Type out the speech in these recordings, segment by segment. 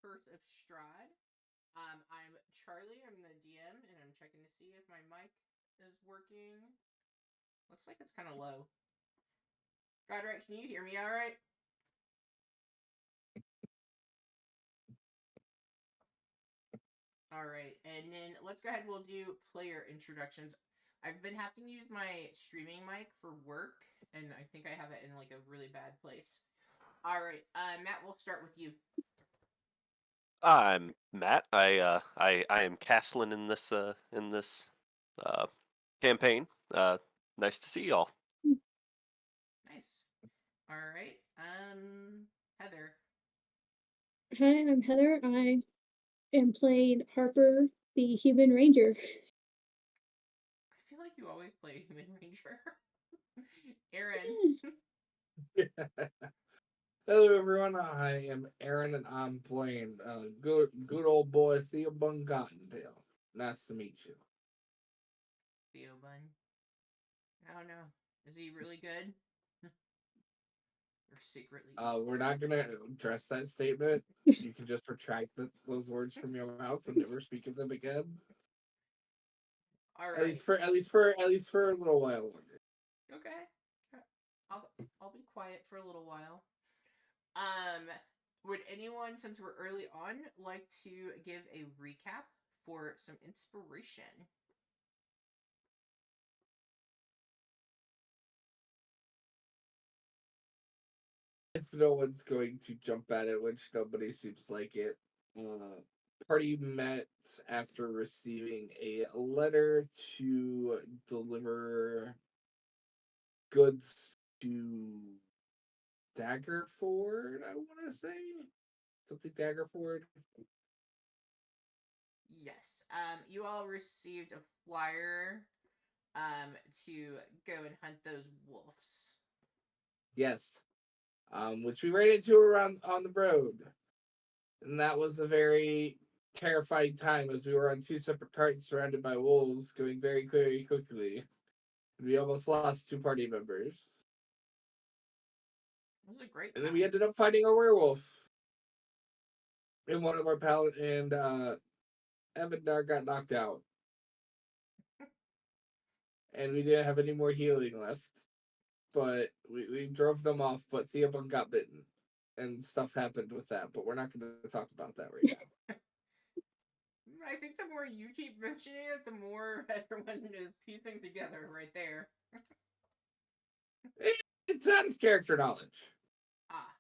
Curse of Strahd. I'm Charlie. I'm the DM, and I'm checking to see if my mic is working. Looks like it's kind of low. Strahd, can you hear me all right? All right, and then let's go ahead. We'll do player introductions. I've been having to use my streaming mic for work, and I think I have it in like a really bad place. All right, Matt, we'll start with you. I'm Matt. I am Castlin in this campaign. Nice to see y'all. Nice. All right, Heather. Hi, I'm Heather. I am playing Harper, the Human Ranger. I feel like you always play Human Ranger. Aaron. Hello everyone, I am Aaron and I'm playing good old boy Theo Bun Cottontail. Nice to meet you. Theo Bun. I don't know. Is he really good? Or secretly evil? We're not gonna address that statement. You can just retract those words from your mouth and never speak of them again. All right. At least for a little while longer. Okay. I'll be quiet for a little while. Would anyone, since we're early on, like to give a recap for some inspiration? If no one's going to jump at it, which nobody seems like it, party met after receiving a letter to deliver goods to Daggerford, I want to say. Something Daggerford. Yes. You all received a flyer to go and hunt those wolves. Yes. Which we ran into around on the road. And that was a very terrifying time as we were on two separate carts surrounded by wolves going very, very quickly. And we almost lost two party members. It was a great And time. then we ended up fighting a werewolf. And one of our pallet and Evandar got knocked out. And we didn't have any more healing left. But we drove them off, but Theobald got bitten. And stuff happened with that, but we're not going to talk about that right now. I think the more you keep mentioning it, the more everyone is piecing together right there. It's out of character knowledge. Ah.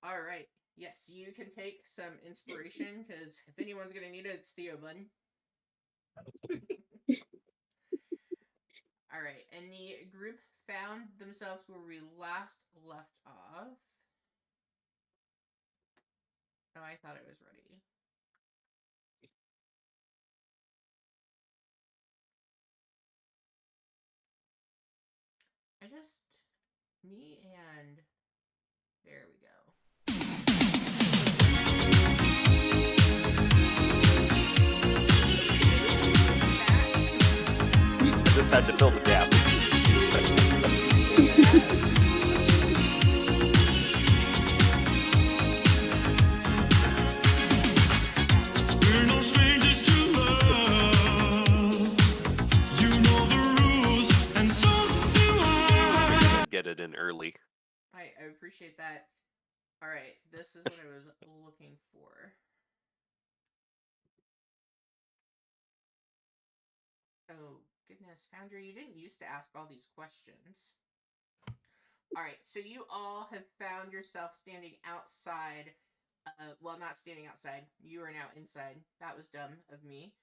All right. Yes, you can take some inspiration because if anyone's gonna need it, it's Theo Bun. All right, and the group found themselves where we last left off. Oh, I thought it was ready. Me and there we go. I just had to fill the gap. We're no strangers to love. You know the rules, and so do I. Get it in early. I appreciate that. All right, this is what I was looking for. Oh, goodness, Foundry, you didn't used to ask all these questions. All right, so you all have found yourself standing outside. Well, not standing outside. You are now inside. That was dumb of me.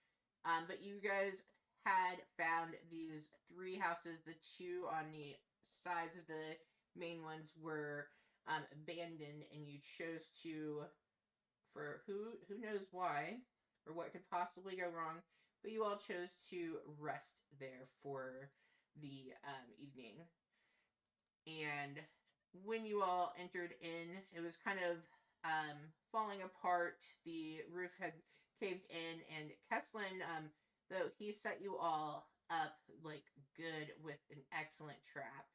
But you guys had found these three houses. The two on the sides of the main ones were abandoned, and you chose to, for who knows why, or what could possibly go wrong, but you all chose to rest there for the evening. And when you all entered in, it was kind of falling apart. The roof had caved in, and Kesslin, though he set you all up like good with an excellent trap,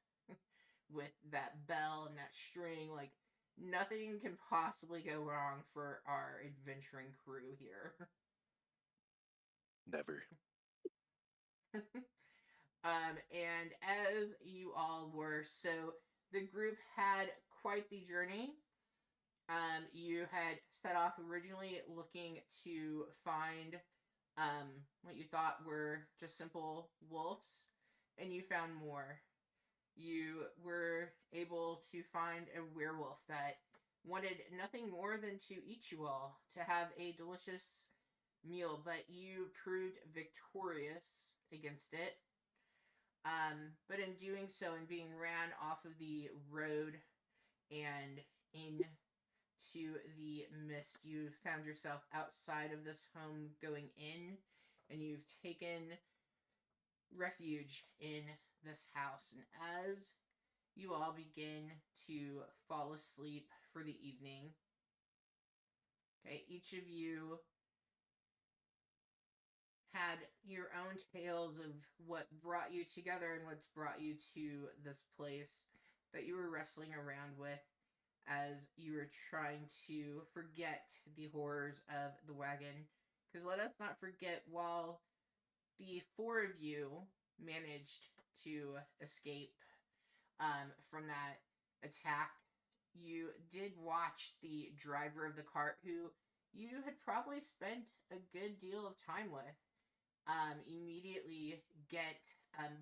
with that bell and that string, like nothing can possibly go wrong for our adventuring crew here. Never. And as you all were, so the group had quite the journey. You had set off originally looking to find what you thought were just simple wolves, and you found more. You were able to find a werewolf that wanted nothing more than to eat you all, to have a delicious meal, but you proved victorious against it. But in doing so and being ran off of the road and into the mist, you found yourself outside of this home going in, and you've taken refuge in this house. And as you all begin to fall asleep for the evening, okay, each of you had your own tales of what brought you together and what's brought you to this place that you were wrestling around with as you were trying to forget the horrors of the wagon. Because let us not forget, while the four of you managed to escape from that attack, you did watch the driver of the cart, who you had probably spent a good deal of time with, immediately get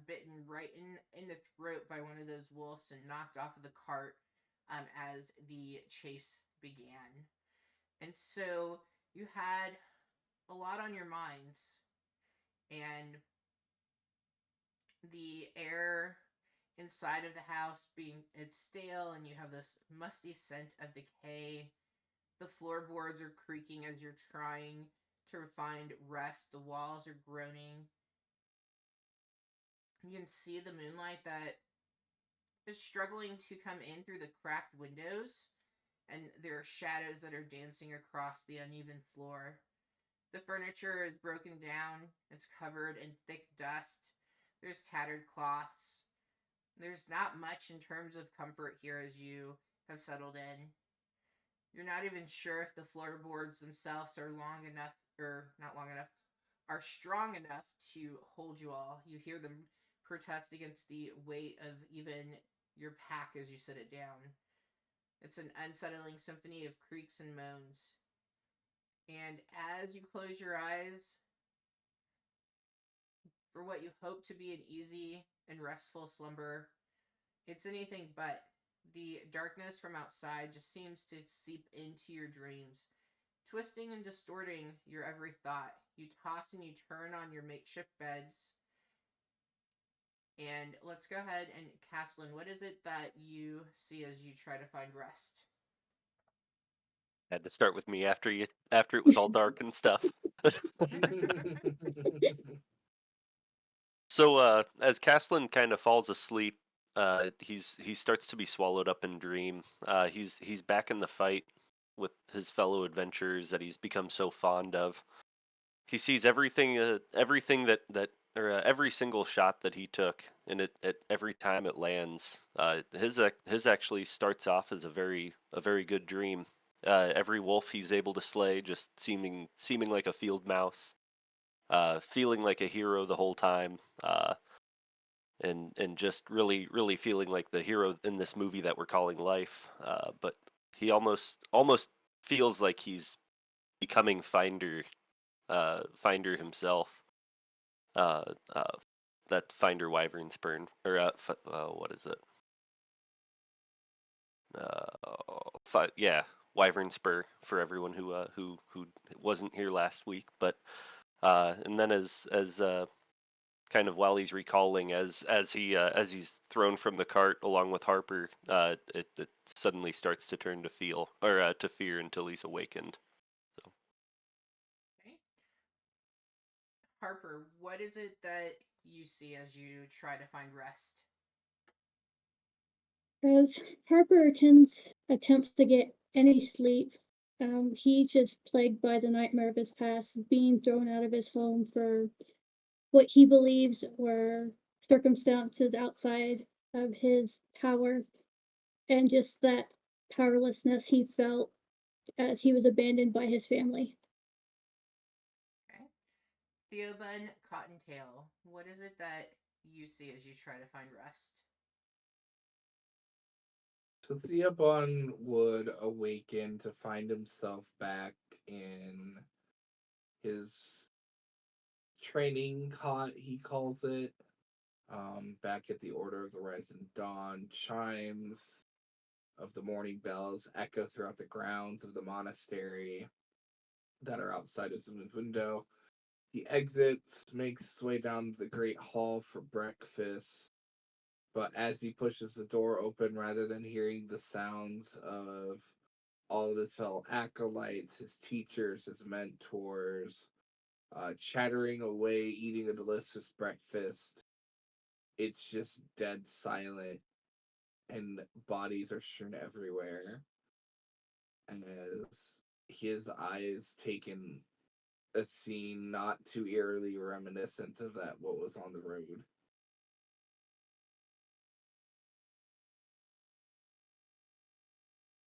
bitten right in the throat by one of those wolves and knocked off of the cart as the chase began. And so you had a lot on your minds, and the air inside of the house being it's stale, and you have this musty scent of decay. The floorboards are creaking as you're trying to find rest. The walls are groaning. You can see the moonlight that is struggling to come in through the cracked windows, and there are shadows that are dancing across the uneven floor. The furniture is broken down. It's covered in thick dust. There's tattered cloths. There's not much in terms of comfort here as you have settled in. You're not even sure if the floorboards themselves are long enough, or not long enough, are strong enough to hold you all. You hear them protest against the weight of even your pack as you sit it down. It's an unsettling symphony of creaks and moans. And as you close your eyes for what you hope to be an easy and restful slumber, it's anything but. The darkness from outside just seems to seep into your dreams, twisting and distorting your every thought. You toss and you turn on your makeshift beds. And let's go ahead and, Caslin, what is it that you see as you try to find rest? Had to start with me after it was all dark and stuff. So as Caslin kind of falls asleep, he starts to be swallowed up in dream. He's back in the fight with his fellow adventurers that he's become so fond of. He sees everything every single shot that he took, and it every time it lands. His actually starts off as a very good dream. Every wolf he's able to slay just seeming like a field mouse. Feeling like a hero the whole time, and just really feeling like the hero in this movie that we're calling life. But he almost feels like he's becoming Finder himself. Uh, uh, that Finder Wyvern Spurn, or what is it? Yeah, Wyvern Spur for everyone who wasn't here last week. But and then as kind of while he's recalling, as he's thrown from the cart along with Harper, it suddenly starts to turn to fear until he's awakened. So. Okay. Harper, what is it that you see as you try to find rest? As Harper attempts to get any sleep, he's just plagued by the nightmare of his past, being thrown out of his home for what he believes were circumstances outside of his power, and just that powerlessness he felt as he was abandoned by his family. Okay. Theobun Cottontail, what is it that you see as you try to find rest? So Theobon would awaken to find himself back in his training cot, he calls it. Back at the Order of the Rising Dawn, chimes of the morning bells echo throughout the grounds of the monastery that are outside his window. He exits, makes his way down the great hall for breakfast, but as he pushes the door open, rather than hearing the sounds of all of his fellow acolytes, his teachers, his mentors, chattering away, eating a delicious breakfast, it's just dead silent, and bodies are strewn everywhere. As his eyes take in a scene not too eerily reminiscent of that what was on the road.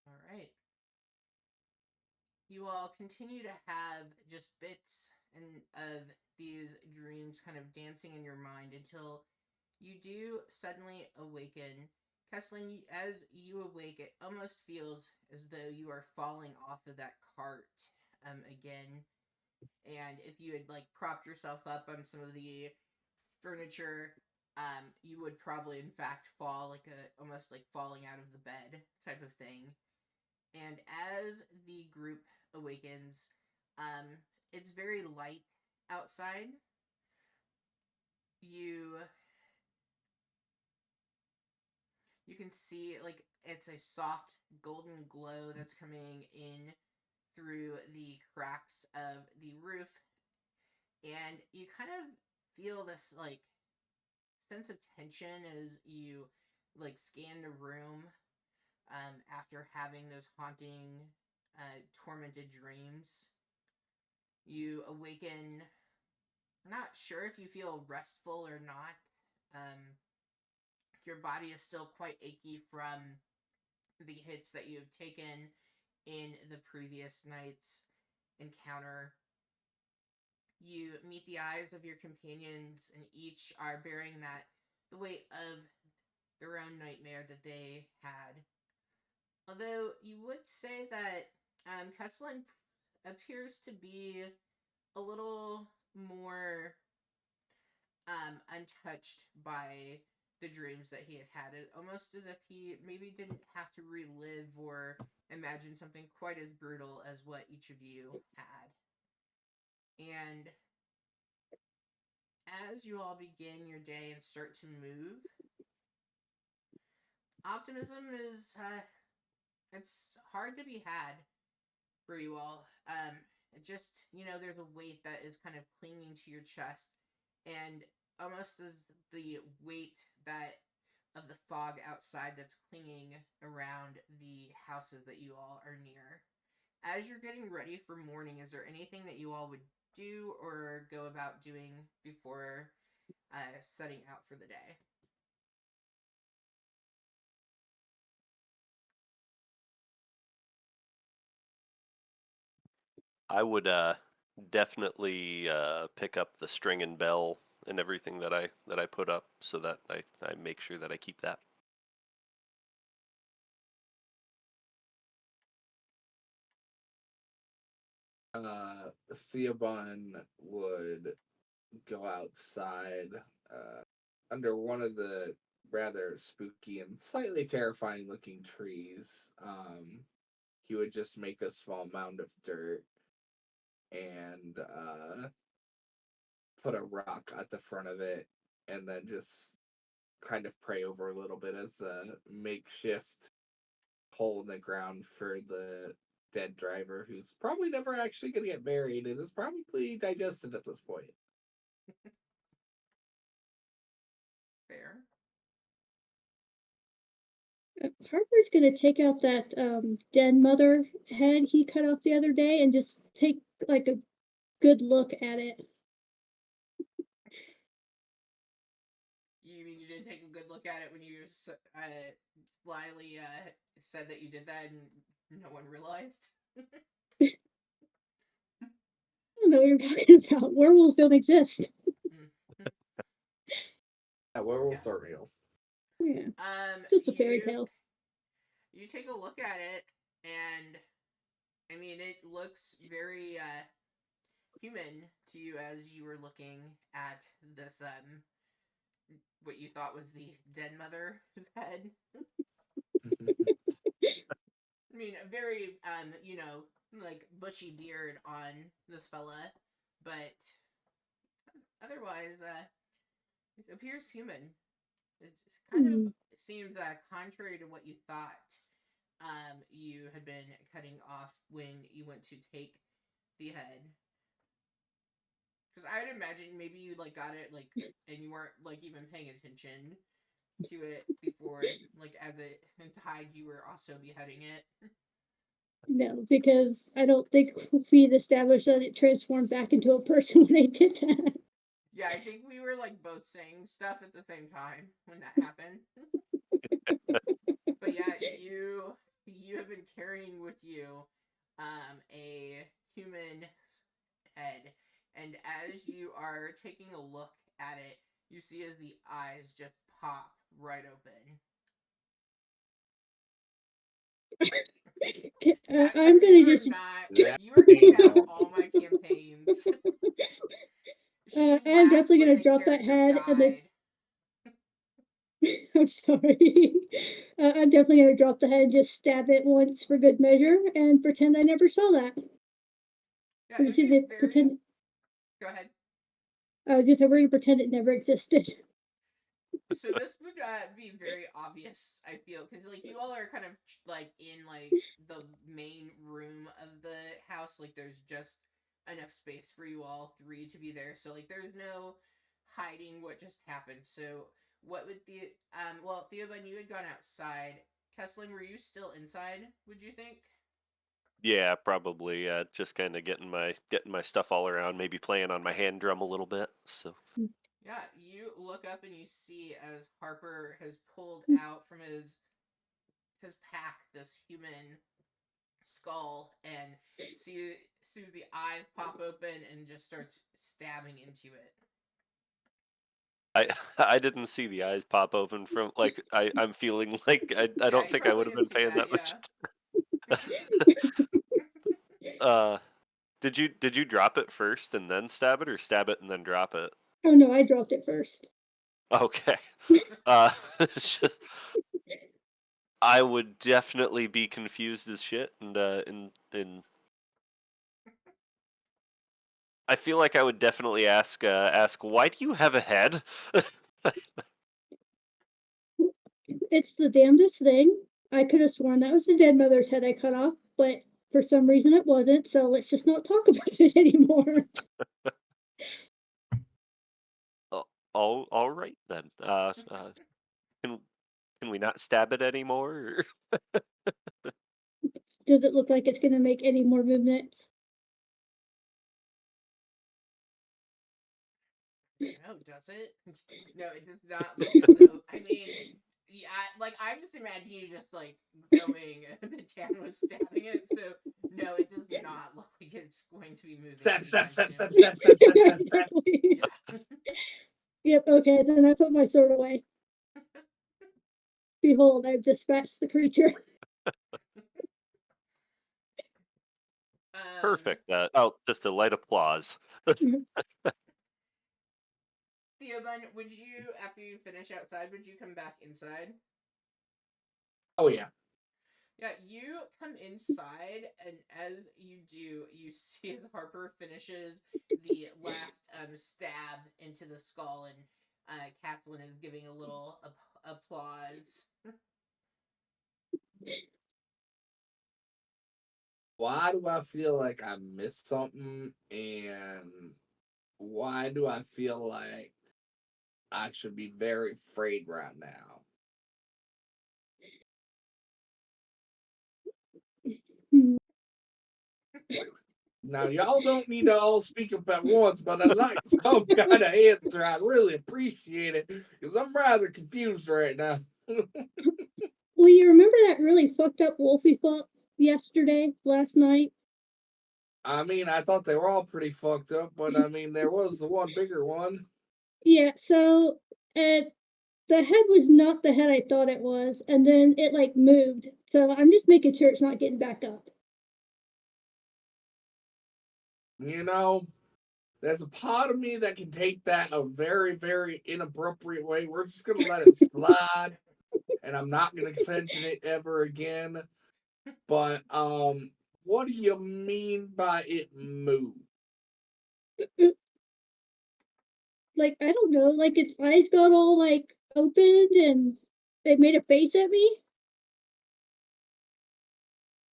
All right. You all continue to have just bits of these dreams kind of dancing in your mind until you do suddenly awaken. Kesslin, as you awake, it almost feels as though you are falling off of that cart again. And if you had like propped yourself up on some of the furniture, you would probably in fact fall like almost like falling out of the bed type of thing. And as the group awakens, um, it's very light outside. You you can see like it's a soft golden glow that's coming in through the cracks of the roof, and you kind of feel this like sense of tension as you like scan the room after having those haunting tormented dreams. You awaken not sure if you feel restful or not. Your body is still quite achy from the hits that you have taken in the previous night's encounter. You meet the eyes of your companions, and each are bearing the weight of their own nightmare that they had. Although you would say that Kesslin appears to be a little more untouched by the dreams that he had had. It almost as if he maybe didn't have to relive or imagine something quite as brutal as what each of you had. And as you all begin your day and start to move, optimism is it's hard to be had for you all. It just there's a weight that is kind of clinging to your chest, and almost as the weight that of the fog outside that's clinging around the houses that you all are near. As you're getting ready for morning, is there anything that you all would do or go about doing before setting out for the day? I would definitely pick up the string and bell and everything that I put up, so that I make sure that I keep that. Theobon would go outside under one of the rather spooky and slightly terrifying looking trees. He would just make a small mound of dirt and put a rock at the front of it, and then just kind of pray over a little bit as a makeshift hole in the ground for the dead driver, who's probably never actually going to get buried and is probably digested at this point. Fair. Harper's gonna take out that dead mother head he cut off the other day and just take like a good look at it. You mean you didn't take a good look at it when you slyly said that you did that and no one realized? I don't know what you're talking about. Werewolves don't exist. Yeah, werewolves are real. Yeah, just a fairy You tale. you take a look at it, and I mean, it looks very human to you as you were looking at this what you thought was the dead mother's head. I mean, a very like bushy beard on this fella, but otherwise, it appears human. It kind of seems contrary to what you thought. You had been cutting off when you went to take the head. Because I would imagine maybe you like got it like, and you weren't like even paying attention to it before, like as it died, you were also beheading it. No, because I don't think we'd established that it transformed back into a person when I did that. Yeah, I think we were like both saying stuff at the same time when that happened. But yeah, you have been carrying with you a human head, and as you are taking a look at it, you see as the eyes just pop right open. I'm gonna just. You are kicked out of all my campaigns. She I'm laughed definitely when gonna a drop that character head and then. died. I'm sorry. I'm definitely gonna drop the head and just stab it once for good measure and pretend I never saw that. Yeah, Or it would be very... pretend. Go ahead. I was just we're gonna pretend it never existed. So this would be very obvious, I feel, because like you all are kind of like in like the main room of the house. Like there's just enough space for you all three to be there. So like there's no hiding what just happened. So what would the well, Theobald, you had gone outside. Kessling, were you still inside? Would you think? Yeah, probably. Just kind of getting my stuff all around, maybe playing on my hand drum a little bit. So Yeah, you look up and you see as Harper has pulled out from his pack this human skull and sees the eyes pop open and just starts stabbing into it. I I didn't see the eyes pop open from like I'm feeling like I Yeah, don't you think I probably would have didn't been see paying that. that much. Yeah. Did you drop it first and then stab it, or stab it and then drop it? Oh no, I dropped it first. Okay. It's just I would definitely be confused as shit, and I feel like I would definitely ask why do you have a head? It's the damnedest thing. I could have sworn that was the dead mother's head I cut off, but for some reason it wasn't, so let's just not talk about it anymore. All right then. Can can we not stab it anymore? Does it look like it's gonna make any more movements? No, does it? No, it does not look as though. I mean, yeah, like I'm just imagining you just like going the town was stabbing it. So no, it does not look like it's going to be moving. Stab, stab, anytime stab, soon. stab, stab, stab, stab, stab, stab. Exactly. Yeah. Yep, okay, then I put my sword away. Behold, I've dispatched the creature. Perfect. Just a light applause. Theobald, would you, after you finish outside, would you come back inside? Oh yeah. Yeah, you come inside, and as you do, you see as Harper finishes the last stab into the skull, and Kathleen is giving a little applause. Why do I feel like I missed something, and why do I feel like I should be very afraid right now? Hmm. Now, y'all don't need to all speak up at once, but I'd like some kind of answer. I'd really appreciate it because I'm rather confused right now. Well, you remember that really fucked up wolf we fought last night? I mean, I thought they were all pretty fucked up, but I mean, there was the one bigger one. Yeah, so the head was not the head I thought it was, and then it like moved. So I'm just making sure it's not getting back up. You know, there's a part of me that can take that a very, very inappropriate way. We're just gonna let it slide, and I'm not gonna mention it ever again. But what do you mean by it moved? Like, I don't know, like its eyes got all like opened and it made a face at me.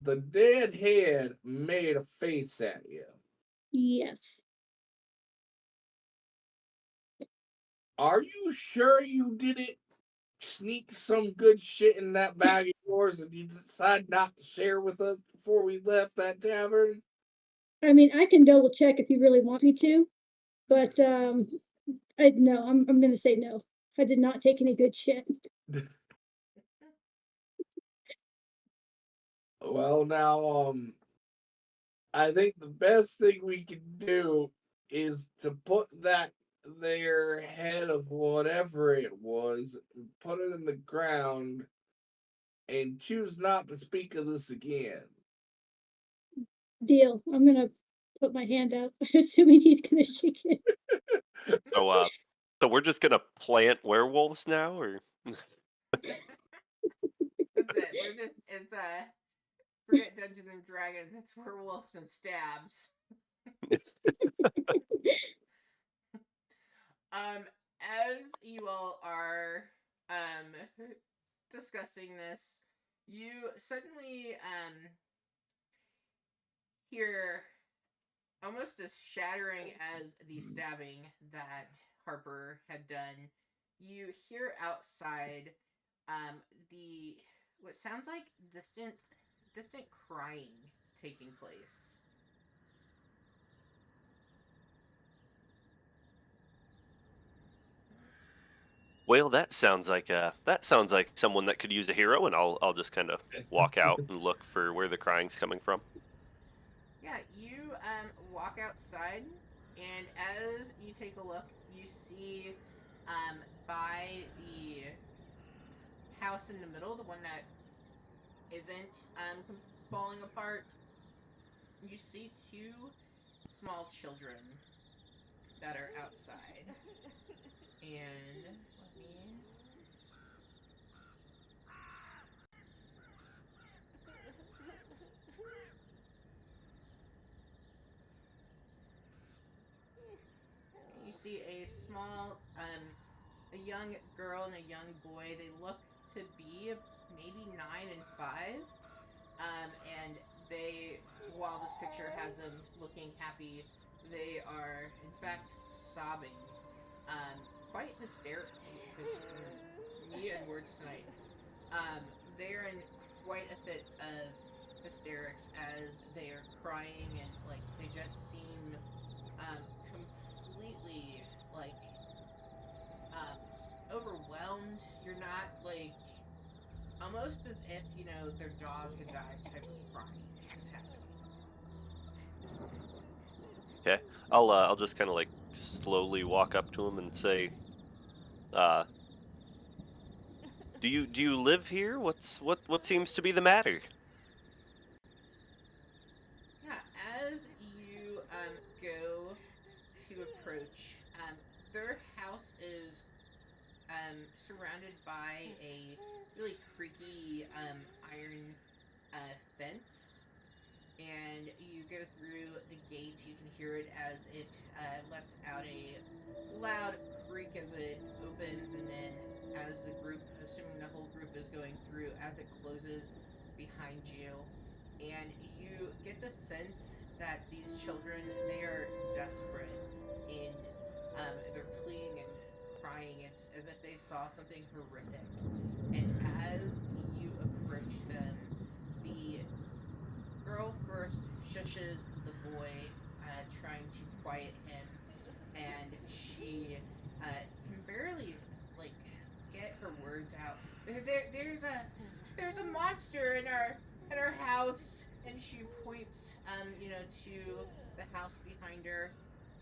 The dead head made a face at you. Yes. Are you sure you didn't sneak some good shit in that bag of yours and you decided not to share with us before we left that tavern? I mean, I can double check if you really want me to, but no, I'm gonna say no. I did not take any good shit. Well, now, I think the best thing we can do is to put that their head of whatever it was, put it in the ground, and choose not to speak of this again. Deal. I'm gonna put my hand out, assuming he's gonna shake it. So we're just gonna plant werewolves now, or That's it. It's forget Dungeons and Dragons. It's werewolves and stabs. As you all are discussing this, you suddenly hear almost as shattering as the stabbing that Harper had done. You hear outside the what sounds like distant crying taking place. well, that sounds like someone that could use a hero, and I'll just kind of walk out and look for where the crying's coming from. Yeah, you walk outside, and as you take a look, you see by the house in the middle, the one that isn't falling apart, you see two small children that are outside. And let me. You see a young girl and a young boy. They look to be maybe 9 and 5. And they, while this picture has them looking happy, they are in fact sobbing, quite hysterically. Me and words tonight. They're in quite a fit of hysterics as they are crying and like they just seem completely like overwhelmed. You're not like almost as if their dog had died type of crying is happening. Okay, I'll just kind of like slowly walk up to him and say, uh, do you live here? What seems to be the matter? Yeah, as you go to approach, their house is surrounded by a really creaky iron fence, and you go through the gate. You can hear it as it lets out a loud creak as it opens, and then as the group, assuming the whole group is going through, as it closes behind you, and you get the sense that these children, they are desperate in their pleading and crying. It's as if they saw something horrific, and as you approach them, the girl first shushes the boy, trying to quiet him, and she can barely like get her words out. there's a monster in our house, and she points, to the house behind her,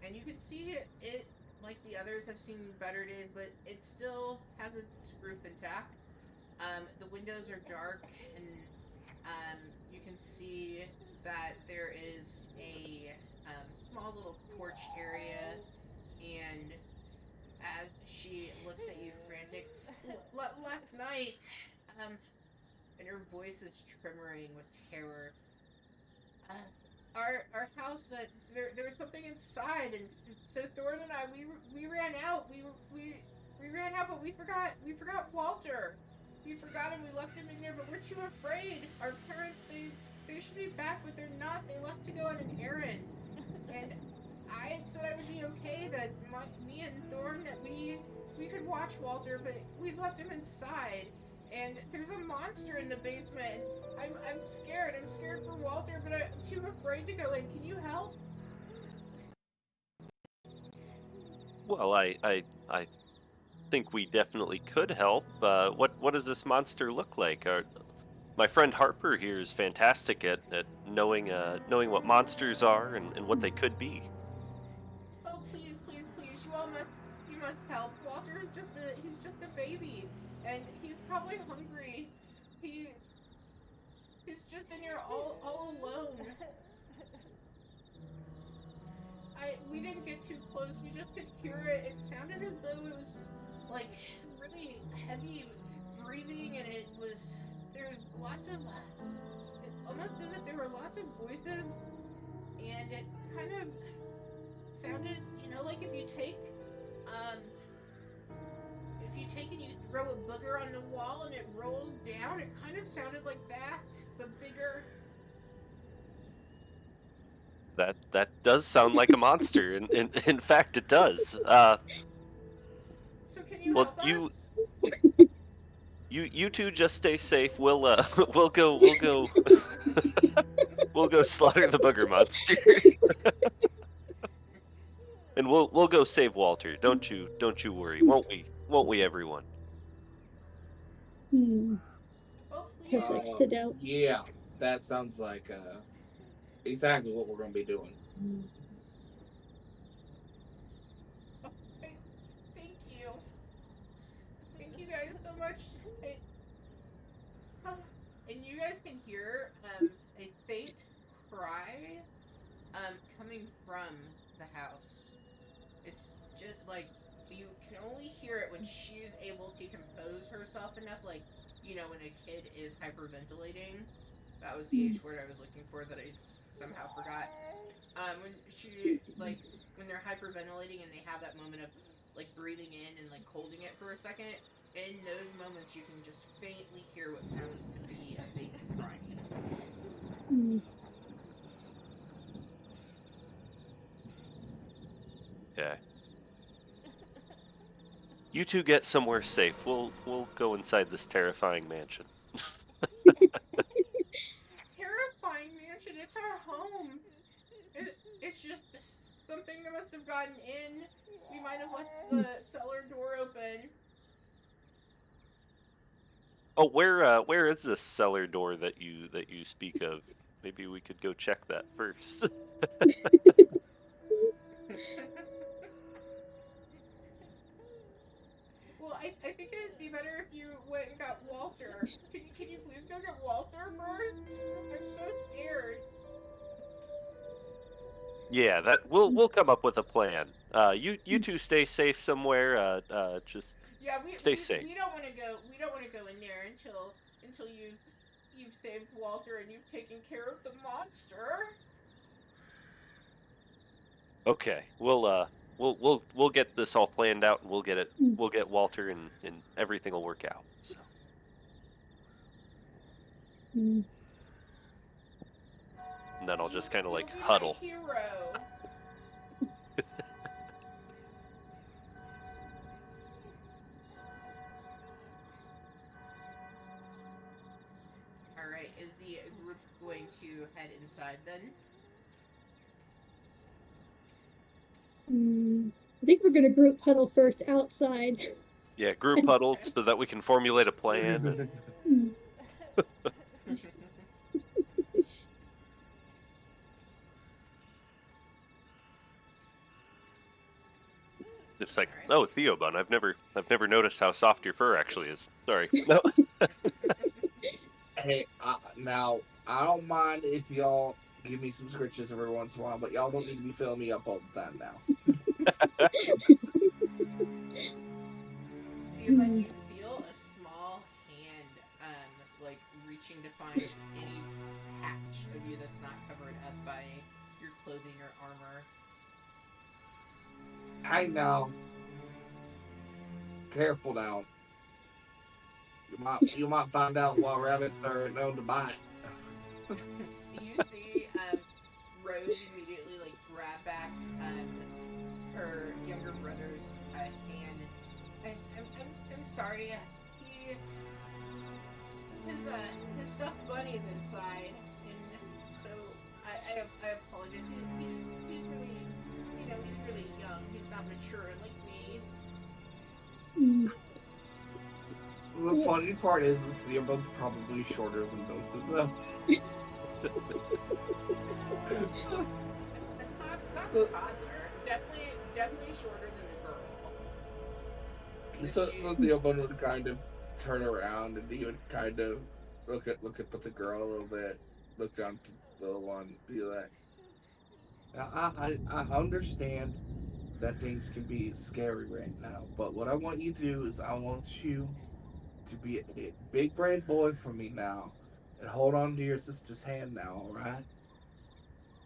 and you can see it like the others have seen better days, but it still has its roof intact. The windows are dark, and you can see that there is a small little porch area, and as she looks at you frantic, last night, and her voice is tremoring with terror. Our house, there was something inside, and so Thorn and I, we ran out. We ran out, but we forgot Walter. We forgot him. We left him in there, but we're too afraid. Our parents, they should be back, but they're not. They left to go on an errand, and I had said I would be okay. That me and Thorn, that we could watch Walter, but we've left him inside. And there's a monster in the basement. I'm scared. I'm scared for Walter, but I'm too afraid to go in. Can you help? Well, I think we definitely could help. What does this monster look like? My friend Harper here is fantastic at knowing what monsters are and what they could be. Oh, please, please, please! You must help. Walter is he's just a baby, and he's probably hungry. He's just in here all alone. We didn't get too close. We just could hear it. It sounded as though it was like really heavy breathing, and there's lots of it almost as if there were lots of voices, and it kind of sounded, like if you take and you throw a booger on the wall and it rolls down, it kind of sounded like that, but bigger. That does sound like a monster, and in fact, it does. So can you Well, help you- us? You two just stay safe. We'll we'll go we'll go slaughter the booger monster, and we'll go save Walter. Don't you worry, won't we? Won't we, everyone? Oh, please. Perfect. Sit out. Yeah, that sounds like exactly what we're going to be doing. Thank you. Thank you guys so much. And you guys can hear a faint cry coming from the house. It's just like you can only hear it when she's able to compose herself enough, like, when a kid is hyperventilating. That was the H word I was looking for that I somehow forgot. When they're hyperventilating and they have that moment of like breathing in and like holding it for a second, in those moments you can just faintly hear what sounds to be a baby crying. Okay. You two get somewhere safe. We'll go inside this terrifying mansion. Terrifying mansion. It's our home. It's just something that must have gotten in. We might have left the cellar door open. Oh, where is this cellar door that you speak of? Maybe we could go check that first. Well, I think it'd be better if you went and got Walter. Can you please go get Walter first? I'm so scared. Yeah, we'll come up with a plan. You two stay safe somewhere. Just stay safe. We don't want to go. We don't want to go in there until you've saved Walter and you've taken care of the monster. Okay, we'll get this all planned out, and we'll get Walter, and everything will work out. So. And then I'll just kind of like huddle. Hero. All right, is the group going to head inside then? I think we're gonna group huddle first outside. Yeah, group huddle so that we can formulate a plan. It's like, Alright. oh, Theobun, I've never noticed how soft your fur actually is. Sorry. No. Hey, now I don't mind if y'all give me some scritches every once in a while, but y'all don't need to be filling me up all the time now. Theobald, you feel a small hand, like reaching to find any patch of you that's not covered up by your clothing or armor. Hey now, careful now. You might find out what rabbits are known to bite. You see, Rose immediately like grab back her younger brother's hand. I'm sorry. He his stuffed bunny is inside, and so I apologize. He's really he's really young. He's not mature like me. The funny part is the both probably shorter than both of them. Not So- toddler. Definitely shorter than the girl. So Theobald would kind of turn around and he would kind of look at the girl a little bit, look down to the little one, be like, I understand that things can be scary right now, but what I want you to do is I want you to be a big brave boy for me now and hold on to your sister's hand now, all right?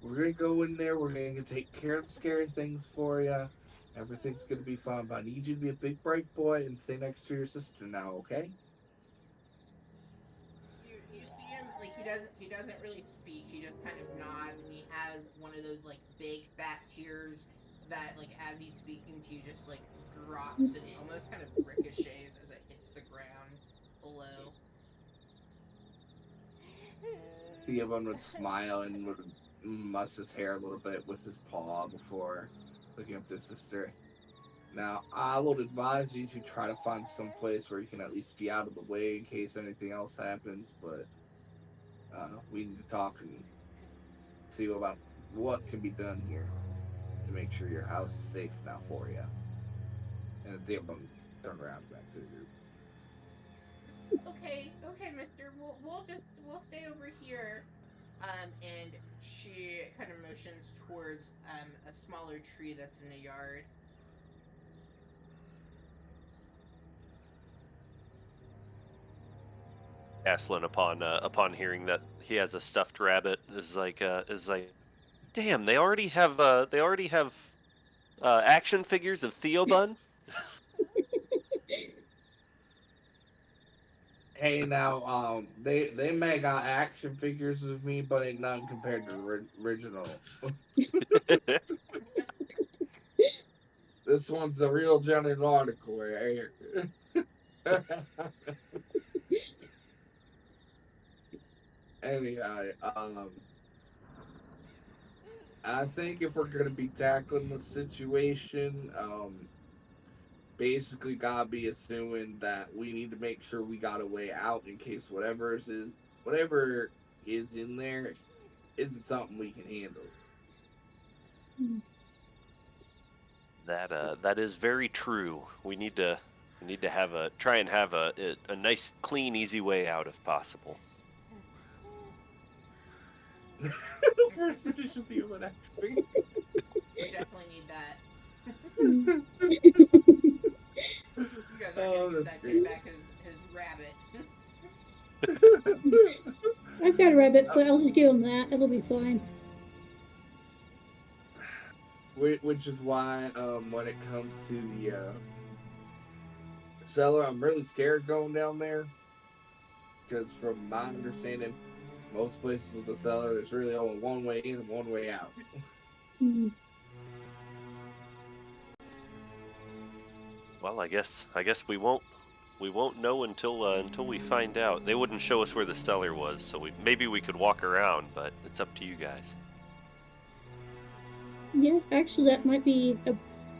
We're gonna go in there. We're gonna take care of the scary things for you. Everything's gonna be fine. But I need you to be a big brave boy and stay next to your sister now, okay? You see him like he doesn't really speak. He just kind of nods, and he has one of those like big fat tears that like as he's speaking to you just like drops and almost kind of ricochets as it hits the ground below. Theobald would smile and would muss his hair a little bit with his paw before looking up to his sister. Now, I would advise you to try to find some place where you can at least be out of the way in case anything else happens, but we need to talk and see about what can be done here to make sure your house is safe now for you. And Theobald turned around back to the group. Okay, Mister. We'll stay over here. And she kind of motions towards a smaller tree that's in the yard. Aslan, upon hearing that he has a stuffed rabbit, is like, damn, they already have action figures of Theobun. Hey, now, they may got action figures of me, but ain't nothing compared to the original. This one's the real Johnny Nautical right here. Anyway, I think if we're gonna be tackling the situation, basically gotta be assuming that we need to make sure we got a way out in case whatever is in there isn't something we can handle. That is very true. We need to try and have a nice, clean, easy way out if possible. First edition Theobald actually. We definitely need that. Mm. You guys are gonna give That's that great. kid back his rabbit. I've got a rabbit foot. I'll just give him that. It'll be fine. Which is why, when it comes to the cellar, I'm really scared going down there. Because from my understanding, most places with the cellar, there's really only one way in and one way out. Mm. Well, I guess we won't know until we find out. They wouldn't show us where the cellar was, so maybe we could walk around, but it's up to you guys. Yeah, actually, that might be a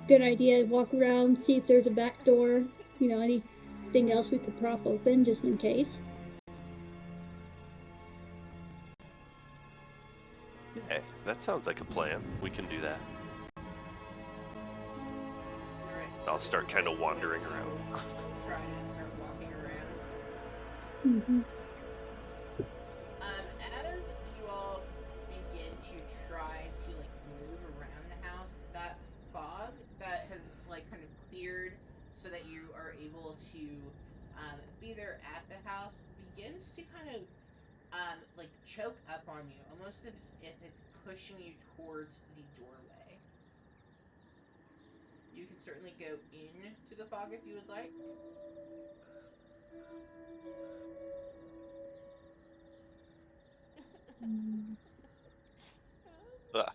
good idea. Walk around, see if there's a back door. Anything else we could prop open just in case. Hey, that sounds like a plan. We can do that. Alright, I'll start kind of wandering around. Try to start walking around. Mhm. As you all begin to try to like move around the house, that fog that has like kind of cleared so that you are able to be there at the house begins to kind of like choke up on you, almost as if it's pushing you towards the doorway. You can certainly go into the fog if you would like. Mm. Ah,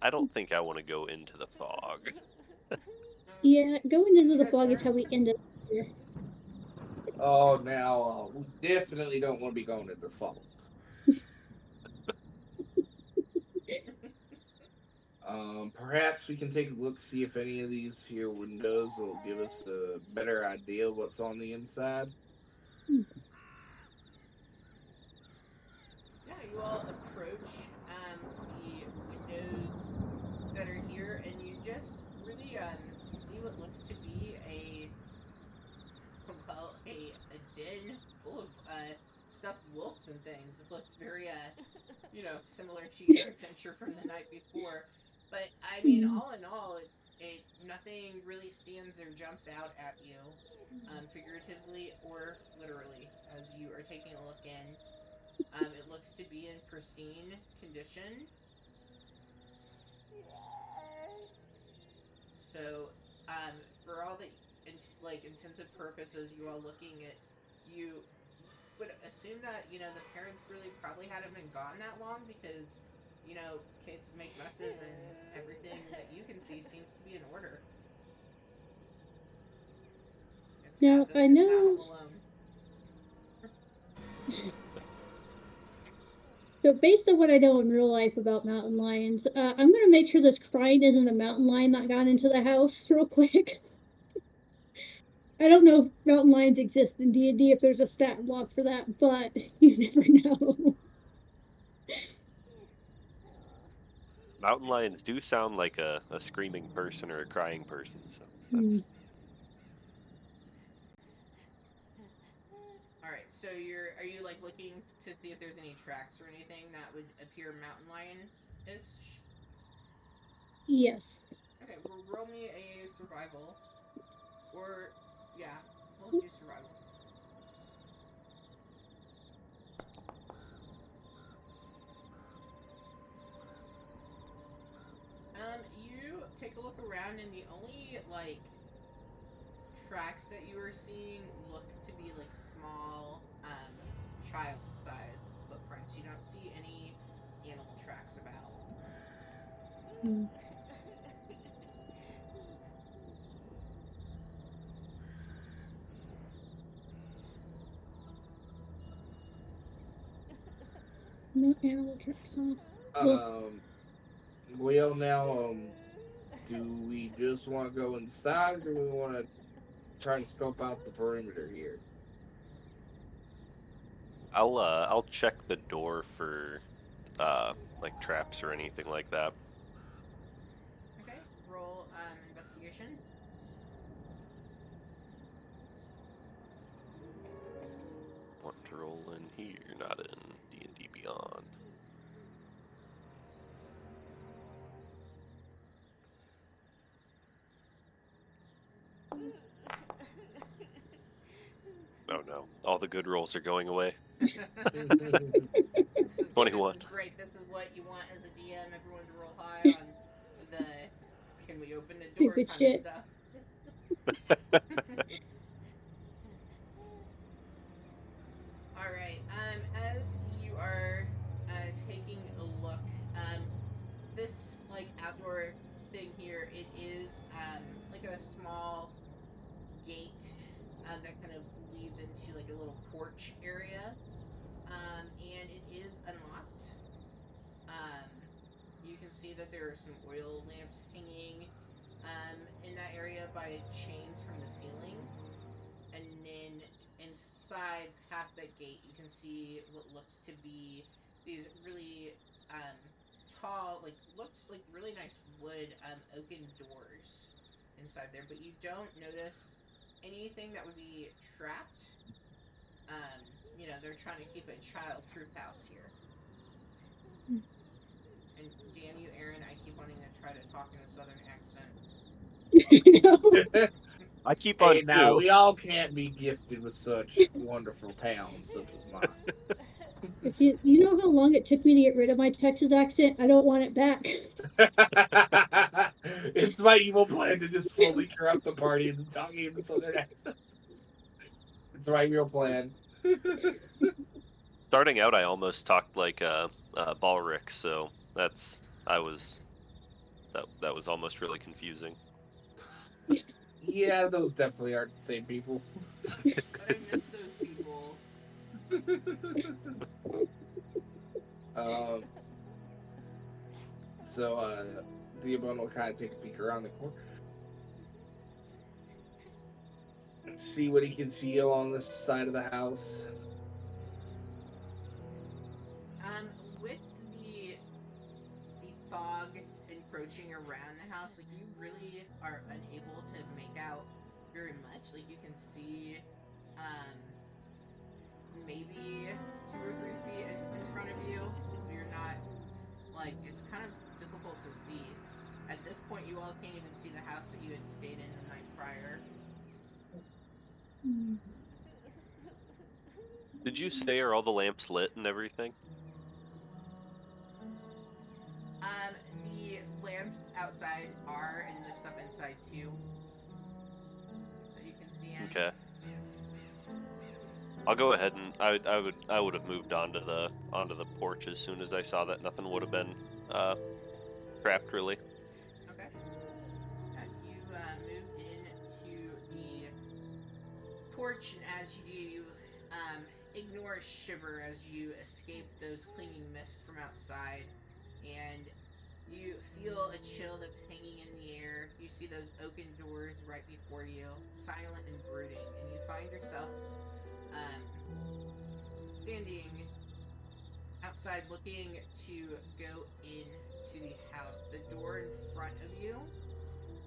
I don't think I want to go into the fog. Yeah, going into the Good fog is there. how we ended here. Oh, now we definitely don't want to be going into the fog. Perhaps we can take a look, see if any of these here windows will give us a better idea of what's on the inside. Yeah, you all approach the windows that are here, and you just really see what looks to be a den full of stuffed wolves and things. It looks very similar to your adventure from the night before. But I mean, Mm. all in all, it nothing really stands or jumps out at you, figuratively or literally, as you are taking a look in. It looks to be in pristine condition. So, for all the intensive purposes, you all looking at, you would assume that the parents really probably hadn't been gone that long because kids make messes and everything that you can see seems to be in order. Now, I It's not know. Home Alone. So, based on what I know in real life about mountain lions, I'm gonna make sure this crying isn't a mountain lion that got into the house real quick. I don't know if mountain lions exist in D&D, if there's a stat block for that, but you never know. Mountain lions do sound like a screaming person or a crying person, so Hmm. that's All right, so are you like looking to see if there's any tracks or anything that would appear mountain lion ish? Yes. Okay, well, roll me a survival. Or, yeah, we'll do survival. You take a look around, and the only, like, tracks that you are seeing look to be, like, small, child-sized footprints. You don't see any animal tracks about. Hmm. No animal tracks, huh? Well, Well, now, do we just want to go inside, or do we want to try and scope out the perimeter here? I'll check the door for like traps or anything like that. Okay, roll, investigation. Want to roll in here, not in D&D Beyond. Oh no, all the good rolls are going away. So 21. great. This is what you want as a DM. Everyone to roll high on the "can we open the door" stupid kind of shit. stuff. All right. As you are taking a look, this like outdoor thing here, it is like a small gate that kind of leads into like a little porch area, and it is unlocked. Um, you can see that there are some oil lamps hanging in that area by chains from the ceiling, and outside, past that gate, you can see what looks to be these really tall, like looks like really nice wood oaken doors inside there, but you don't notice anything that would be trapped. They're trying to keep a child-proof house here. And damn you, Aaron, I keep wanting to try to talk in a southern accent. I keep on Hey, now too. we all can't be gifted with such wonderful talents such as mine. If you know how long it took me to get rid of my Texas accent, I don't want it back. It's my evil plan to just slowly corrupt the party into talking in southern accents. It's my real plan. Starting out, I almost talked like Balric, so that was almost really confusing. Yeah, those definitely aren't the same people. But I miss those people. um, so Diamond will kind of take a peek around the corner and see what he can see along this side of the house. With the fog encroaching around the house, like you really are unable to make out very much. Like you can see, maybe 2 or 3 feet in front of you. You're not like it's kind of difficult to see. At this point, you all can't even see the house that you had stayed in the night prior. Did you say are all the lamps lit and everything? The lamps outside are, and the stuff inside too. That you can see in. Okay. I'll go ahead and I would have moved onto the porch as soon as I saw that nothing would have been trapped really. Okay. You move into the porch, and as you do, you ignore a shiver as you escape those clinging mist from outside, and you feel a chill that's hanging in the air. You see those oaken doors right before you, silent and brooding, and you find yourself standing outside looking to go into the house. The door in front of you,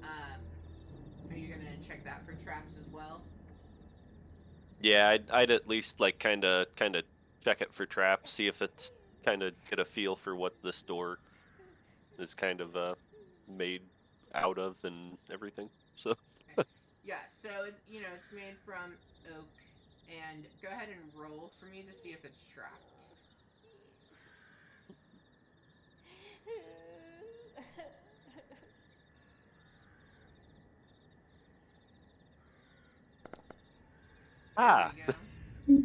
are you gonna check that for traps as well? Yeah, I'd at least like kind of check it for traps, see if it's kind of get a feel for what this door is kind of made out of and everything. So Okay. Yeah, so it's made from oak, and go ahead and roll for me to see if it's trapped. There we go.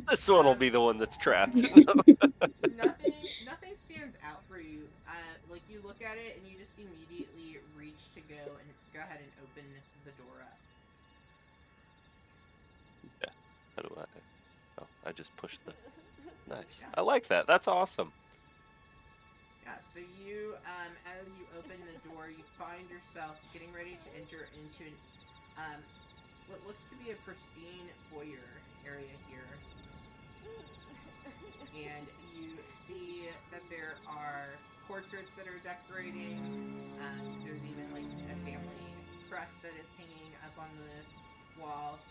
this one will be the one that's trapped. Nothing stands out for you. Like you look at it and you just immediately reach to go and go ahead and open the door up. Yeah. How do I? Oh, I just pushed the. Nice. Yeah. I like that. That's awesome. Yeah, so you, as you open the door, you find yourself getting ready to enter into what looks to be a pristine foyer area here. And you see that there are portraits that are decorating. There's even like a family crest that is hanging up on the wall.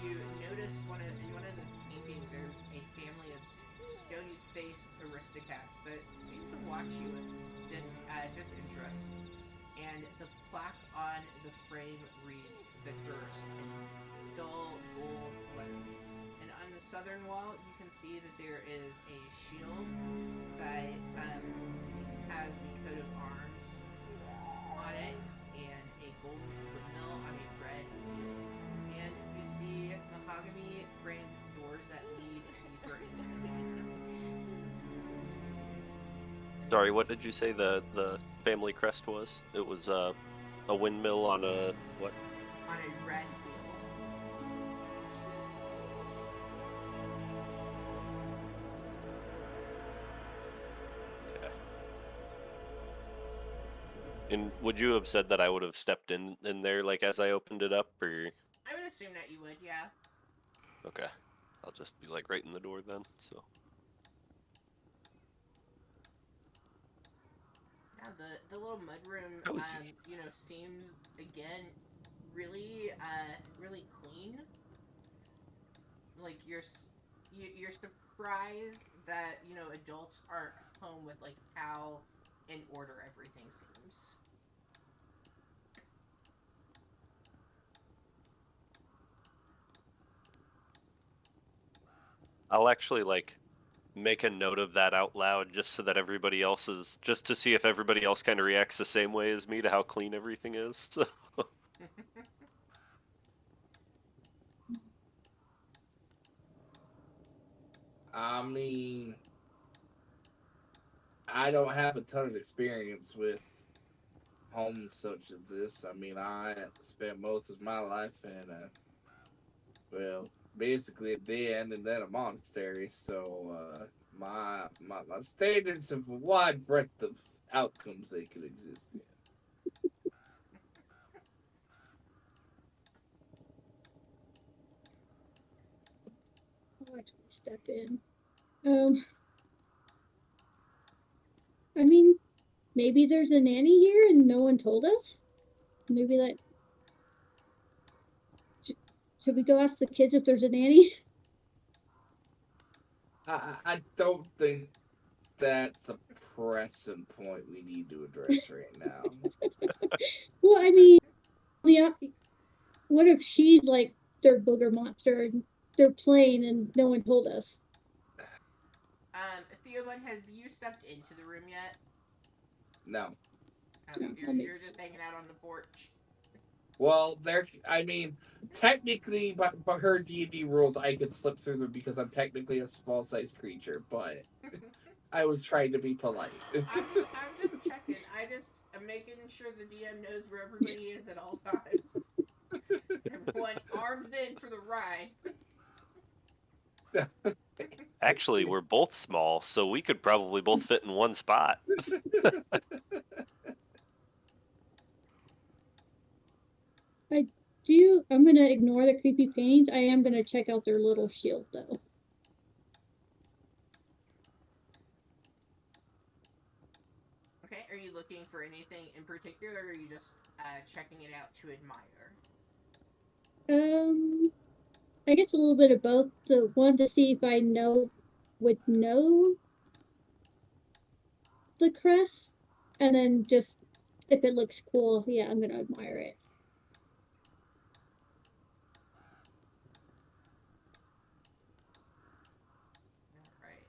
You notice in one of the paintings there's a family of stony-faced aristocrats that seem to watch you with disinterest. And the plaque on the frame reads "The Durst" in dull gold lettering. And on the southern wall, you can see that there is a shield that has the coat of arms on it and a golden windmill on a red field. And you see mahogany framed doors that lead deeper into the manor. Sorry, what did you say the family crest was? It was a windmill on a what? On a red field. Okay. And would you have said that I would have stepped in there like as I opened it up, or? I would assume that you would, yeah. Okay. I'll just be like right in the door then. So Yeah, the little mudroom, cozy. seems again really really clean. Like you're surprised that adults aren't home with like how in order everything seems. I'll actually like make a note of that out loud just so that everybody else is just to see if everybody else kind of reacts the same way as me to how clean everything is. I mean, I don't have a ton of experience with homes such as this. I mean, I spent most of my life in well, basically a den and then a monastery. So my standards of a wide breadth of outcomes they could exist in. I'll actually step in. Um, I mean, maybe there's a nanny here and no one told us. Maybe that. Should we go ask the kids if there's a nanny? I don't think that's a pressing point we need to address right now. Well, I mean, yeah. What if she's like their booger monster and they're playing and no one told us? Theobald, have you stepped into the room yet? No. Oh, No, you're just hanging out on the porch. Well, I mean, technically, by her D&D rules, I could slip through them because I'm technically a small-sized creature, but I was trying to be polite. I'm just checking. I'm making sure the DM knows where everybody is at all times. Everyone arms in for the ride. Actually, we're both small, so we could probably both fit in one spot. I do. I'm gonna ignore the creepy paintings. I am gonna check out their little shield though. Okay, are you looking for anything in particular, or are you just checking it out to admire? I guess a little bit of both. The one to see if I would know the crest, and then just if it looks cool, yeah, I'm gonna admire it. Alright.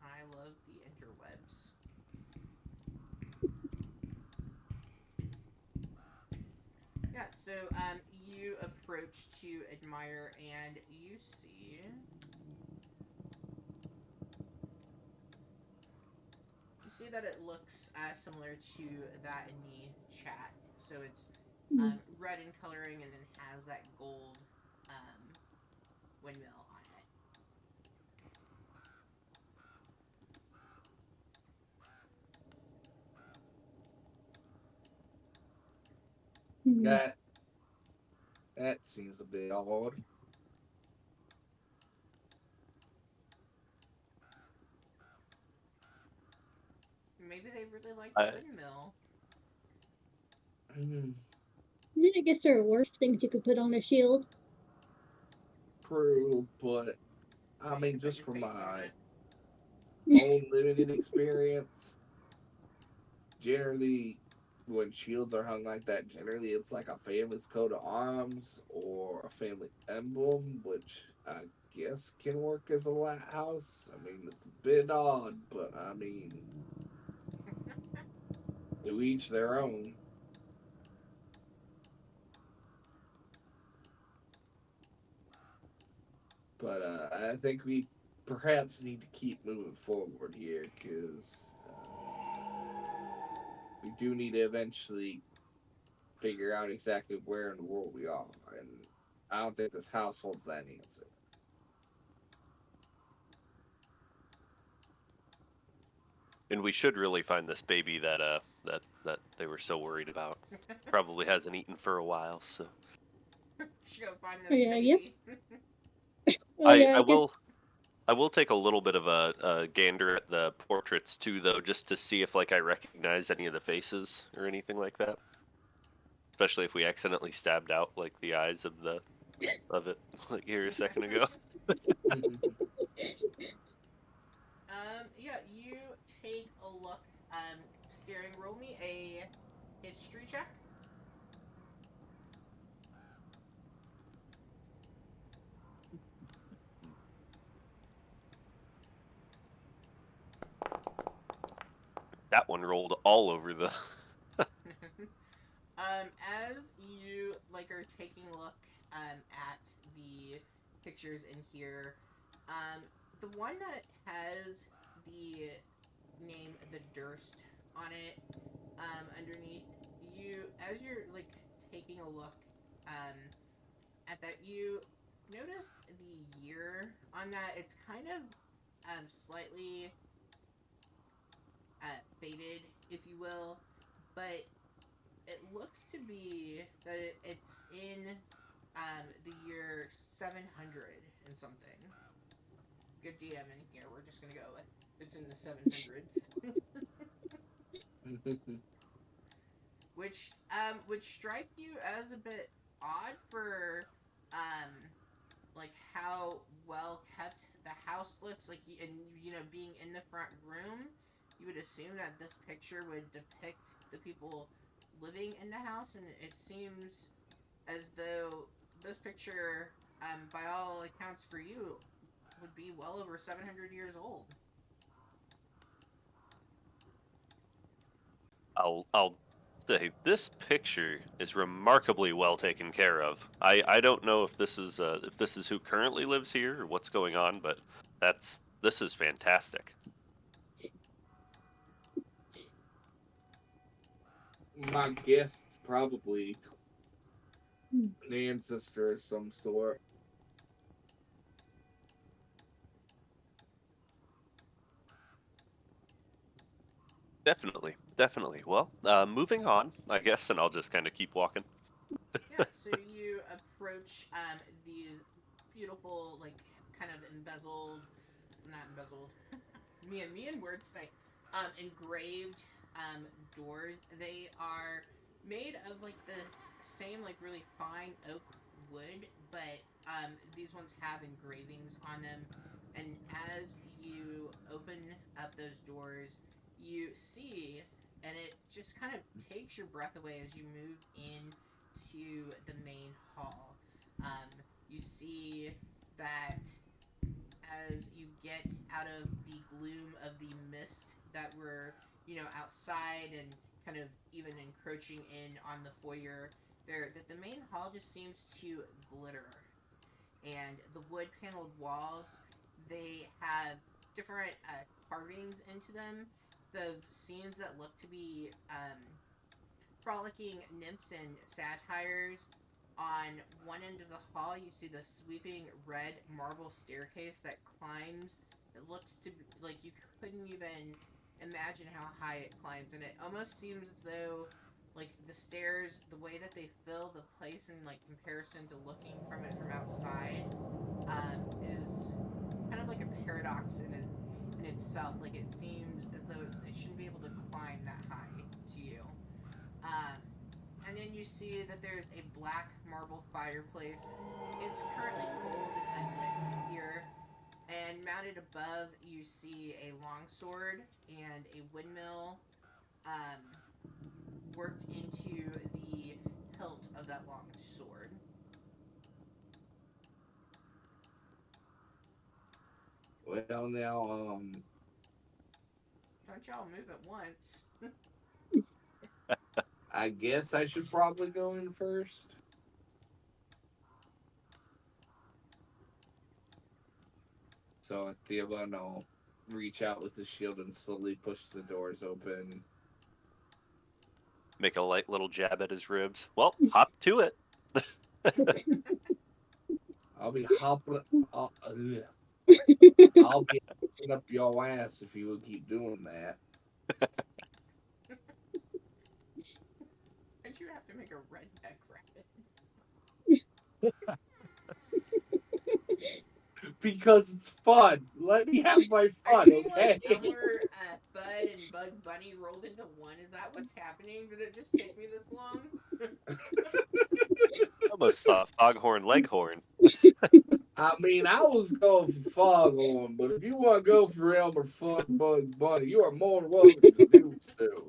I love the interwebs. Yeah, so you approach to admire and you see that it looks similar to that in the chat. So it's red in coloring and then has that gold windmill on it. that that seems a bit odd. Maybe they really like the windmill. I guess there are worse things you could put on a shield. True, but I You mean, can put just your from face on my it. own limited experience, generally, when shields are hung like that, generally it's like a family's coat of arms or a family emblem, which I guess can work as a lighthouse. I mean, it's a bit odd, but I mean, to each their own. But I think we perhaps need to keep moving forward here because we do need to eventually figure out exactly where in the world we are. And I don't think this house holds that answer. And we should really find this baby that that they were so worried about. Probably hasn't eaten for a while, so Should go find Oh, this yeah, yep. baby. Oh yeah, I I guess. will take a little bit of a gander at the portraits too, though, just to see if like I recognize any of the faces or anything like that. Especially if we accidentally stabbed out like the eyes of it like here a second ago. Yeah, you take a look. Staring. Roll me a history check. That one rolled all over the. As you like are taking a look at the pictures in here, the one that has the name the Durst on it, underneath you, as you're like taking a look at that, you notice the year on that. It's kind of slightly faded, if you will, but it looks to be that it's in the year 700 and something. Good DM in here. We're just gonna go with it's in the 700s, which would strike you as a bit odd for um like how well kept the house looks. Like, and being in the front room, you would assume that this picture would depict the people living in the house, and it seems as though this picture, by all accounts for you, would be well over 700 years old. I'll say this picture is remarkably well taken care of. I don't know if this is who currently lives here or what's going on, but this is fantastic. My guess probably an ancestor of some sort. Definitely, definitely. Well, moving on, I guess, and I'll just kind of keep walking. Yeah, so you approach these beautiful, like, kind of embezzled, not embezzled, me and words tonight, engraved doors. They are made of like the same, like, really fine oak wood, but these ones have engravings on them. And as you open up those doors, you see, and it just kind of takes your breath away as you move in to the main hall. You see that as you get out of the gloom of the mist that were, outside and kind of even encroaching in on the foyer, there that the main hall just seems to glitter. And the wood paneled walls, they have different carvings into them. The scenes that look to be frolicking nymphs and satyrs. On one end of the hall, you see the sweeping red marble staircase that climbs. It looks to be like you couldn't even imagine how high it climbs, and it almost seems as though, like, the stairs, the way that they fill the place in like comparison to looking from it from outside, is kind of like a paradox in itself. Like, it seems as though it shouldn't be able to climb that high to you. Um, and then you see that there's a black marble fireplace. It's currently cold and unlit here. And mounted above, you see a longsword and a windmill um, worked into the hilt of that long sword. Well, now, Don't y'all move at once. I guess I should probably go in first. So Theobald will reach out with his shield and slowly push the doors open. Make a light little jab at his ribs. Well, hop to it. I'll be hopping. I'll be hopping up your ass if you will keep doing that. And you have to make a redneck rabbit. because it's fun. Let me have my Are fun, you being okay? like Elmer, Bud, and Bugs Bunny rolled into one? Is that what's happening? Did it just take me this long? Almost thought Foghorn Leghorn. I mean, I was going for Foghorn, but if you want to go for Elmer Fuck Bugs Bunny, you are more than welcome to do so.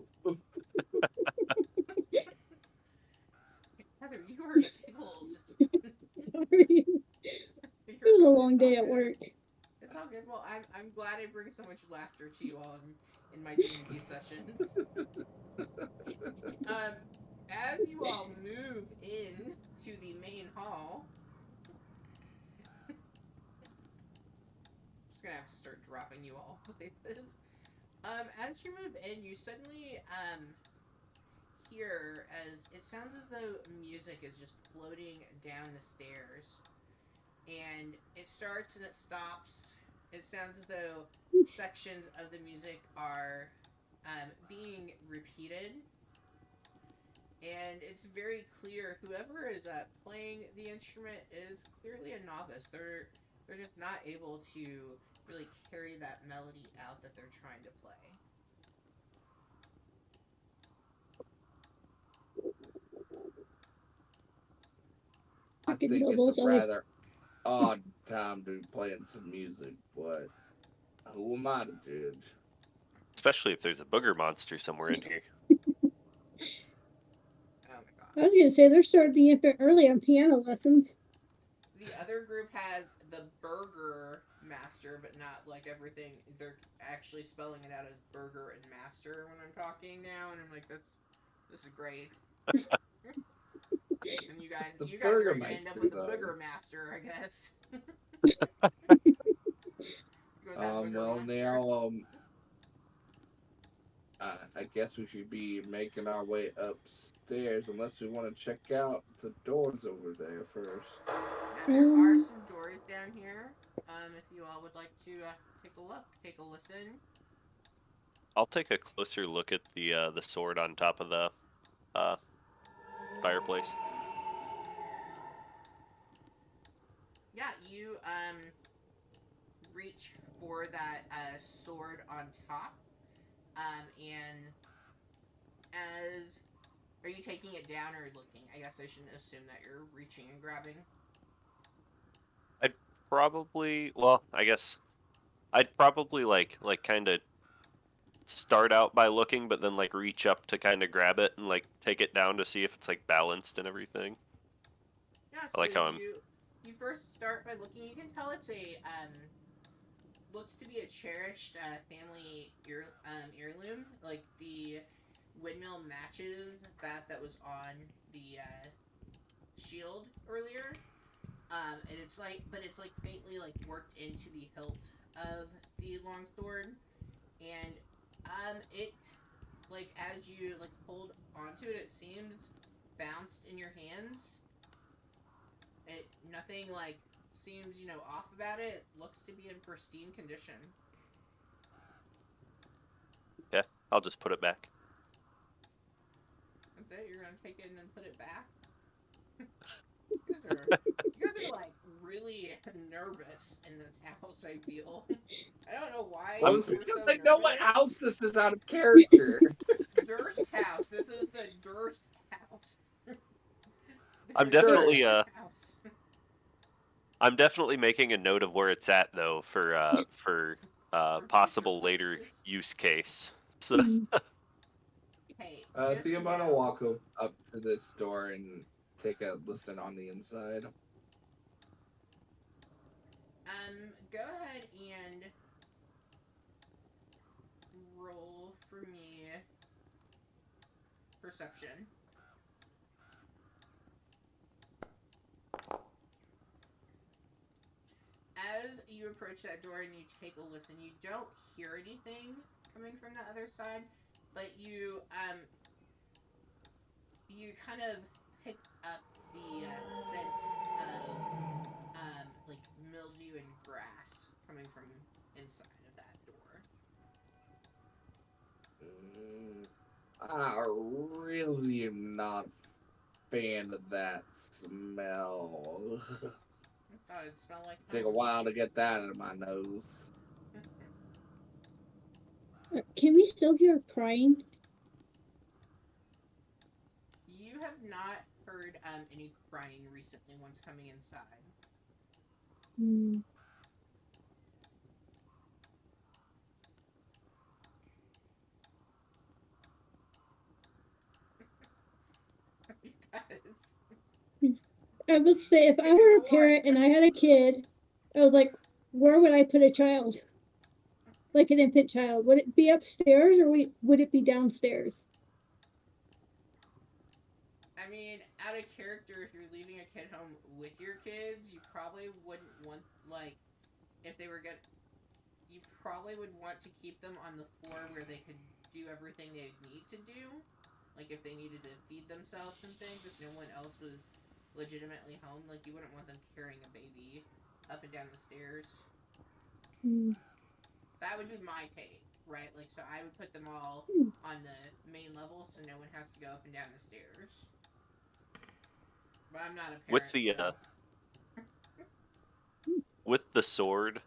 Heather, you are giggles. Sorry. It was a long day at work. It's all good. Well, I'm glad I bring so much laughter to you all in my D&D sessions. As you all move in to the main hall, just gonna have to start dropping you all places. As you move in, you suddenly hear as it sounds as though music is just floating down the stairs, and it starts and it stops. It sounds as though sections of the music are being repeated, and it's very clear whoever is playing the instrument is clearly a novice. They're just not able to really carry that melody out that they're trying to play. I Freaking think it's nobles a always. rather odd time to be playing some music, but who am I to judge? Especially if there's a booger monster somewhere in here. Oh my gosh. I was gonna say they're starting the infant early on piano lessons. The other group has the burger master, but not like everything. They're actually spelling it out as burger and master when I'm talking now, and I'm like, this is great. And The you guys are gonna end up Burgermeister, with the though. booger master, I guess. Go with that booger Well, monster. now, I guess we should be making our way upstairs, unless we want to check out the doors over there first. Yeah, there are some doors down here. If you all would like to take a look, take a listen. I'll take a closer look at the sword on top of the fireplace. Yeah, you reach for that sword on top, and as are you taking it down or looking? I guess I shouldn't assume that you're reaching and grabbing. I'd probably, well, I guess I'd probably like kind of start out by looking, but then like reach up to kind of grab it and like take it down to see if it's like balanced and everything. Yeah, I so like how I'm. you first start by looking. You can tell it's a looks to be a cherished family heirloom, like the windmill matches that was on the shield earlier. And it's like, but it's like faintly like worked into the hilt of the longsword, and it like as you like hold onto it, it seems bounced in your hands. It nothing like seems off about it. It looks to be in pristine condition. Yeah, I'll just put it back. That's it. You're gonna take it and then put it back. You guys are like really nervous in this house. I feel. I don't know why. Well, you it's were because so I know what nervous. house this is out of character. Durst house. This is the Durst house. I'm Durst definitely house. I'm definitely making a note of where it's at though for For possible future later purposes. use case. So Hey, I just think I'm gonna know. walk up to this door and take a listen on the inside. Go ahead and roll for me perception. As you approach that door and you take a listen, you don't hear anything coming from the other side, but you kind of pick up the scent of like mildew and grass coming from inside of that door. I really am not a fan of that smell. Thought it'd smell like Take a home. while to get that out of my nose. Can we still hear crying? You have not heard any crying recently once coming inside. Hmm. You guys. I would say if I were a parent and I had a kid, I was like, where would I put a child? Like an infant child? Would it be upstairs or would it be downstairs? I mean, out of character, if you're leaving a kid home with your kids, you probably wouldn't want, like, if they were good, you probably would want to keep them on the floor where they could do everything they need to do. Like, if they needed to feed themselves and things, if no one else was legitimately home, like, you wouldn't want them carrying a baby up and down the stairs. Hmm. That would be my take, right? Like, so I would put them all on the main level so no one has to go up and down the stairs. But I'm not a parent, With the so... with the sword,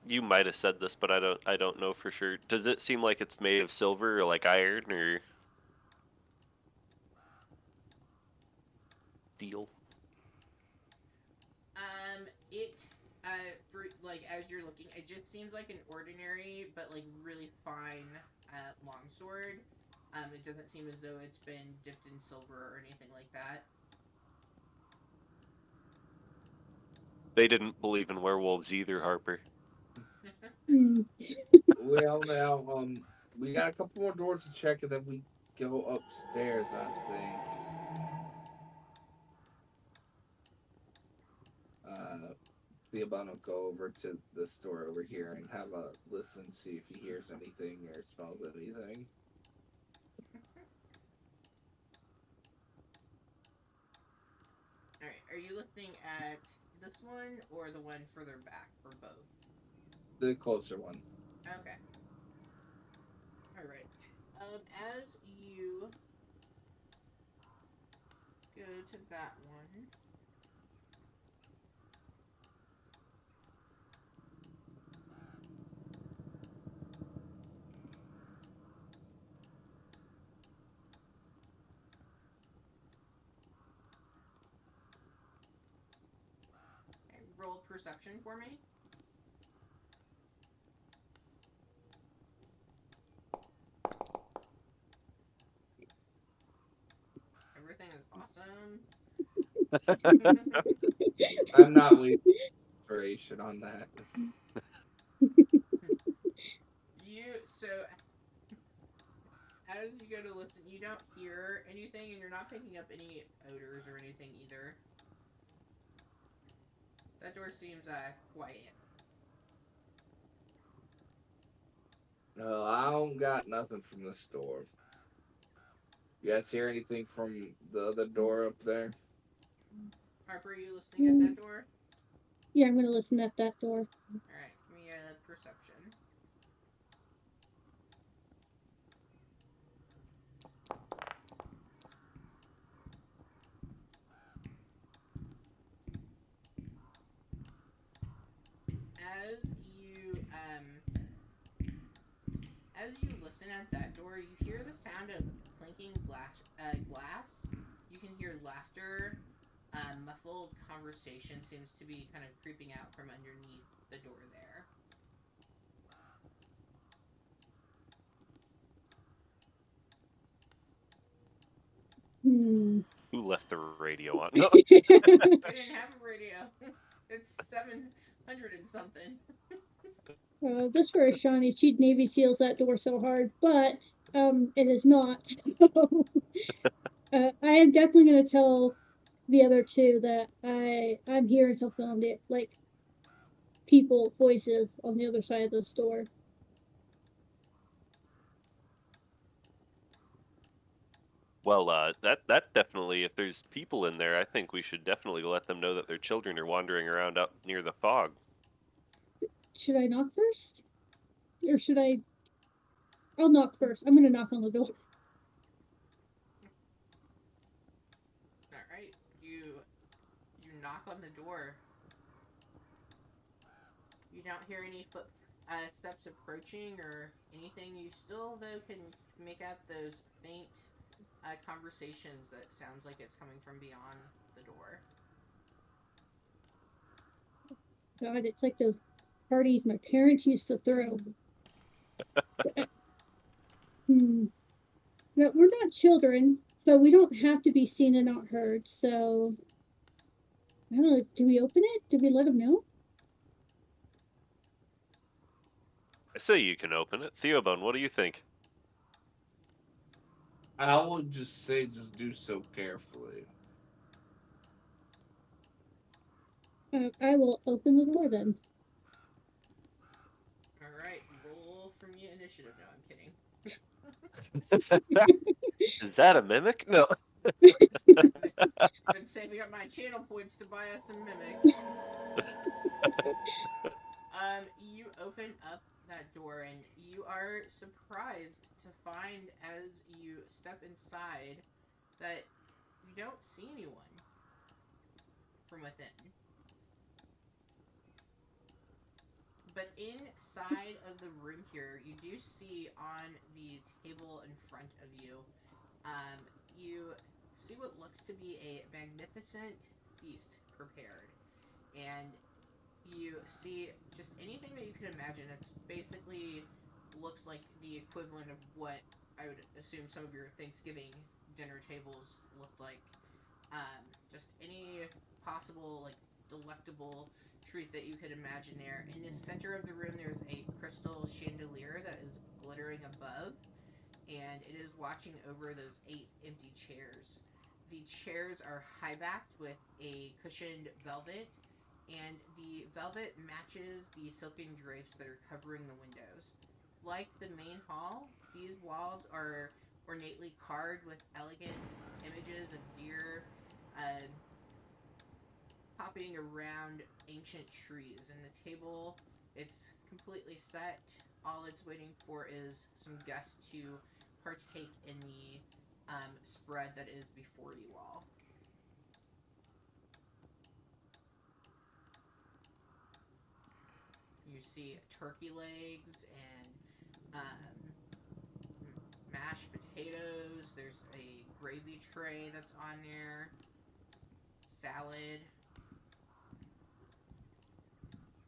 you might have said this, but I don't know for sure. Does it seem like it's made of silver or like iron or steel? It, for, like, as you're looking, it just seems like an ordinary, but, like, really fine, longsword. It doesn't seem as though it's been dipped in silver or anything like that. They didn't believe in werewolves either, Harper. Hmm. Well, now, we got a couple more doors to check, and then we go upstairs, I think. Theobald will go over to the store over here and have a listen, see if he hears anything or smells anything. Alright, are you listening at this one or the one further back, or both? The closer one. Okay. Alright. As you go to that one, okay, roll perception for me. Everything is awesome. I'm not wasting inspiration on that. So as you go to listen, you don't hear anything, and you're not picking up any odors or anything either. That door seems quiet. No, I don't got nothing from the store. You guys hear anything from the other door up there? Harper, are you listening at that door? Yeah, I'm gonna listen at that door. Alright, give me a perception. As you as you listen at that door, you hear the sound of clinking glass. You can hear laughter. Muffled conversation seems to be kind of creeping out from underneath the door there. Hmm. Who left the radio on? I didn't have a radio. It's 700 and something. Just for a Shawnee, she'd Navy SEALs that door so hard, but it is not. I am definitely gonna tell the other two that I'm hearing something on the like people voices on the other side of the store. Well, that definitely, if there's people in there, I think we should definitely let them know that their children are wandering around out near the fog. Should I knock first, or should I? I'll knock first. I'm gonna knock on the door. All right, you knock on the door. You don't hear any steps approaching or anything. You still, though, can make out those faint conversations that sounds like it's coming from beyond the door. God, it's like those parties my parents used to throw. No, we're not children, so we don't have to be seen and not heard. So, I don't know. Do we open it? Do we let them know? I say you can open it. Theobone, what do you think? I would just say, just do so carefully. I will open the door then. All right, roll for me initiative. No, I'm kidding. Is that a mimic? No. Been saving up my channel points to buy us some mimic. You open up that door and you are surprised to find as you step inside that you don't see anyone from within. But inside of the room here, you do see on the table in front of you, you see what looks to be a magnificent feast prepared. And you see just anything that you can imagine. It's basically looks like the equivalent of what I would assume some of your Thanksgiving dinner tables look like. Just any possible, like, delectable treat that you could imagine there. In the center of the room, there's a crystal chandelier that is glittering above, and it is watching over those 8 empty chairs. The chairs are high-backed with a cushioned velvet, and the velvet matches the silken drapes that are covering the windows. Like the main hall, these walls are ornately carved with elegant images of deer hopping around ancient trees. And the table, it's completely set. All it's waiting for is some guests to partake in the spread that is before you all. You see turkey legs and mashed potatoes. There's a gravy tray that's on there. Salad.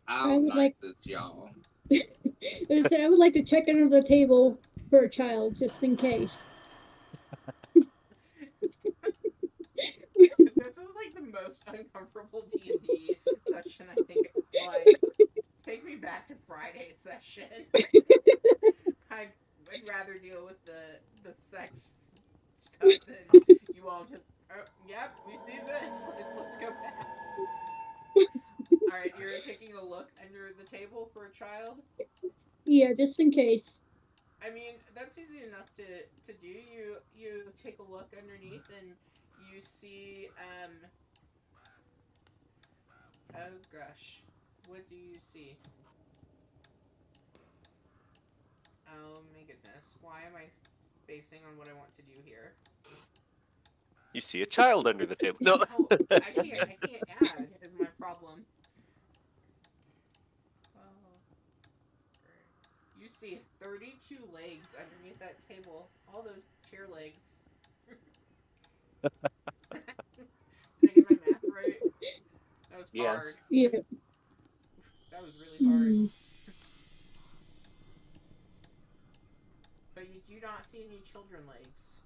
I I don't would like like- this, y'all. I would like to check under the table for a child, just in case. This is like the most uncomfortable D&D session I think. Like, take me back to Friday session. I'd rather deal with the sex stuff than you all just. Yep, we see this. Let's go back. All right, you're taking a look under the table for a child. Yeah, just in case. I mean, that's easy enough to do. You take a look underneath and you see oh gosh. What do you see? Oh my goodness. Why am I basing on what I want to do here? You see a child under the table. No. Oh, I can't add is my problem. You see 32 legs underneath that table. All those chair legs. Did I get my math right? That was Yes. hard. Yeah. That was really hard. Mm. But you do not see any children legs.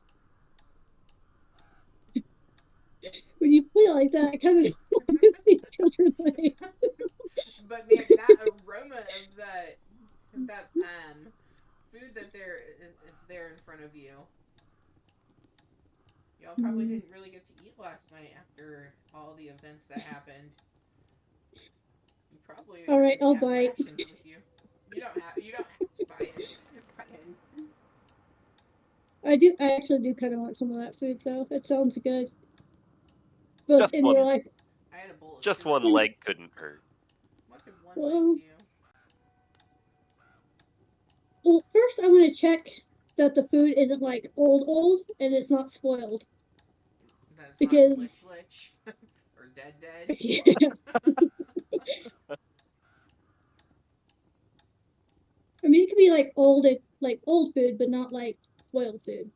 When you play like that, I kind of want to see children play. But man, that aroma of that food that it's there in front of you. Y'all probably didn't really get to eat last night after all the events that happened. You probably All right, didn't I'll have bite. rations with you. You don't have to buy it. I actually do kind of want some of that food, though. It sounds good. But Just in one. real life, I had a bowl of Just cereal. one leg couldn't hurt. What could one Well, leg do? well, first I want to check that the food isn't like old, and it's not spoiled. That's Because- not lich or dead. Yeah. be like old food, but not like spoiled food.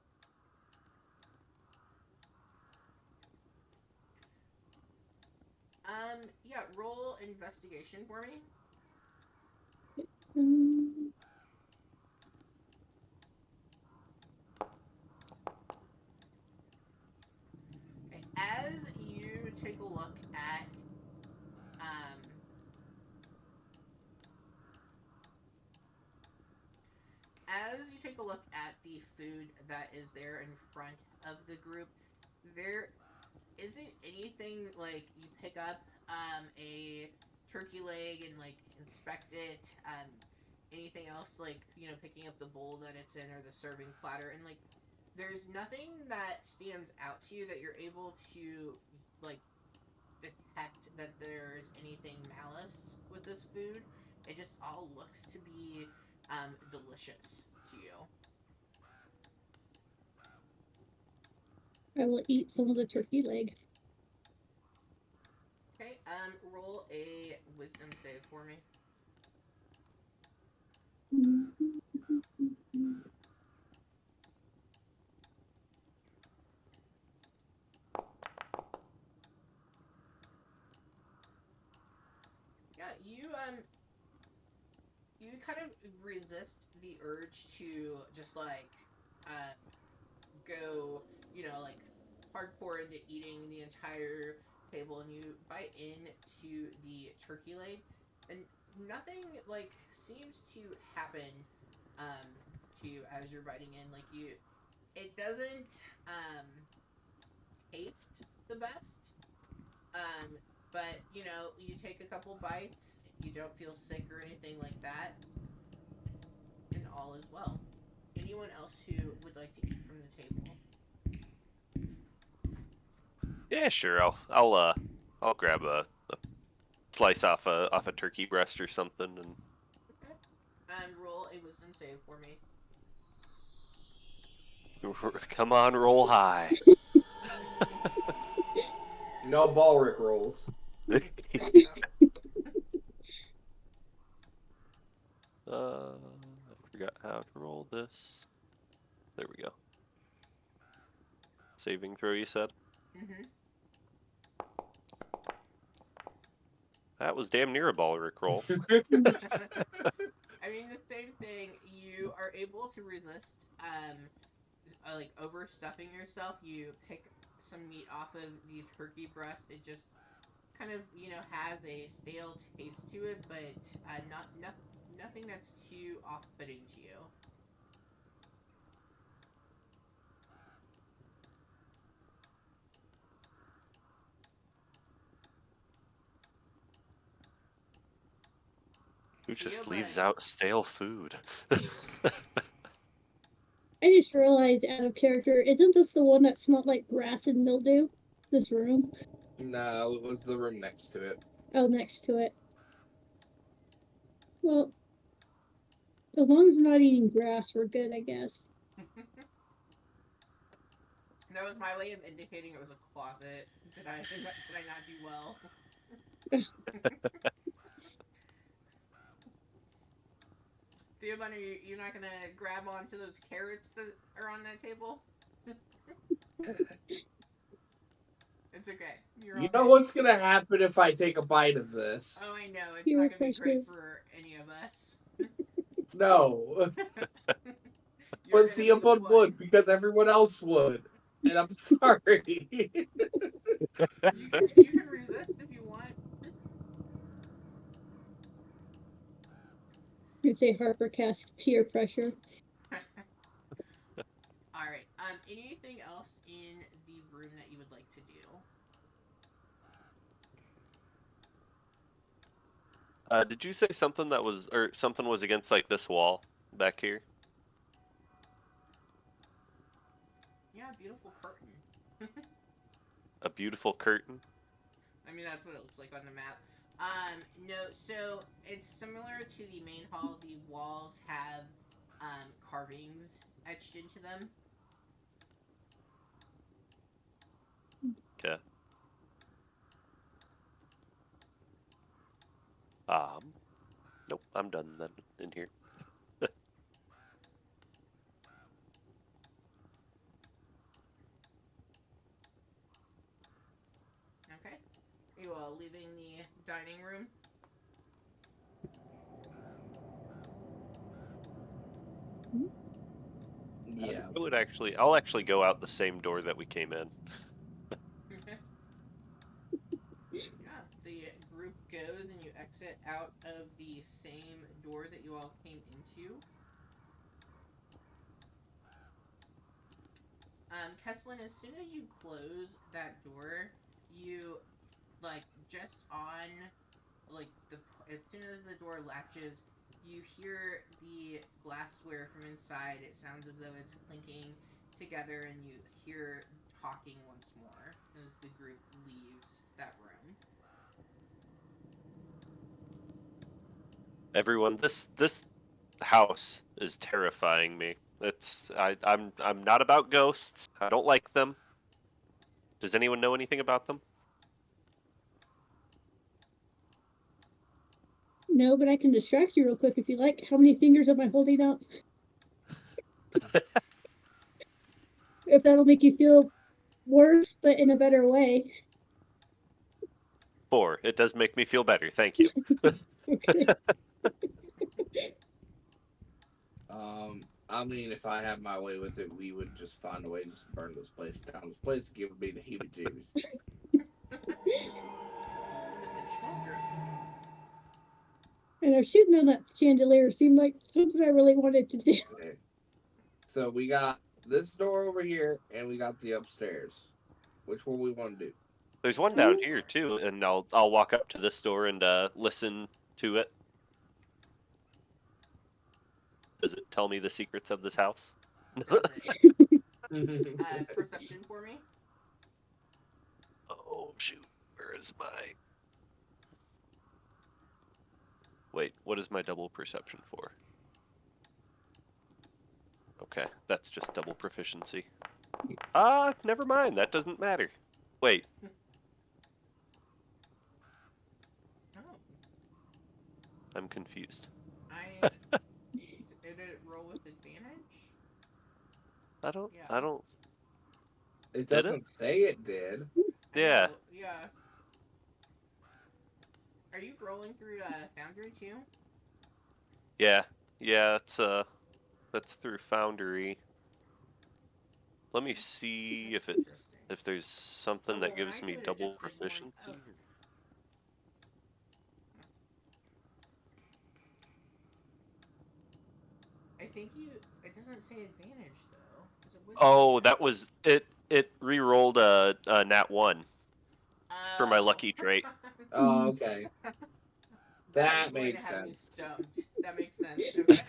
Yeah, roll investigation for me. Um, Okay, as you take a look at um as you take a look at the food that is there in front of the group, there isn't anything like you pick up a turkey leg and like inspect it. Anything else like picking up the bowl that it's in or the serving platter, and like there's nothing that stands out to you that you're able to like detect that there's anything malice with this food. It just all looks to be delicious to you. I will eat some of the turkey leg. Okay, roll a wisdom save for me. Yeah, you kind of resist the urge to just like uh, go, like hardcore into eating the entire table, and you bite into the turkey leg, and nothing like seems to happen um, to you as you're biting in. Like it doesn't taste the best, um, but you take a couple bites, you don't feel sick or anything like that, and all is well. Anyone else who would like to eat from the table? Yeah, sure. I'll grab a slice off a turkey breast or something, and Okay. Roll a wisdom save for me. come on, roll high. No Balric rolls. I forgot how to roll this. There we go. Saving throw, you said? Mm-hmm. That was damn near a Balric roll. I mean, the same thing. You are able to resist, like overstuffing yourself. You pick some meat off of the turkey breast. It just kind of, has a stale taste to it, but nothing that's too off-putting to you. Who just Theobald. leaves out stale food? I just realized, out of character, isn't this the one that smelled like grass and mildew? This room? No, it was the room next to it. Oh, next to it. Well, as long as we're not eating grass, we're good, I guess. That was my way of indicating it was a closet. Did I not do well? Theobald, you're not gonna grab onto those carrots that are on that table? It's okay. You're You all know good. what's gonna happen if I take a bite of this? Oh, I know. It's Peer not gonna be pressure. great for any of us. No. You're But gonna be the Theobald one. would because everyone else would. And I'm sorry. You can resist if you want. You say Harper cast peer pressure. All right. Anything else in the room that you would like to do? Did you say something something was against like this wall back here? Yeah, beautiful curtain. A beautiful curtain? I mean, that's what it looks like on the map. No, so it's similar to the main hall. The walls have carvings etched into them. Okay. Nope, I'm done then in here. leaving the dining room. Yeah. I'll actually go out the same door that we came in. Yeah, the group goes and you exit out of the same door that you all came into. Kesslin, as soon as you close that door, you, like, just on, like, as soon as the door latches, you hear the glassware from inside. It sounds as though it's clinking together, and you hear talking once more as the group leaves that room. Everyone, this house is terrifying me. I'm not about ghosts. I don't like them. Does anyone know anything about them? No, but I can distract you real quick if you like. How many fingers am I holding up? If that'll make you feel worse, but in a better way. 4. It does make me feel better. Thank you. Okay. I mean, if I had my way with it, we would just find a way to just burn this place down. This place give me the heebie-jeebies. And the children. And shooting on that chandelier seemed like something I really wanted to do. Okay. So we got this door over here, and we got the upstairs. Which one we want to do? There's one down here too, and I'll walk up to this door and listen to it. Does it tell me the secrets of this house? Does it? Perception for me. Oh shoot, where is my... Wait, what is my double perception for? Okay, that's just double proficiency. Never mind, that doesn't matter. Wait, Oh, I'm confused. did it roll with advantage? I don't... It Did it? doesn't say it did. Yeah. Yeah. Are you rolling through Foundry too? Yeah, that's through Foundry. Let me see Interesting. if there's something Oh, that well, when gives I me do it, it double just did one. proficiency. Oh. I think it doesn't say advantage though. 'Cause it would Oh, say that was it. It re-rolled a nat 1 for my lucky trait. Oh, okay. That That is going makes to have me sense. stumped. That makes sense. Okay.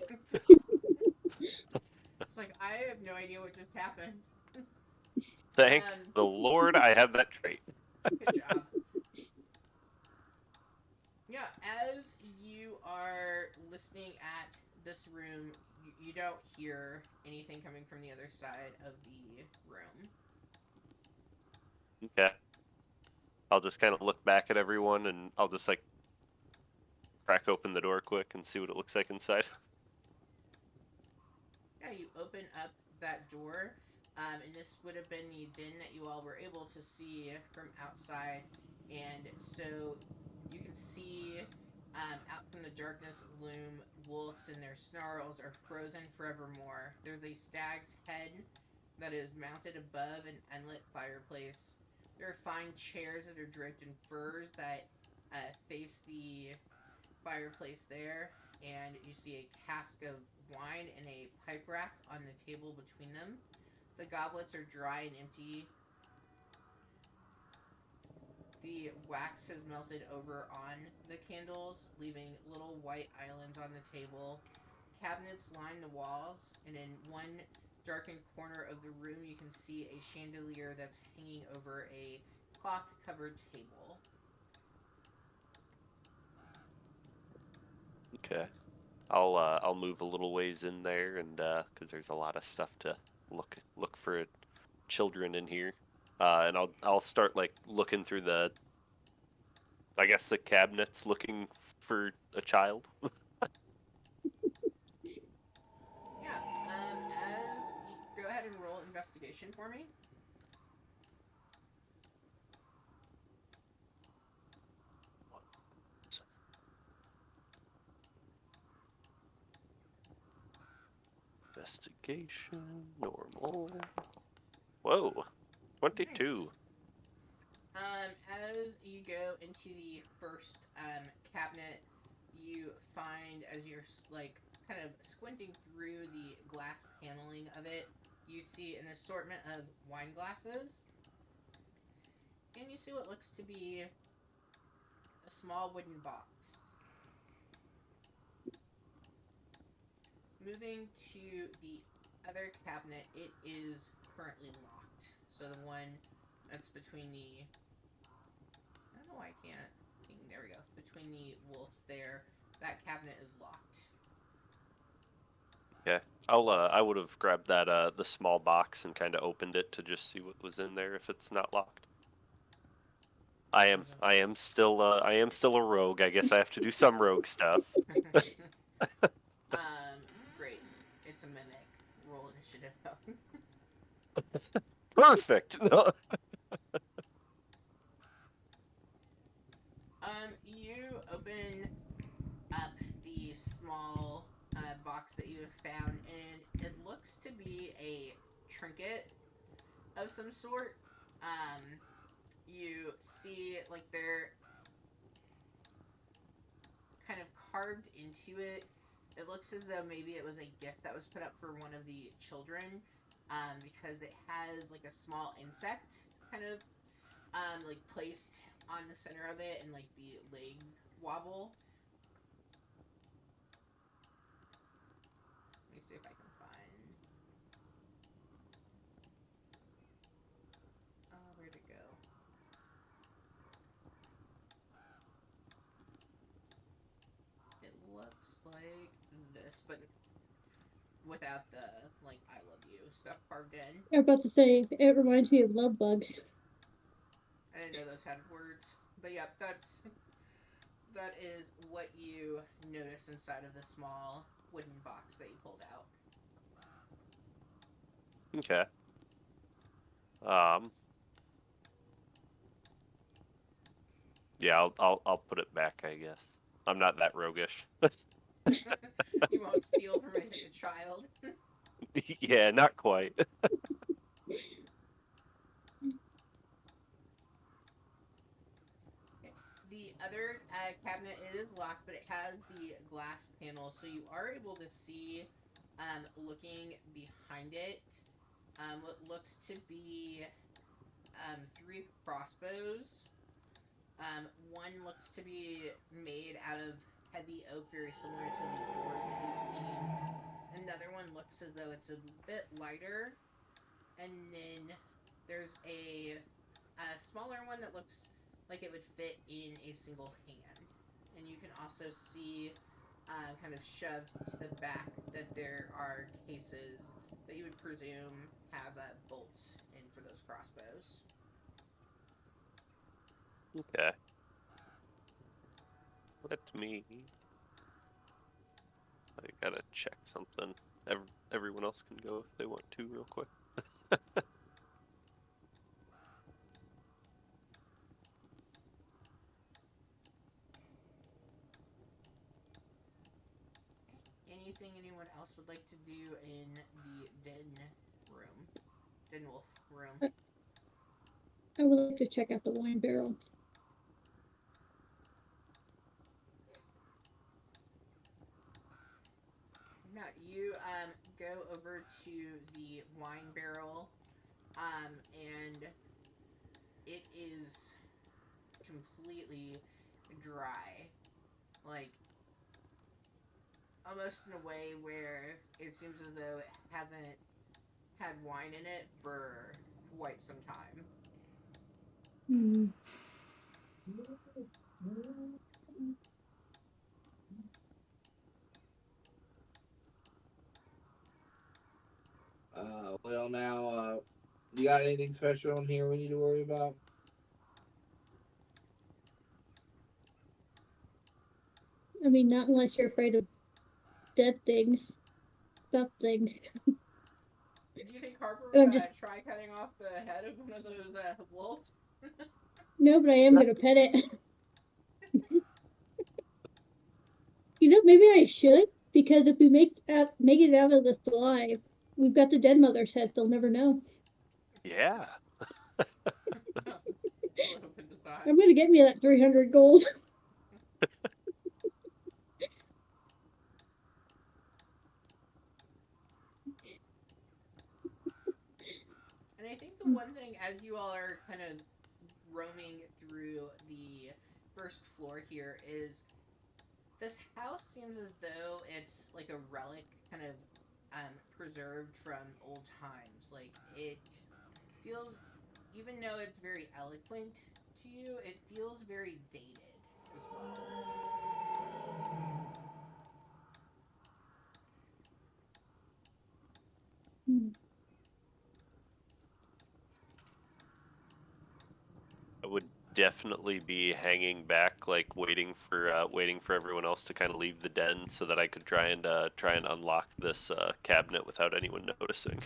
It's like I have no idea what just happened. Thank the Lord I have that trait. Good job. Yeah, as you are listening at this room, you don't hear anything coming from the other side of the room. Okay. I'll just kind of look back at everyone and I'll just like crack open the door quick and see what it looks like inside. Yeah, you open up that door, and this would have been the den that you all were able to see from outside. And so you can see out from the darkness loom wolves, and their snarls are frozen forevermore. There's a stag's head that is mounted above an unlit fireplace. There are fine chairs that are draped in furs that face the fireplace there, and you see a cask of wine and a pipe rack on the table between them. The goblets are dry and empty. The wax has melted over on the candles, leaving little white islands on the table. Cabinets line the walls, and in one darkened corner of the room, you can see a chandelier that's hanging over a cloth-covered table. Okay. I'll move a little ways in there and because there's a lot of stuff to look for children in here. And I'll start like looking through I guess the cabinets looking for a child. Yeah, go ahead and roll investigation for me. Investigation, normal. Whoa, 22. As you go into the first cabinet, you find as you're like kind of squinting through the glass paneling of it, you see an assortment of wine glasses, and you see what looks to be a small wooden box. Moving to the other cabinet, it is currently locked. So the one that's between the... I don't know why I can't... There we go. Between the wolves there, that cabinet is locked. Yeah, I would have grabbed that the small box and kind of opened it to just see what was in there if it's not locked. I am still a rogue. I guess I have to do some rogue stuff. Great. It's a mimic. Roll initiative though. Perfect. No. You open up the small box that you have found, and it looks to be a trinket of some sort. You see, like, they're kind of carved into it. It looks as though maybe it was a gift that was put up for one of the children, because it has, like, a small insect kind of, like, placed on the center of it, and, like, the legs wobble. Let me see if I can find... where'd it go? It looks like this, but without the, like, I love you stuff carved in. I was about to say, it reminds me of love bugs. I didn't know those had words. But yep, that is what you notice inside of the small wooden box that you pulled out. Okay. Yeah, I'll put it back, I guess. I'm not that roguish. You won't steal from a child. Yeah, not quite. The other cabinet, it is locked, but it has the glass panel, so you are able to see, looking behind it, what looks to be 3 crossbows. One looks to be made out of heavy oak, very similar to the doors that you've seen. Another one looks as though it's a bit lighter. And then there's a smaller one that looks like it would fit in a single hand. And you can also see, kind of shoved to the back, that there are cases that you would presume have bolts in for those crossbows. Okay. Let me... I gotta check something. Everyone else can go if they want to real quick. Anything anyone else would like to do in the Den Wolf room? I would like to check out the wine barrel. Now, you go over to the wine barrel, and it is completely dry. Like, almost in a way where it seems as though it hasn't had wine in it for quite some time. Hmm. Well, now, you got anything special in here we need to worry about? I mean, not unless you're afraid of dead things, stuff things. Do you think Harper I'm would just- try cutting off the head of one of those wolves? No, but I am gonna pet it. You know, maybe I should. Because if we make it out of this alive, we've got the dead mother's head. They'll never know. Yeah. What opened the thought? I'm gonna get me that 300 gold. And I think the one thing, as you all are kind of roaming through the first floor here, is this house seems as though it's like a relic, kind of preserved from old times. Like it feels, even though it's very eloquent to you, it feels very dated as well. I would definitely be hanging back, like waiting for everyone else to kind of leave the den, so that I could try and unlock this cabinet without anyone noticing.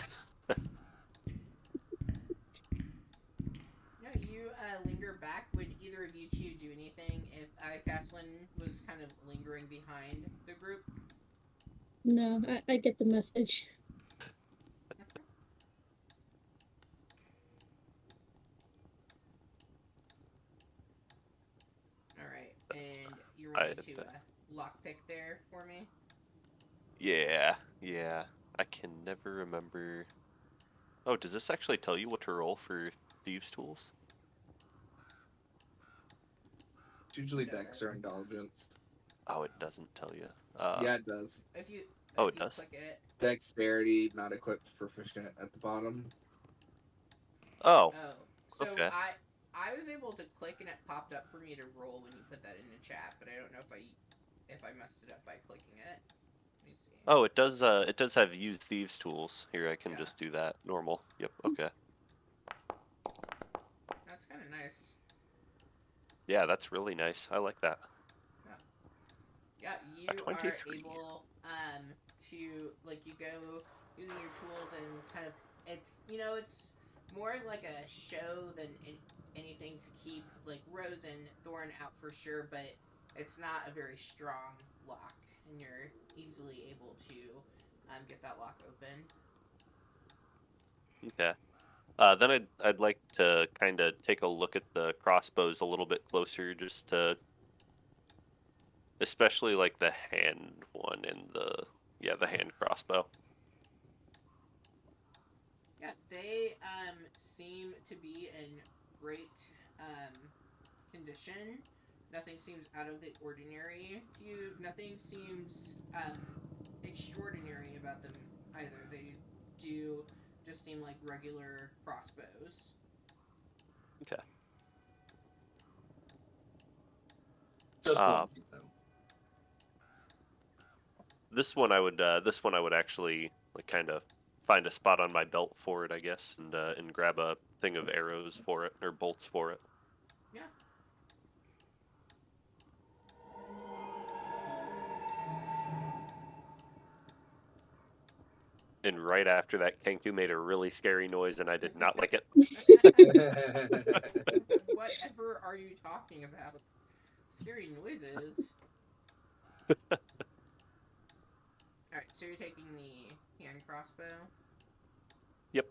No, you linger back. Would either of you two do anything if Caslin was kind of lingering behind the group? No, I get the message. Alright, and you're ready to lockpick there for me? Yeah. I can never remember. Oh, does this actually tell you what to roll for thieves' tools? It's usually Dex or Indulgence. Oh, it doesn't tell you. Yeah, it does. If you it does? click it. Dexterity, not equipped, proficient at the bottom. Oh, So okay. I was able to click and it popped up for me to roll when you put that in the chat, but I don't know if I messed it up by clicking it. Let me see. Oh, it does. It does have use thieves' tools. Here, I can Yeah. just do that. Normal. Yep. Okay. That's kind of nice. Yeah, that's really nice. I like that. Yeah, you are 23. able to, like, you go using your tools and kind of, it's more like a show than anything to keep like Rose and Thorn out for sure, but it's not a very strong lock, and you're easily able to get that lock open. Okay. Then I'd like to kind of take a look at the crossbows a little bit closer, just to, especially like the hand one and the hand crossbow. Yeah, they seem to be in great condition. Nothing seems out of the ordinary to you. Nothing seems extraordinary about them either. They do just seem like regular crossbows. Okay. Just Um, lucky, though. This one I would actually like kind of find a spot on my belt for it, I guess, and grab a thing of arrows for it or bolts for it. Yeah. And right after that, Kenku made a really scary noise, and I did not like it. Whatever are you talking about? Scary noises. Alright, so you're taking the hand crossbow? Yep.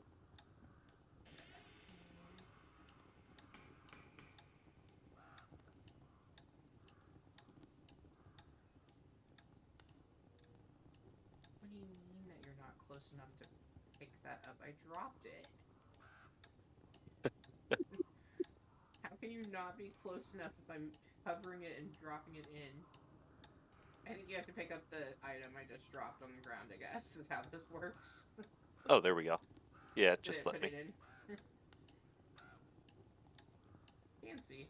What do you mean that you're not close enough to pick that up? I dropped it. How can you not be close enough if I'm hovering it and dropping it in? I think you have to pick up the item I just dropped on the ground, I guess, is how this works. Oh, there we go. Yeah, Did just it let put me. it in? Fancy.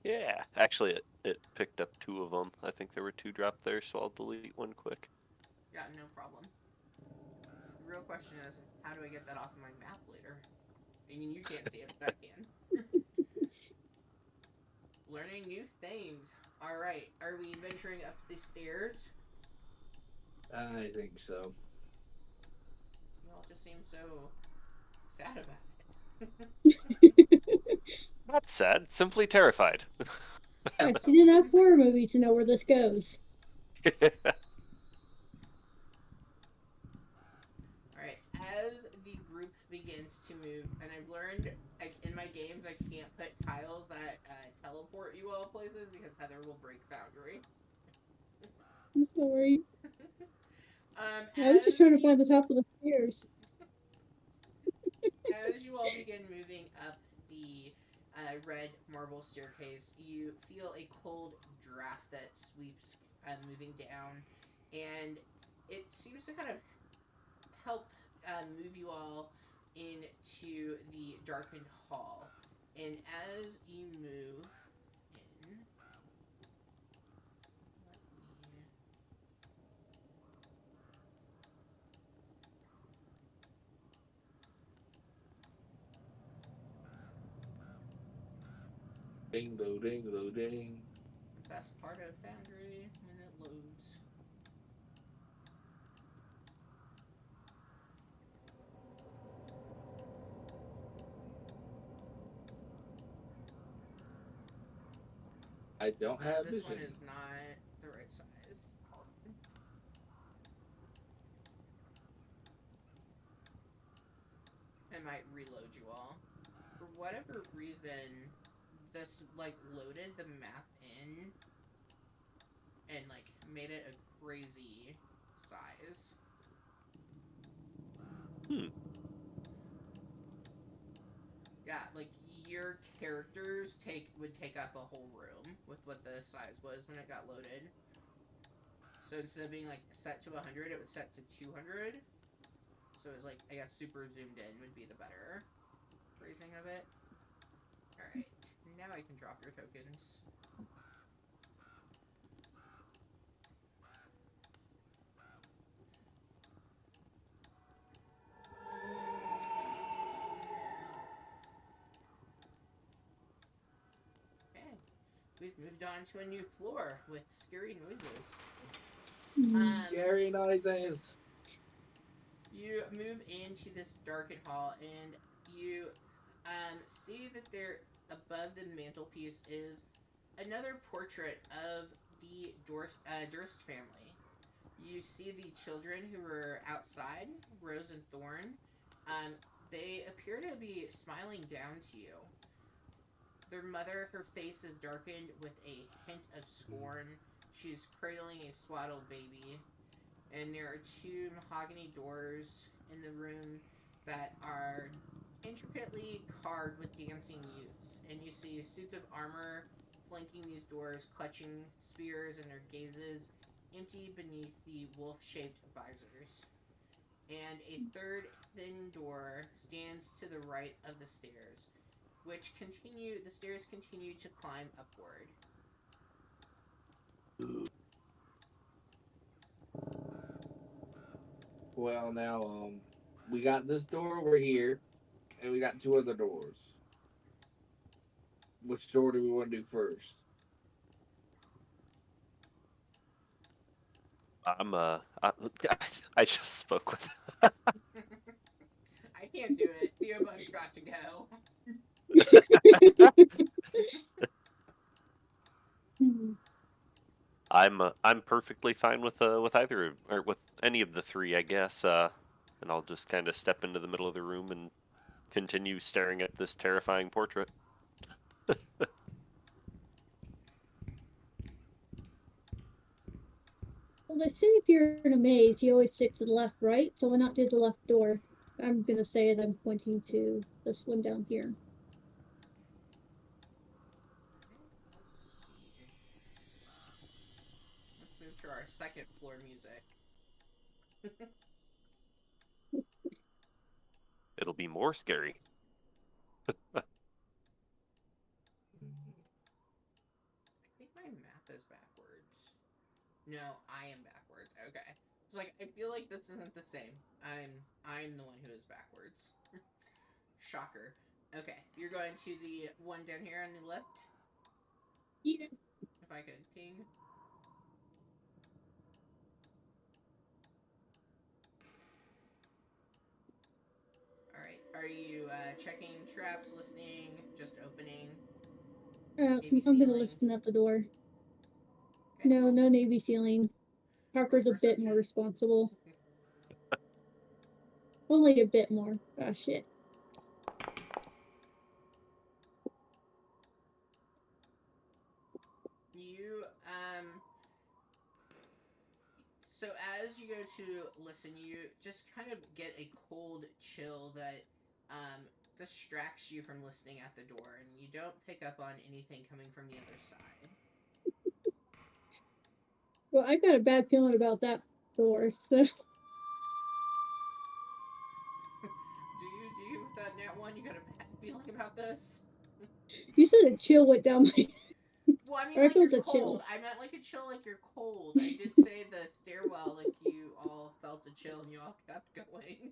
Yeah, actually, it picked up 2 of them. I think there were 2 dropped there, so I'll delete one quick. Yeah, no problem. The real question is, how do I get that off of my map later? I mean, you can't see it, but I can. Learning new things. Alright, are we venturing up the stairs? I think so. You all just seem so sad about it. Not sad, simply terrified. I've seen enough horror movies to know where this goes. as the group begins to move, and I've learned, like, in my games, I can't put tiles that teleport you all places because Heather will break Foundry. I'm sorry. I was As just trying to you, find the top of the stairs. as you all begin moving up the red marble staircase, you feel a cold draft that sweeps, moving down, and it seems to kind of help move you all into the darkened hall. And as you move in, let me. Ding, loading, loading. The best part of Foundry when it loads. I don't have This vision. one is not the right size. I might reload you all. For whatever reason, this like loaded the map in and like made it a crazy size. Yeah, like your characters would take up a whole room with what the size was when it got loaded. So instead of being like set to 100, it was set to 200. So it was like, I guess super zoomed in would be the better phrasing of it. Alright, now I can drop your tokens. Okay, we've moved on to a new floor with scary noises. Scary noises. You move into this darkened hall, and you see that there, above the mantelpiece, is another portrait of the Durst family. You see the children who were outside, Rose and Thorn. They appear to be smiling down to you. Their mother, her face is darkened with a hint of scorn. She's cradling a swaddled baby. And there are two mahogany doors in the room that are intricately carved with dancing youths. And you see suits of armor flanking these doors, clutching spears in their gazes, empty beneath the wolf-shaped visors. And a third thin door stands to the right of the stairs, the stairs continue to climb upward. Well, now, we got this door over here, and we got two other doors. Which door do we want to do first? I just spoke with. I can't do it. Theobug's got to go. I'm perfectly fine with either or with any of the three, I guess. And I'll just kind of step into the middle of the room and continue staring at this terrifying portrait. Well, they say if you're in a maze, you always stick to the left, right? So why not do the left door? I'm gonna say it. I'm pointing to this one down here. Let's move to our second floor music. It'll be more scary. I think my map is backwards. No, I am backwards. Okay. It's like I feel like this isn't the same. I'm the one who is backwards. Shocker. Okay, you're going to the one down here on the left. Yeah. If I could ping. Alright. Are you checking traps, listening, just opening? Maybe I'm gonna ceiling? listen at the door. Okay, No, cool. no navy ceiling. Harper's a bit Perception. more responsible. Only a bit more. Ah, shit. You so as you go to listen, you just kind of get a cold chill that distracts you from listening at the door, and you don't pick up on anything coming from the other side. Well, I got a bad feeling about that door, so Do you with that nat one? You got a bad feeling about this? you said a chill went down my. Well, I mean, Or I like you're felt a cold. chill. I meant like a chill, like you're cold. I did say the stairwell, like you all felt a chill and you all kept going.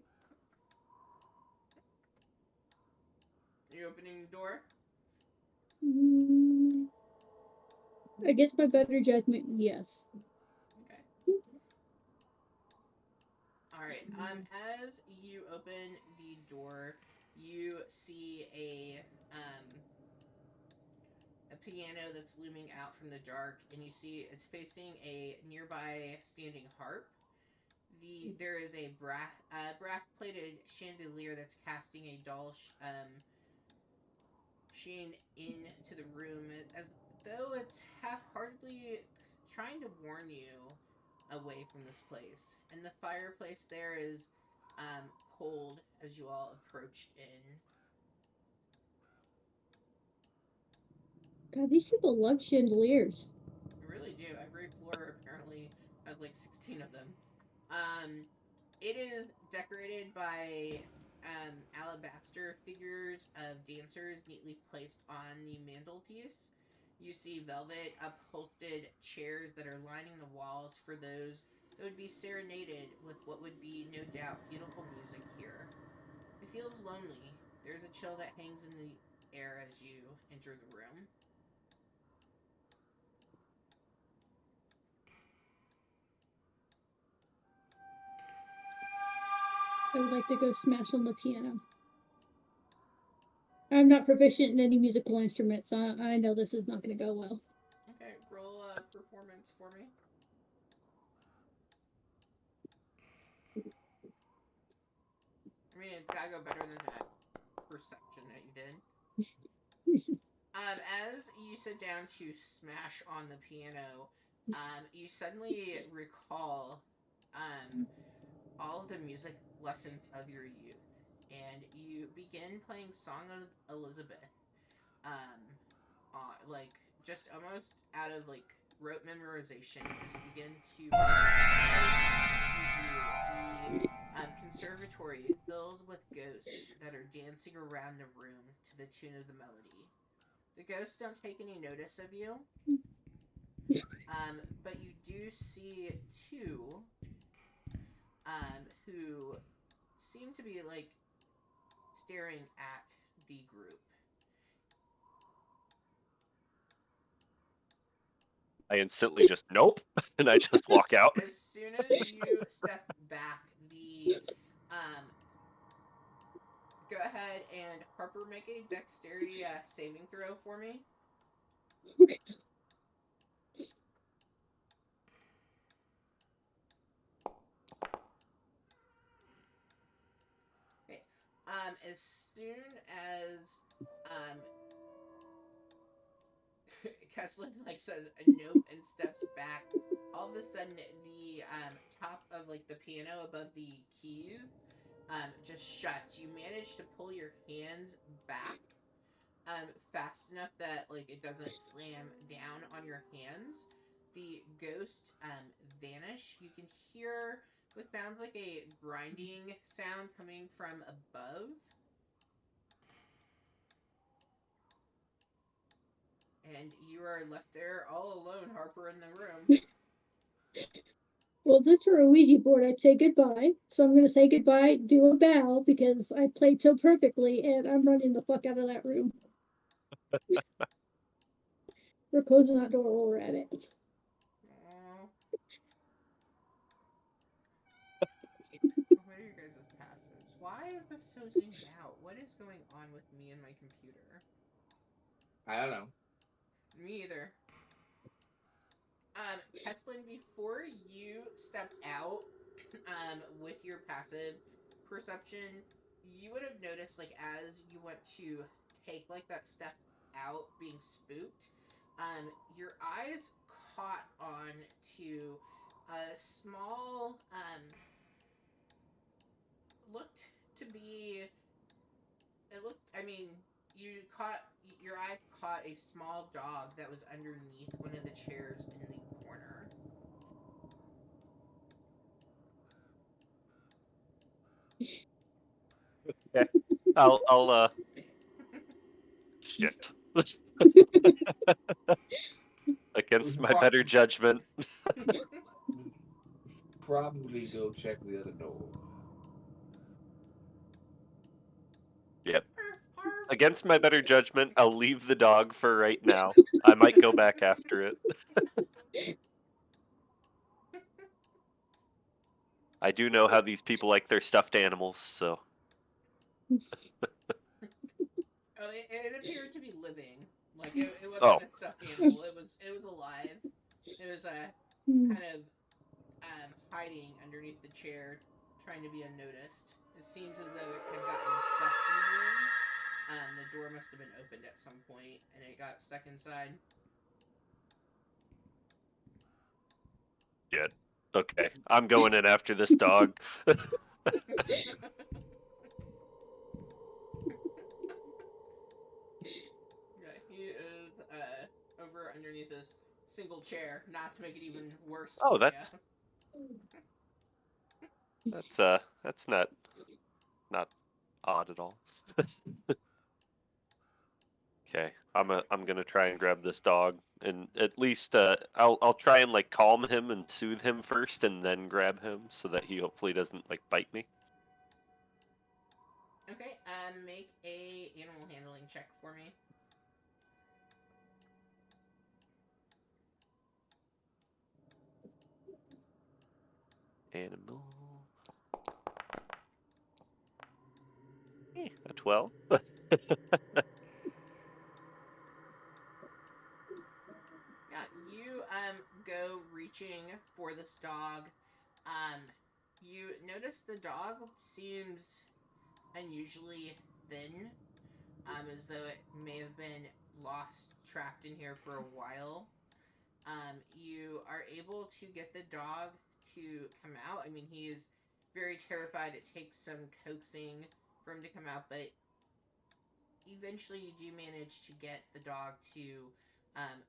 Are you opening the door? Mm, against my better judgment, yes. Okay. All right. As you open the door, you see a piano that's looming out from the dark, and you see it's facing a nearby standing harp. There is a brass plated chandelier that's casting a dull sheen into the room, as though it's half-heartedly trying to warn you away from this place. And the fireplace there is cold as you all approach in. God, these people love chandeliers. You really do. Every floor apparently has like 16 of them. Um, it is decorated by alabaster figures of dancers neatly placed on the mantelpiece. You see velvet upholstered chairs that are lining the walls for those that would be serenaded with what would be, no doubt, beautiful music here. It feels lonely. There's a chill that hangs in the air as you enter the room. I would like to go smash on the piano. I'm not proficient in any musical instruments, so I know this is not going to go well. Okay, roll a performance for me. I mean, it's gotta go better than that perception that you did. As you sit down to smash on the piano, you suddenly recall all of the music lessons of your youth, and you begin playing Song of Elizabeth, um, like just almost out of like rote memorization. You just begin to you do. The conservatory fills with ghosts that are dancing around the room to the tune of the melody. The ghosts don't take any notice of you, but you do see two who seem to be like staring at the group. I instantly just nope, and I just walk out. As soon as you step back, the go ahead and Harper make a dexterity saving throw for me. Okay. As soon as um Kesslin like says a nope and steps back, all of a sudden the top of like the piano above the keys just shuts. You manage to pull your hands back fast enough that like it doesn't slam down on your hands. The ghosts vanish. You can hear what sounds like a grinding sound coming from above. And you are left there all alone, Harper, in the room. Well, if this were a Ouija board, I'd say goodbye. So I'm going to say goodbye, do a bow, because I played so perfectly, and I'm running the fuck out of that room. We're closing that door while we're at it. Aww. What are your guys' passives? Why is this so zoomed out? What is going on with me and my computer? I don't know. Me either. Kesslin, before you stepped out with your passive perception, you would have noticed, like, as you went to take, like, that step out being spooked, your eyes caught on to a small, looked to be, it looked, I mean, your eye caught a small dog that was underneath one of the chairs in the corner. Okay. I'll shit. Against my better judgment. Probably go check the other door. Yep. Arf, arf. Against my better judgment, I'll leave the dog for right now. I might go back after it. I do know how these people like their stuffed animals, so. Oh, it appeared to be living. Like it Oh. wasn't a stuffed animal. It was alive. It was kind of hiding underneath the chair, trying to be unnoticed. It seems as though it had gotten stuck in the room. The door must have been opened at some point, and it got stuck inside. Shit. Okay, I'm going in after this dog. Yeah, he is over underneath this single chair, not to make it even worse Oh, for that's not odd at all. Okay, I'm gonna try and grab this dog, and at least I'll try and like calm him and soothe him first, and then grab him so that he hopefully doesn't like bite me. Okay, make a animal handling check for me. Animal. A 12. Yeah, you go reaching for this dog. Um, you notice the dog seems unusually thin, as though it may have been lost, trapped in here for a while. You are able to get the dog to come out. I mean, he is very terrified. It takes some coaxing for him to come out, but eventually you do manage to get the dog to um,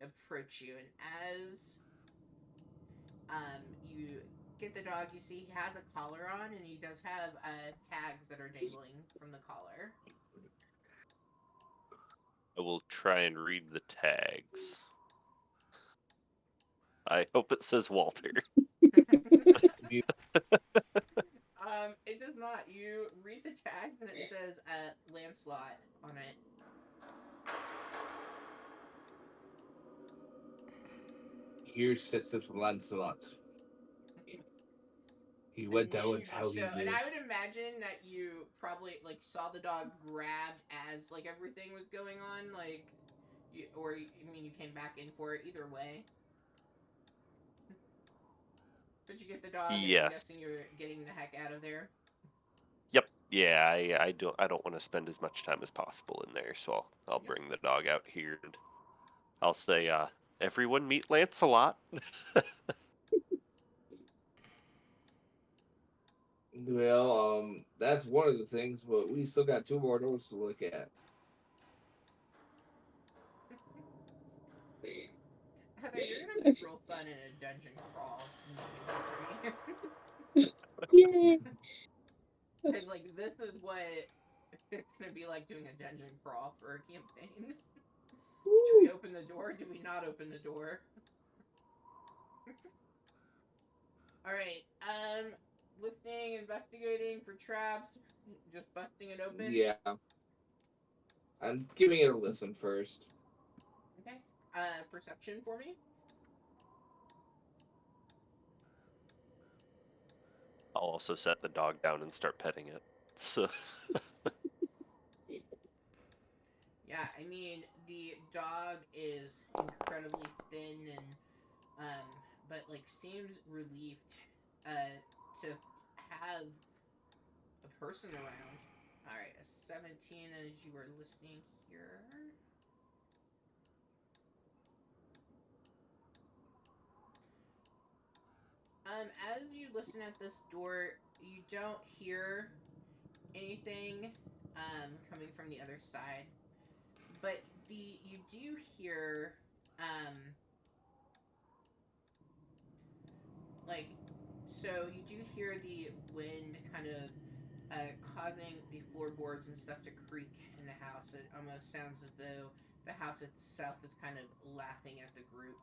approach you. And as you get the dog, you see he has a collar on, and he does have tags that are dangling from the collar. I will try and read the tags. I hope it says Walter. It does not. You read the tags, and it says Lancelot on it. Here sits Lancelot. He went out how he And lived. I would imagine that you probably like saw the dog grabbed as like everything was going on, like, I mean, you came back in for it either way. Did you get the dog? And I'm Yes. guessing you're getting the heck out of there. Yep. Yeah, I don't want to spend as much time as possible in there, so I'll Yep. bring the dog out here and I'll say, everyone meet Lancelot. Well, that's one of the things, but we still got two more doors to look at. Heather, you're gonna be real fun in a dungeon crawl movie. Yay! Cause like this is what it's gonna be like doing a dungeon crawl for a campaign. Do we open the door? Do we not open the door? Alright, listening, investigating for traps, just busting it open? Yeah. I'm giving it a listen first. Okay. Perception for me? I'll also set the dog down and start petting it. So Yeah, I mean, the dog is incredibly thin and, but, like, seems relieved, to have a person around. All right, a 17 as you are listening here. As you listen at this door, you don't hear anything coming from the other side, but you do hear like so you do hear the wind kind of causing the floorboards and stuff to creak in the house. It almost sounds as though the house itself is kind of laughing at the group.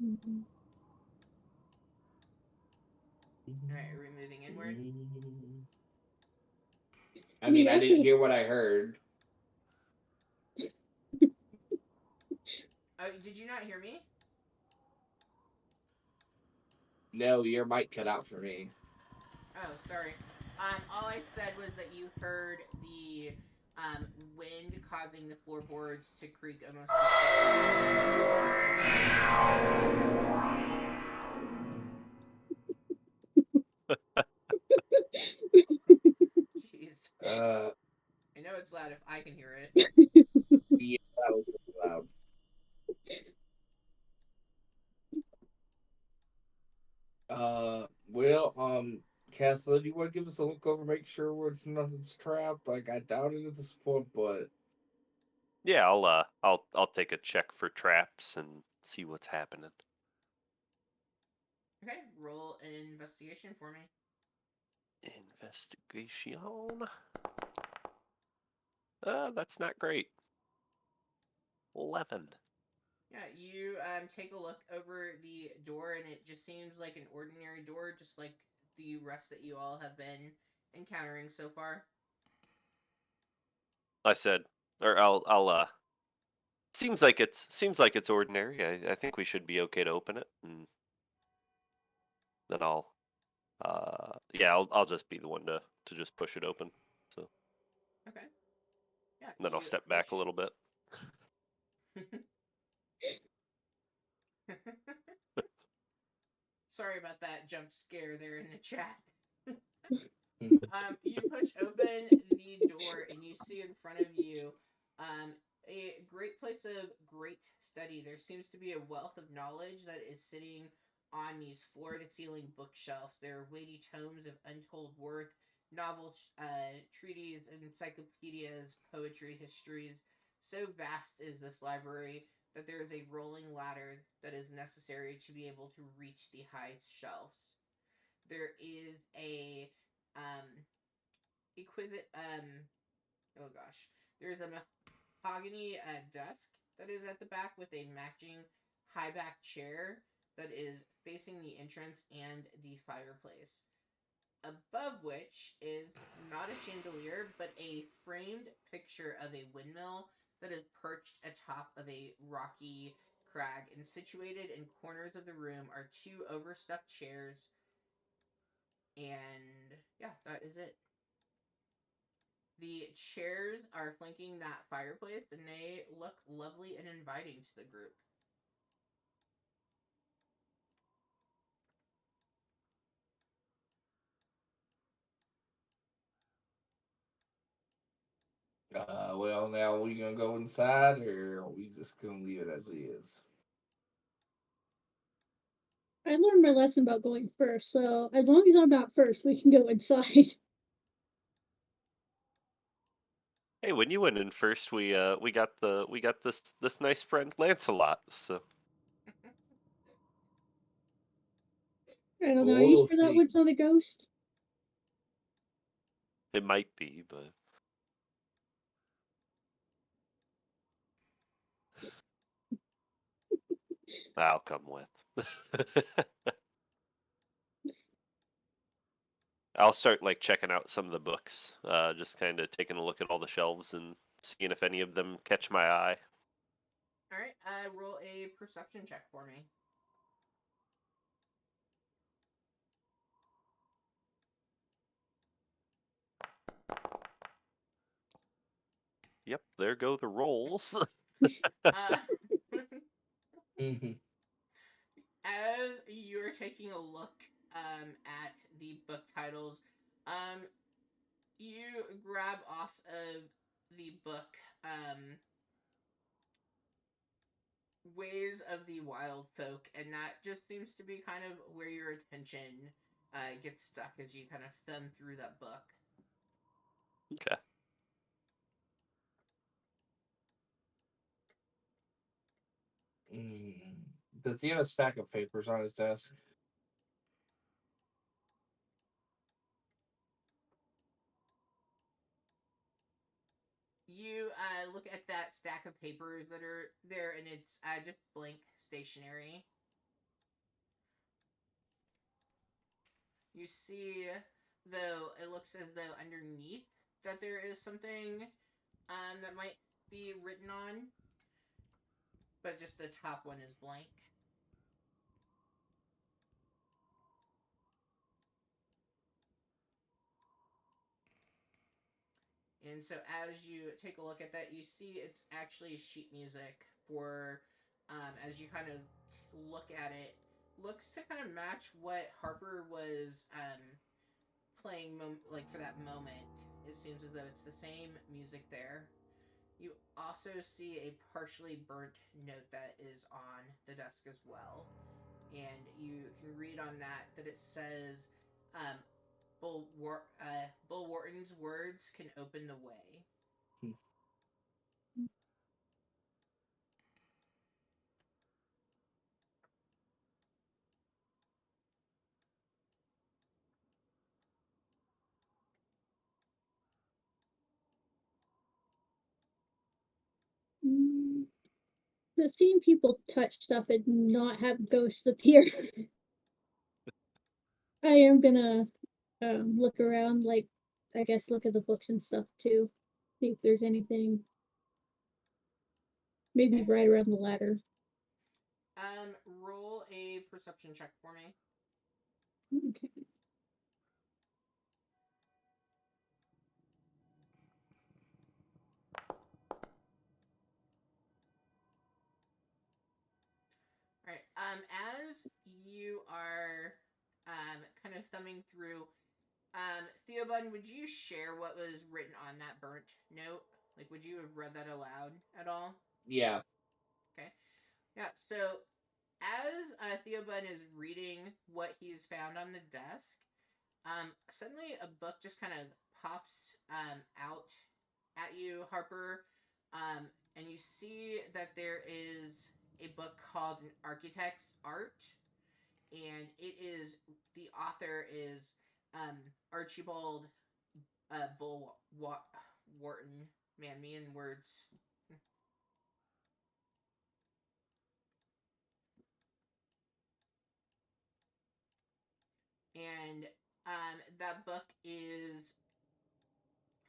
Mhm. All right, are we moving inward? I mean, I didn't after hear what I heard. Oh, did you not hear me? No, your mic cut out for me. Oh, sorry. All I said was that you heard the wind causing the floorboards to creak almost. Jeez. I know it's loud if I can hear it. Yeah, that was really loud. Castle, do you want to give us a look over, make sure nothing's trapped? Like, I doubt it at this point, but Yeah, I'll take a check for traps and see what's happening. Okay, roll an investigation for me. Investigation. That's not great. 11. Yeah, you take a look over the door, and it just seems like an ordinary door, just like the rest that you all have been encountering so far. I said, or I'll. Seems like it's ordinary. I think we should be okay to open it, and then I'll just be the one to just push it open. So Okay. Yeah, then I'll you step push. back a little bit. Sorry about that jump scare there in the chat. Hmm. You push open the door and you see in front of you a great place of great study. There seems to be a wealth of knowledge that is sitting on these floor to ceiling bookshelves. There are weighty tomes of untold worth, novels, treaties, encyclopedias, poetry, histories. So vast is this library that there is a rolling ladder that is necessary to be able to reach the high shelves. There is a um, exquisite oh gosh, there's a mahogany desk that is at the back with a matching high back chair that is facing the entrance and the fireplace, above which is not a chandelier but a framed picture of a windmill that is perched atop of a rocky crag, and situated in corners of the room are two overstuffed chairs, and yeah, that is it. The chairs are flanking that fireplace, and they look lovely and inviting to the group. Well, now we gonna go inside, or are we just gonna leave it as it is? I learned my lesson about going first, so as long as I'm not first, we can go inside. Hey, when you went in first, we got this nice friend Lancelot. So I don't know. Are you We'll sure that see. one's not a ghost? it might be, but I'll come with. I'll start like checking out some of the books, just kind of taking a look at all the shelves and seeing if any of them catch my eye. All right, roll a perception check for me. Yep, there go the rolls. Uh, Mhm. as you're taking a look at the book titles, you grab off of the book Ways of the Wild Folk, and that just seems to be kind of where your attention gets stuck as you kind of thumb through that book. Okay. Does he have a stack of papers on his desk? You look at that stack of papers that are there, and it's just blank stationery. You see, though, it looks as though underneath that there is something that might be written on, but just the top one is blank. And so as you take a look at that, you see it's actually sheet music for, as you kind of look at it, looks to kind of match what Harper was playing like for that moment. It seems as though it's the same music there. You also see a partially burnt note that is on the desk as well. And you can read on that it says, Bull Wharton's words can open the way. Mm. So seeing people touch stuff and not have ghosts appear. I am gonna look around, like, I guess look at the books and stuff too. See if there's anything. Maybe Okay. right around the ladder. Roll a perception check for me. Okay. All right. As you are kind of thumbing through, Theobald, would you share what was written on that burnt note? Like, would you have read that aloud at all? Yeah. Okay. Yeah. So as Theobald is reading what he's found on the desk, suddenly a book just kind of pops out at you, Harper, and you see that there is a book called An Architect's Art, and it is the author is Archibald Wharton. Man, me and words. And that book is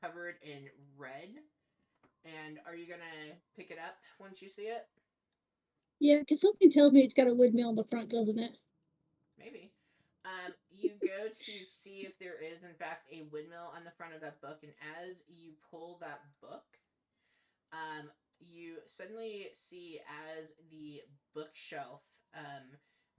covered in red. And are you gonna pick it up once you see it? Yeah, because something tells me it's got a windmill on the front, doesn't it? Maybe. You go to see if there is, in fact, a windmill on the front of that book, and as you pull that book, you suddenly see as the bookshelf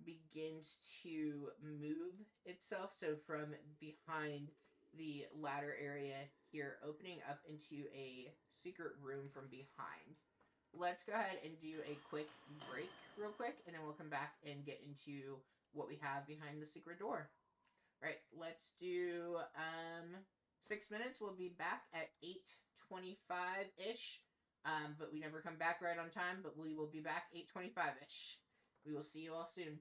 begins to move itself. So from behind the ladder area here, opening up into a secret room from behind. Let's go ahead and do a quick break real quick, and then we'll come back and get into what we have behind the secret door. All right, let's do 6 minutes. We'll be back at 8:25-ish. But we never come back right on time, but we will be back 8:25-ish. We will see you all soon.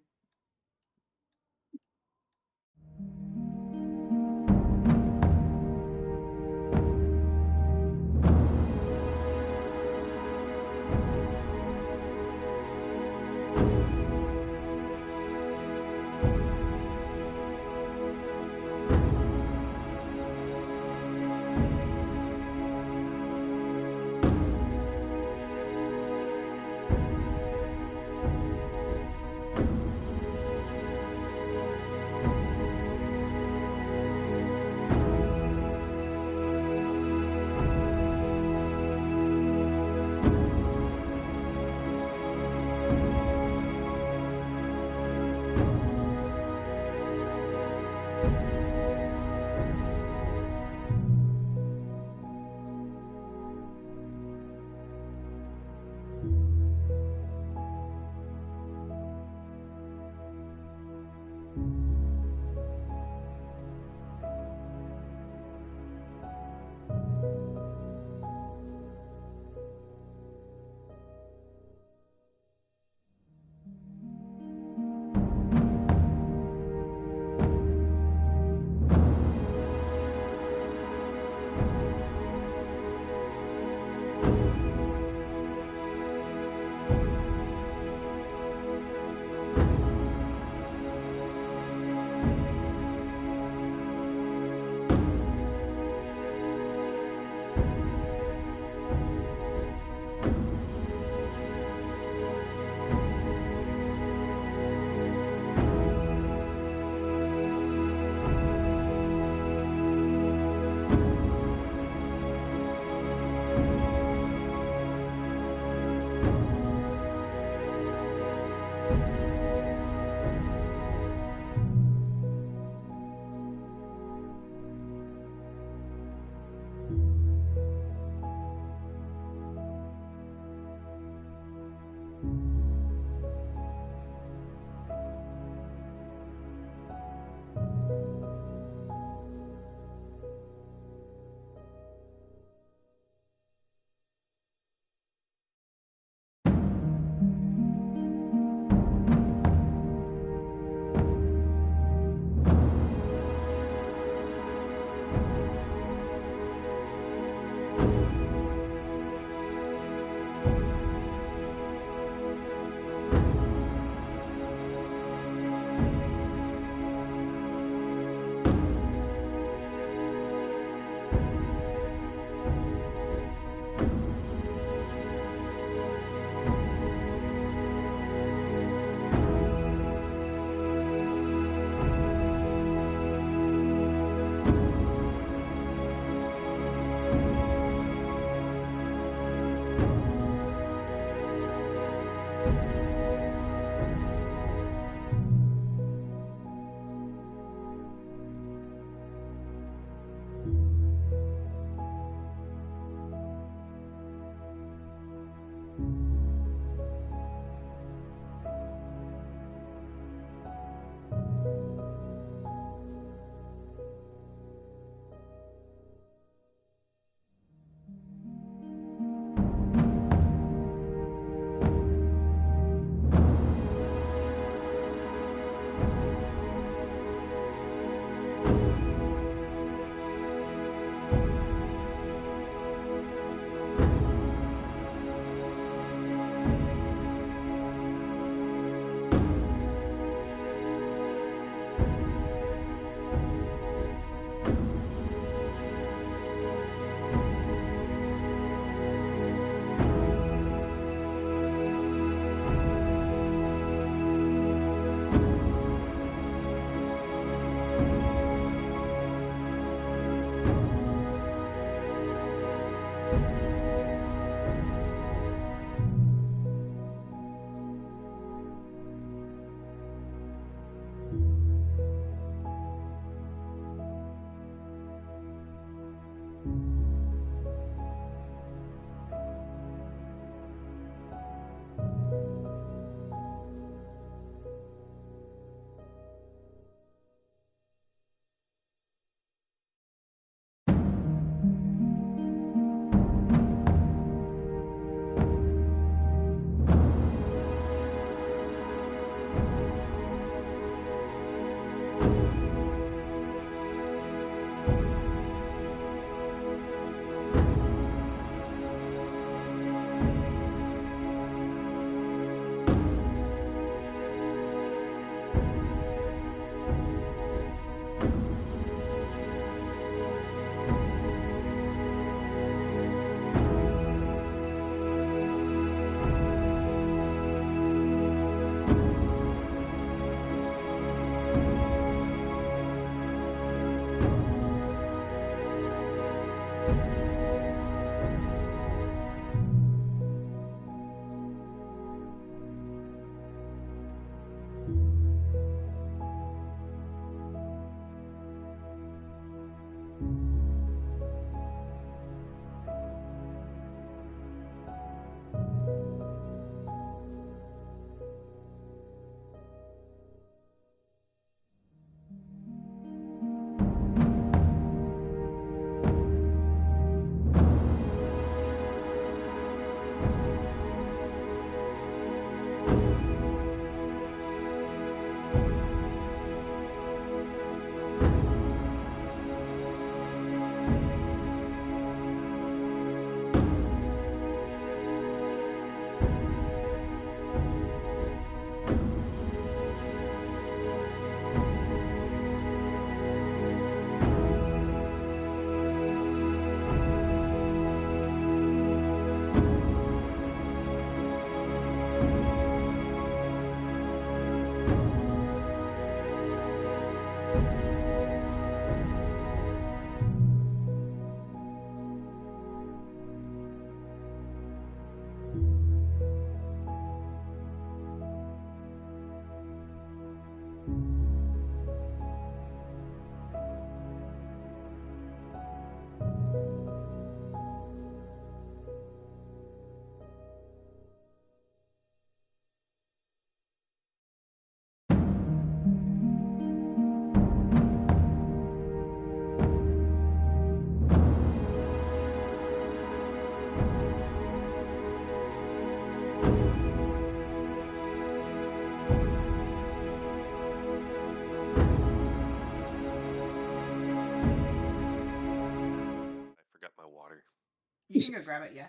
You can go grab it, yeah.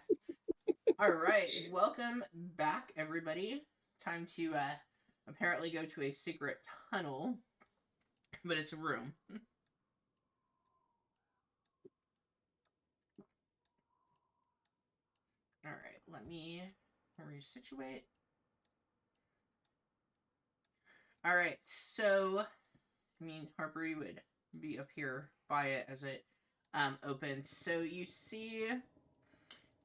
All right, welcome back, everybody. Time to apparently go to a secret tunnel, but it's a room. All right, let me resituate. All right, so I mean Harper, you would be up here by it as it opens. So you see,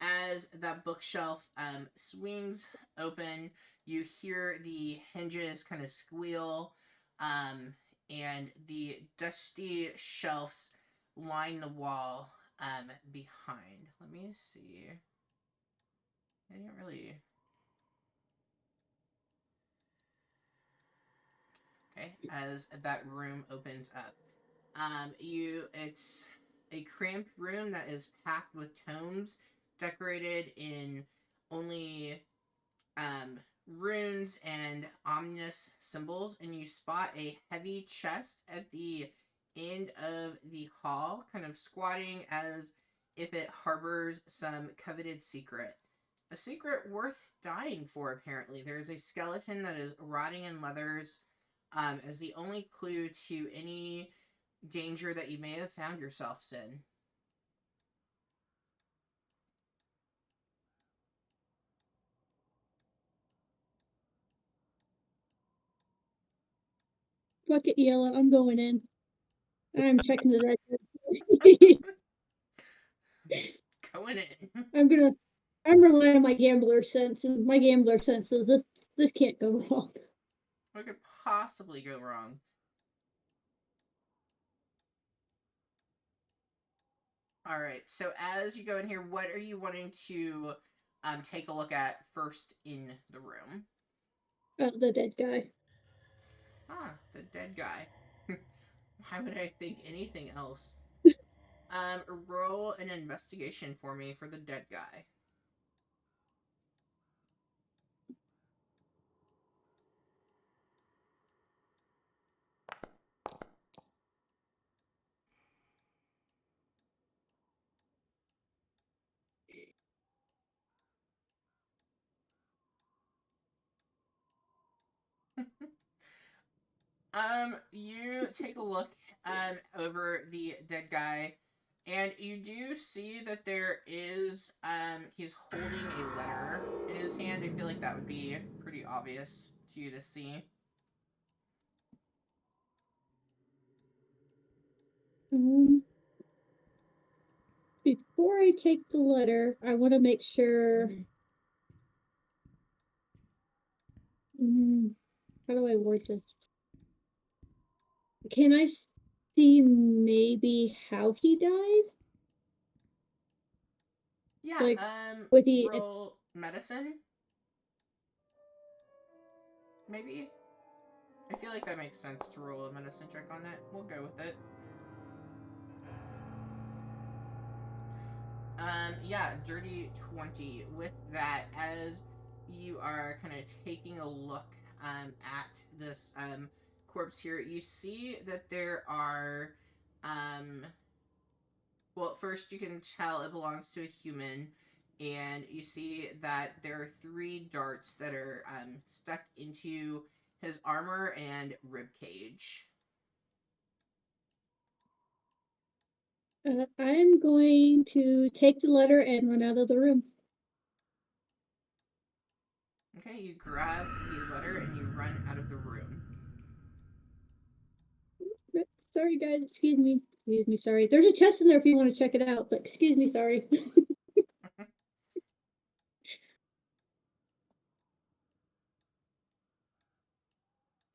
as that bookshelf swings open, you hear the hinges kind of squeal, and the dusty shelves line the wall behind. Let me see. I didn't really. Okay, as that room opens up, it's a cramped room that is packed with tomes decorated in only runes and ominous symbols, and you spot a heavy chest at the end of the hall, kind of squatting as if it harbors some coveted secret. A secret worth dying for, apparently. There is a skeleton that is rotting in leathers as the only clue to any danger that you may have found yourselves in. Fuck it, Yella. I'm going in. I'm checking the record. Going in. I'm relying on my gambler sense, and my gambler sense says this can't go wrong. What could possibly go wrong? All right. So as you go in here, what are you wanting to take a look at first in the room? The dead guy. Ah, the dead guy. Why would I think anything else? Roll an investigation for me for the dead guy. You take a look over the dead guy, and you do see that there is he's holding a letter in his hand. I feel like that would be pretty obvious to you to see. Before I take the letter, I want to make sure. How do I word this? Can I see maybe how he died? Yeah, Like, would he? roll medicine. Maybe? I feel like that makes sense to roll a medicine check on that. We'll go with it. Yeah, dirty 20. With that, as you are kind of taking a look at this corpse here, you see that there are well, first you can tell it belongs to a human, and you see that there are 3 darts that are stuck into his armor and rib cage. I'm going to take the letter and run out of the room. Okay, you grab the letter and you run out of the room. Sorry, guys. Excuse me. Excuse me. Sorry. There's a chest in there if you want to check it out. But excuse me. Sorry.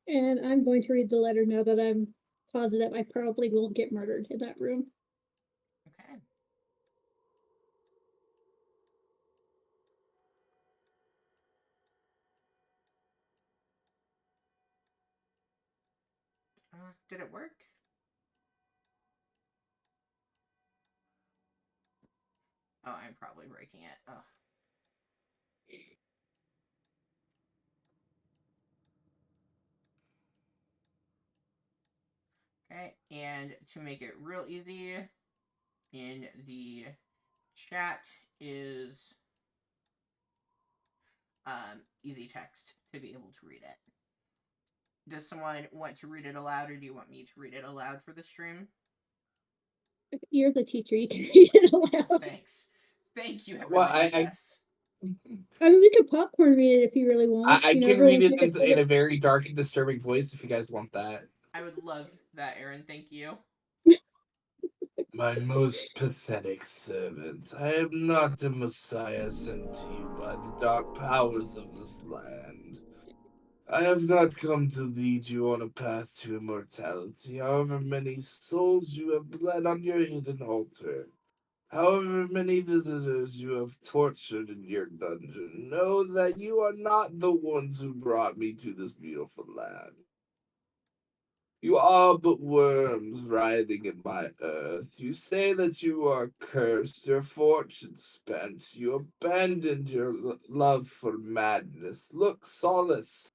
And I'm going to read the letter now that I'm positive I probably will get murdered in that room. Okay. Did it work? Oh, I'm probably breaking it. Oh. Okay, and to make it real easy, in the chat is easy text to be able to read it. Does someone want to read it aloud, or do you want me to read it aloud for the stream? You're the teacher. You can read it aloud. Thanks. Thank you, everybody. Well, Yes. I mean, we could popcorn read it if you really want. I You know, can read everyone's it gonna in a very dark and disturbing voice if you guys want that. I would love that, Aaron. Thank you. My most pathetic servant, I am not the Messiah sent to you by the dark powers of this land. I have not come to lead you on a path to immortality, however many souls you have bled on your hidden altar. However many visitors you have tortured in your dungeon, know that you are not the ones who brought me to this beautiful land. You are but worms writhing in my earth. You say that you are cursed, your fortune spent. You abandoned your love for madness. Look solace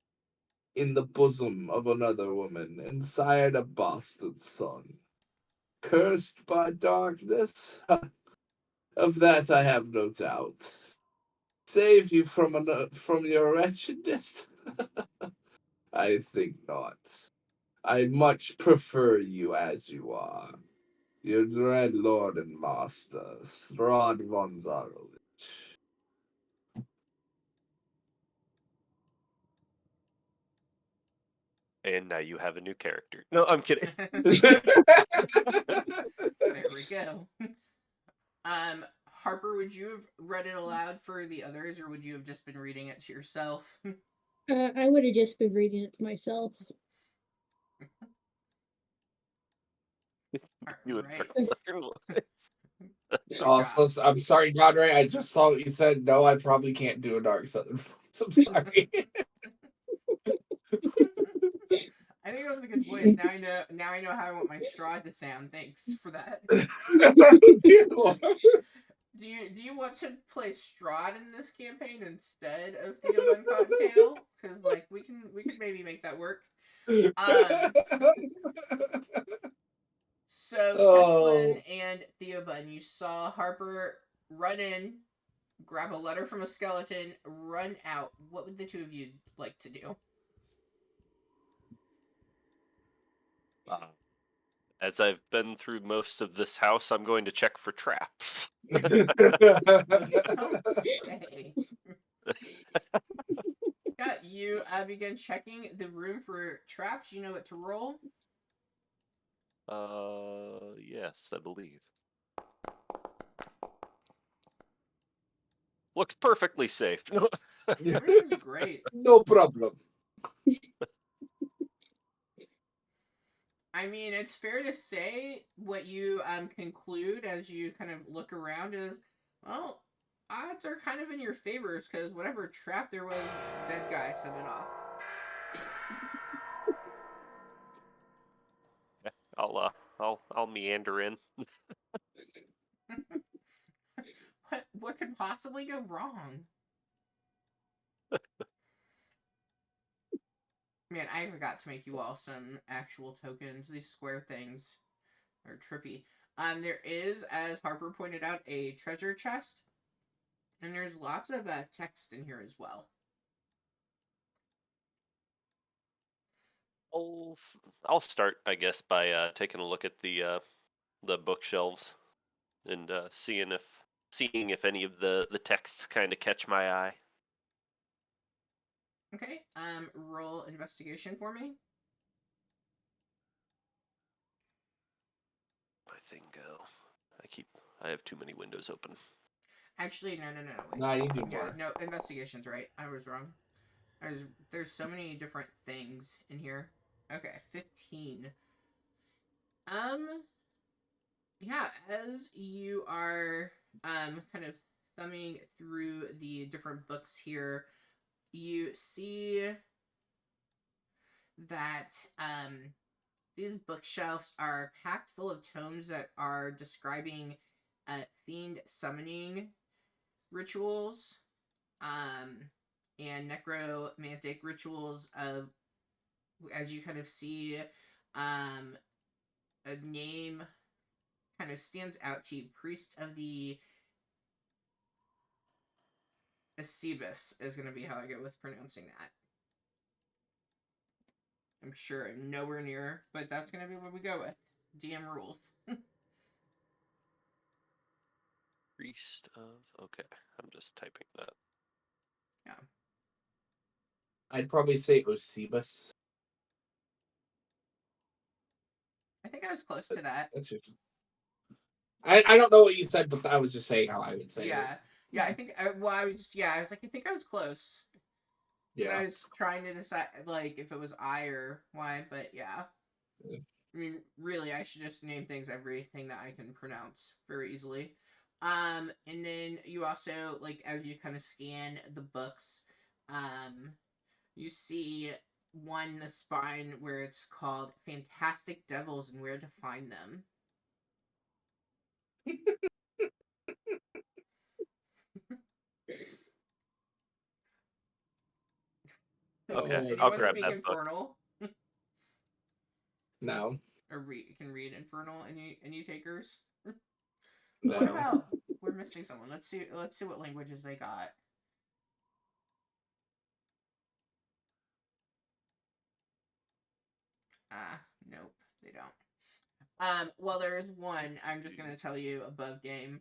in the bosom of another woman and sired a bastard son. cursed by darkness? Of that I have no doubt. Save you from your wretchedness? I think not. I much prefer you as you are. Your dread lord and master, Strahd von Zarovich. And now you have a new character. No, I'm kidding. There we go. Harper, would you have read it aloud for the others, or would you have just been reading it to yourself? I would have just been reading it to myself. You would Alright. I'm job. sorry, Godray. I just saw what you said. No, I probably can't do a dark southern voice. I'm sorry. I think that was a good voice. Now I know how I want my Strahd to sound. Thanks for that. Do you want to play Strahd in this campaign instead of Theobald Cottontail? Because like we can maybe make that work. So Oh. Kesslin and Theobald, you saw Harper run in, grab a letter from a skeleton, run out. What would the two of you like to do? As I've been through most of this house, I'm going to check for traps. You don't say. Yeah, you begin checking the room for traps. You know what to roll. Yes, I believe. Looks perfectly safe. Everything's great. No problem. I mean, it's fair to say what you conclude as you kind of look around is, well, odds are kind of in your favors because whatever trap there was, that guy set it off. I'll meander in. What could possibly go wrong? Man, I forgot to make you all some actual tokens. These square things are trippy. There is, as Harper pointed out, a treasure chest, and there's lots of text in here as well. I'll start, I guess, by taking a look at the bookshelves and seeing if any of the texts kind of catch my eye. Okay, roll investigation for me. My thing go. I have too many windows open. Actually, no, wait. Nah, you do Yeah, more. no, investigation's right. I was wrong. There's so many different things in here. Okay, 15. Yeah, as you are kind of thumbing through the different books here, you see that these bookshelves are packed full of tomes that are describing themed summoning rituals and necromantic rituals of, as you kind of see, a name kind of stands out to you. Priest of the Acebus is going to be how I go with pronouncing that. I'm sure I'm nowhere near, but that's going to be what we go with. DM rules. Priest of... Okay, I'm just typing that. Yeah. I'd probably say Osebus. I think I was close to that. That's just. I don't know what you said, but I was just saying how I would say it. Yeah, I think, I was like, I think I was close. Yeah. I was trying to decide, like, if it was I or Y, but yeah. Yeah. I mean, really, I should just name things everything that I can pronounce very easily. And then you also, like, as you kind of scan the books, you see one in the spine where it's called Fantastic Devils and Where to Find Them. Okay, Does I'll anyone grab speak that book. Infernal? No. can read Infernal? Any takers? No. What about we're missing someone? Let's see what languages they got. Nope, they don't. Well, there is one. I'm just gonna tell you above game.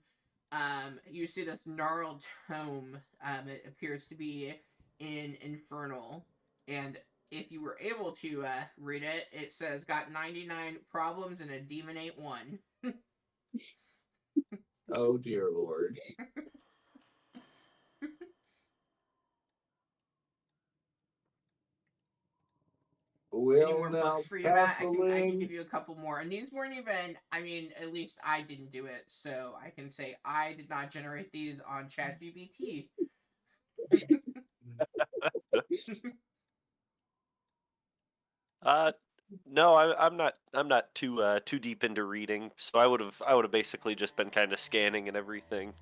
You see this gnarled tome. It appears to be in Infernal, and if you were able to read it, it says got 99 problems and a demon ain't one. Oh dear lord. Any Well more now, books for you, Matt? I can Castelling. give you a couple more. And these weren't even. I mean, at least I didn't do it, so I can say I did not generate these on ChatGPT. No, I'm not too deep into reading, so I would have basically just been kind of scanning and everything,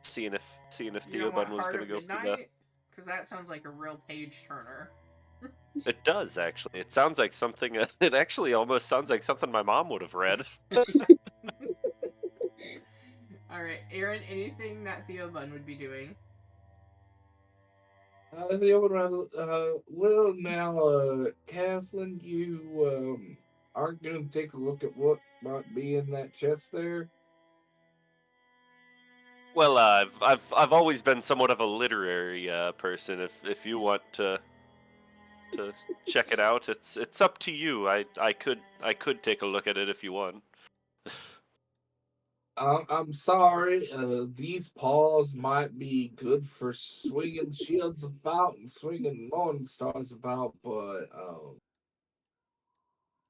seeing if You don't want Theobald was Heart gonna of go through the. Midnight? Because that sounds like a real page turner. It does actually. It sounds like something. It actually almost sounds like something my mom would have read. All right, Aaron. Anything that Theo Bun would be doing? The old well now, Caslin, you aren't gonna take a look at what might be in that chest there. Well, I've always been somewhat of a literary person. If you want to check it out, it's up to you. I could take a look at it if you want. I'm sorry. These paws might be good for swinging shields about and swinging morning stars about, but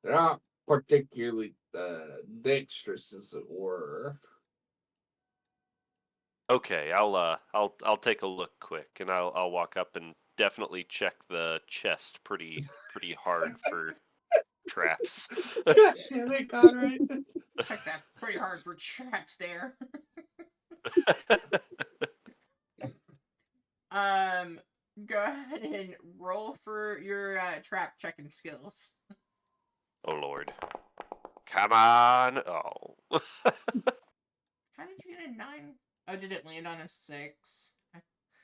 they're not particularly dexterous, as it were. Okay, I'll take a look quick, and I'll walk up and definitely check the chest pretty hard for traps. God damn it, Conrad. Check that pretty hard for traps there. um, Go ahead and roll for your trap checking skills. Oh Lord, come on! Oh, How did you get a 9? Oh, did it land on a 6?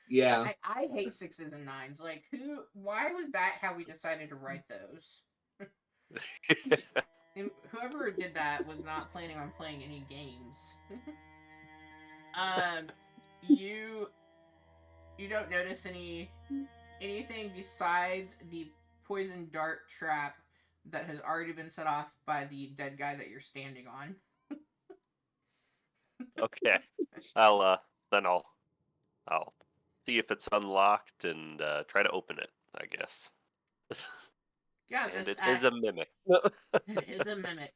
Yeah. I hate 6s and 9s. Like, why was that how we decided to write those? And whoever did that was not planning on playing any games. um, you don't notice anything besides the poison dart trap that has already been set off by the dead guy that you're standing on. okay. I'll see if it's unlocked and try to open it. I guess. Yeah, And this it is a mimic. it is a mimic.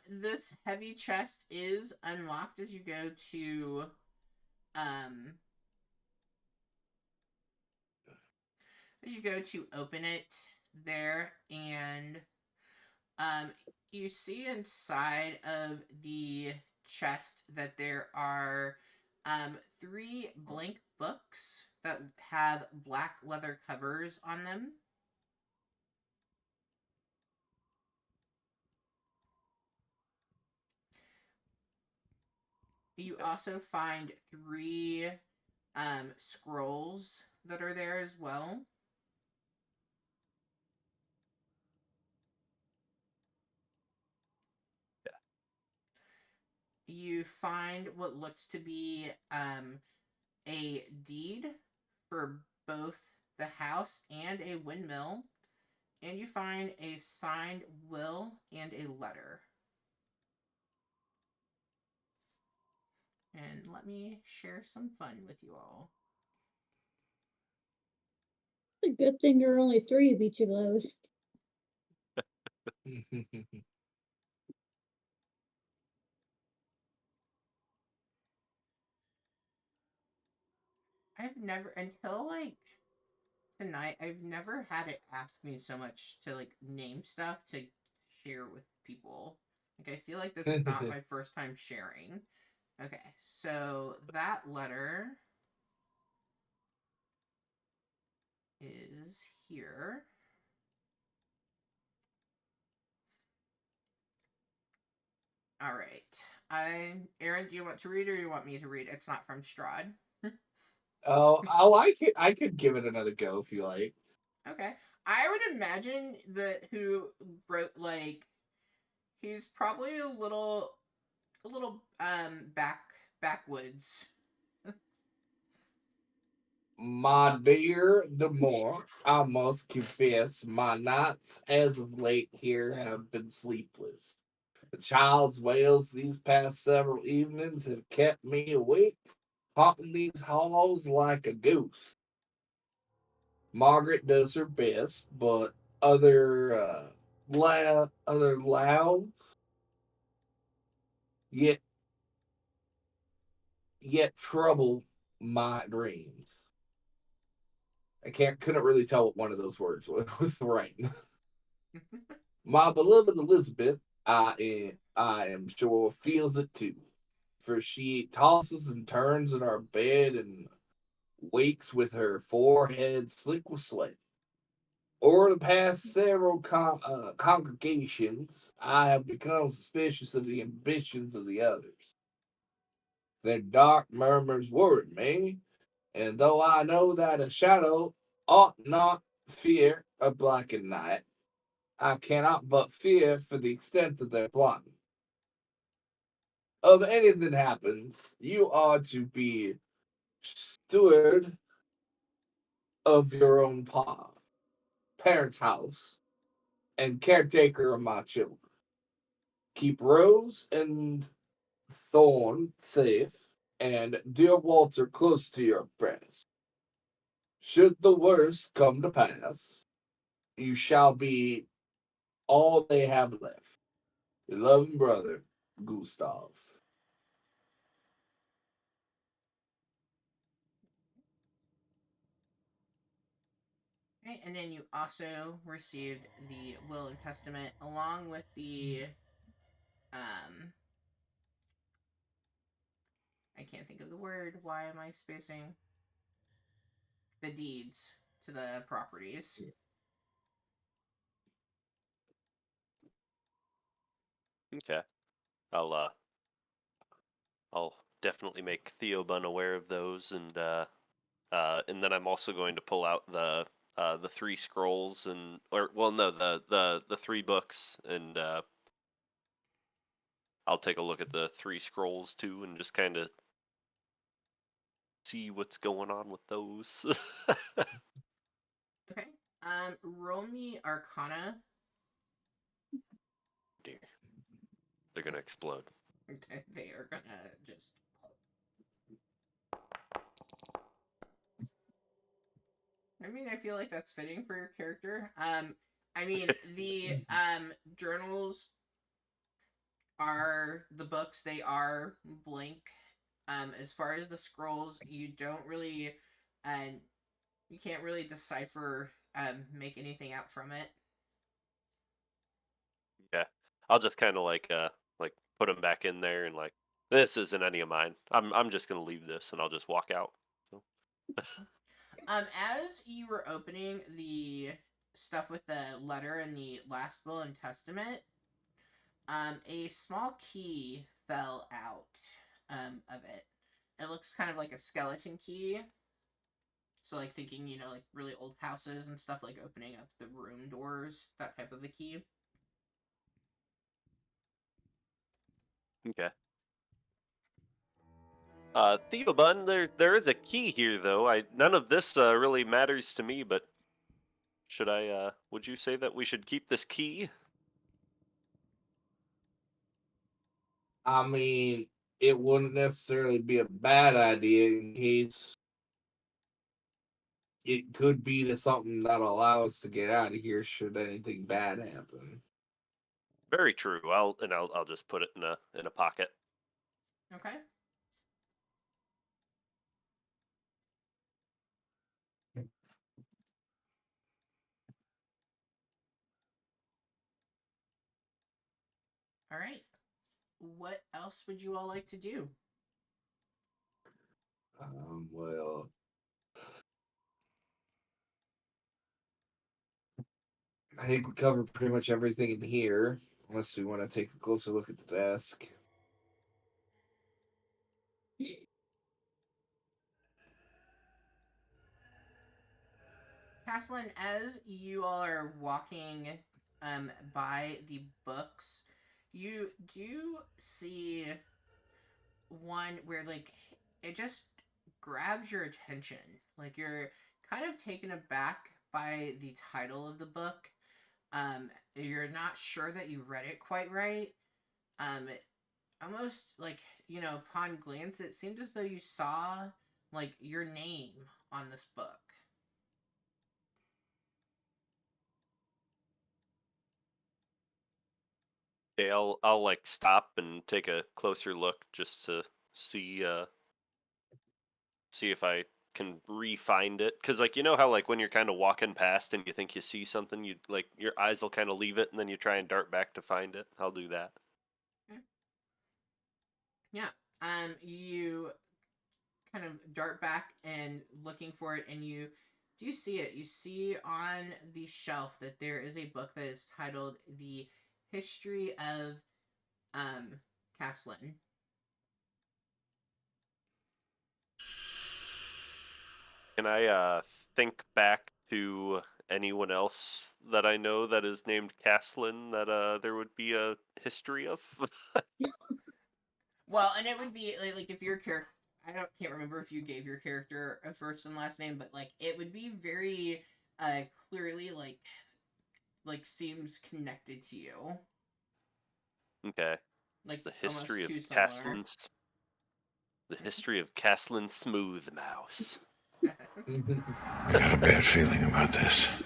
This heavy chest is unlocked as you go to um open it there, and um you see inside of the chest that there are 3 blank books that have black leather covers on them. You also find 3 scrolls that are there as well. You find what looks to be a deed for both the house and a windmill, and you find a signed will and a letter. And let me share some fun with you all. It's a good thing there are only 3 of each of those. I've never, until like tonight, I've never had it ask me so much to like name stuff to share with people. Like, I feel like this is not my first time sharing. Okay, so that letter is here. All right. Aaron, do you want to read or do you want me to read? It's not from Strahd. Oh, I could give it another go if you like. Okay. I would imagine that who wrote he's probably a little backwoods. My dear Demore, I must confess my nights as of late here have been sleepless. The child's wails these past several evenings have kept me awake, haunting these halls like a ghost. Margaret does her best, but other louds yet yet trouble my dreams. Couldn't really tell what one of those words was with right. My beloved Elizabeth, I am sure feels it too, for she tosses and turns in our bed and wakes with her forehead slick with sweat. Over the past several congregations, I have become suspicious of the ambitions of the others. Their dark murmurs worry me, and though I know that a shadow ought not fear a blackened night, I cannot but fear for the extent of their plot. Of anything happens, you are to be steward of your own parents' house and caretaker of my children. Keep Rose and Thorn safe, and dear Walter close to your breast. Should the worst come to pass, you shall be all they have left. Your loving brother, Gustav. Okay, and then you also received the will and testament along with the um I can't think of the word. Why am I spacing? The deeds to the properties. Okay. I'll uh I'll definitely make Theobun aware of those, and then I'm also going to pull out the three scrolls and or well no the three books, and I'll take a look at the three scrolls too and just kind of see what's going on with those. Okay. Roll me Arcana. Dear, they're gonna explode. They are gonna just. I mean, I feel like that's fitting for your character. I mean, the journals are the books. They are blank. As far as the scrolls, you don't really, uh, you can't really decipher, make anything out from it. Okay, I'll just kind of like put them back in there and like this isn't any of mine. I'm just gonna leave this and I'll just walk out. So As you were opening the stuff with the letter and the last will and testament, a small key fell out, of it. It looks kind of like a skeleton key. So, like, thinking, like really old houses and stuff, like opening up the room doors, that type of a key. okay. Theobun, there is a key here though. I none of this really matters to me, but should I would you say that we should keep this key? I mean, it wouldn't necessarily be a bad idea in case it could be to something that'll allow us to get out of here should anything bad happen. Very true. I'll just put it in a pocket. Okay. All right. What else would you all like to do? Well, I think we covered pretty much everything in here. Unless we want to take a closer look at the desk. Caslin, as you all are walking by the books, you do see one where like it just grabs your attention. Like you're kind of taken aback by the title of the book. You're not sure that you read it quite right. Almost like, upon glance, it seemed as though you saw like your name on this book. Okay, I'll like stop and take a closer look just to see see if I can re-find it. Cause like you know how like when you're kind of walking past and you think you see something, you like your eyes will kind of leave it and then you try and dart back to find it. I'll do that. Yeah. You kind of dart back and looking for it, and you do see it. You see on the shelf that there is a book that is titled "The History of Caslin." Can I think back to anyone else that I know that is named Caslin that there would be a history of? Well, and it would be like if your character. Can't remember if you gave your character a first and last name, but like it would be very clearly like seems connected to you. Okay. Like The almost history of too similar. The history of Caslin Smoothmouse. I got a bad feeling about this.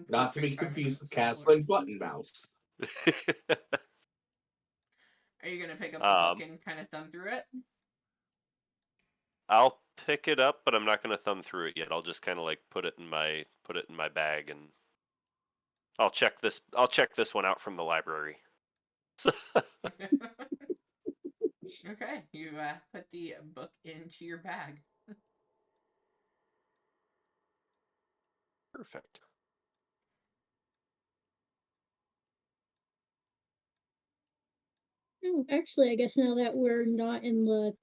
Not to be Perfect timing confused with on the Caslin Buttonmouse. Are you gonna pick up the book um, and kind of thumb through it? I'll pick it up, but I'm not gonna thumb through it yet. I'll just kind of like put it in my bag, and I'll check this one out from the library. Okay, you put the book into your bag. Perfect. Oh, actually, I guess now that we're not in the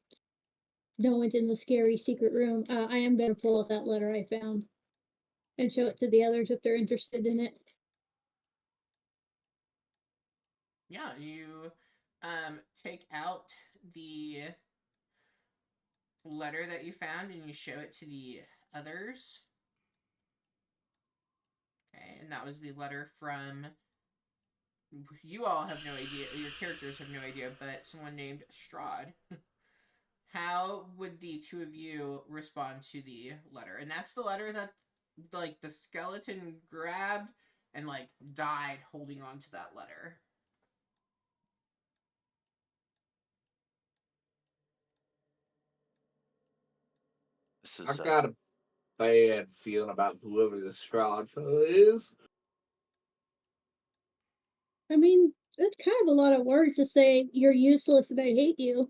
no one's in the scary secret room, I am gonna pull out that letter I found and show it to the others if they're interested in it. Yeah, you take out the letter that you found and you show it to the others. Okay, and that was the letter from. You all have no idea. Your characters have no idea, but someone named Strahd. How would the two of you respond to the letter? And that's the letter that, like, the skeleton grabbed and, like, died holding on to that letter. This I is got a bad feeling about whoever the Strahd fella is. I mean, that's kind of a lot of words to say you're useless and I hate you.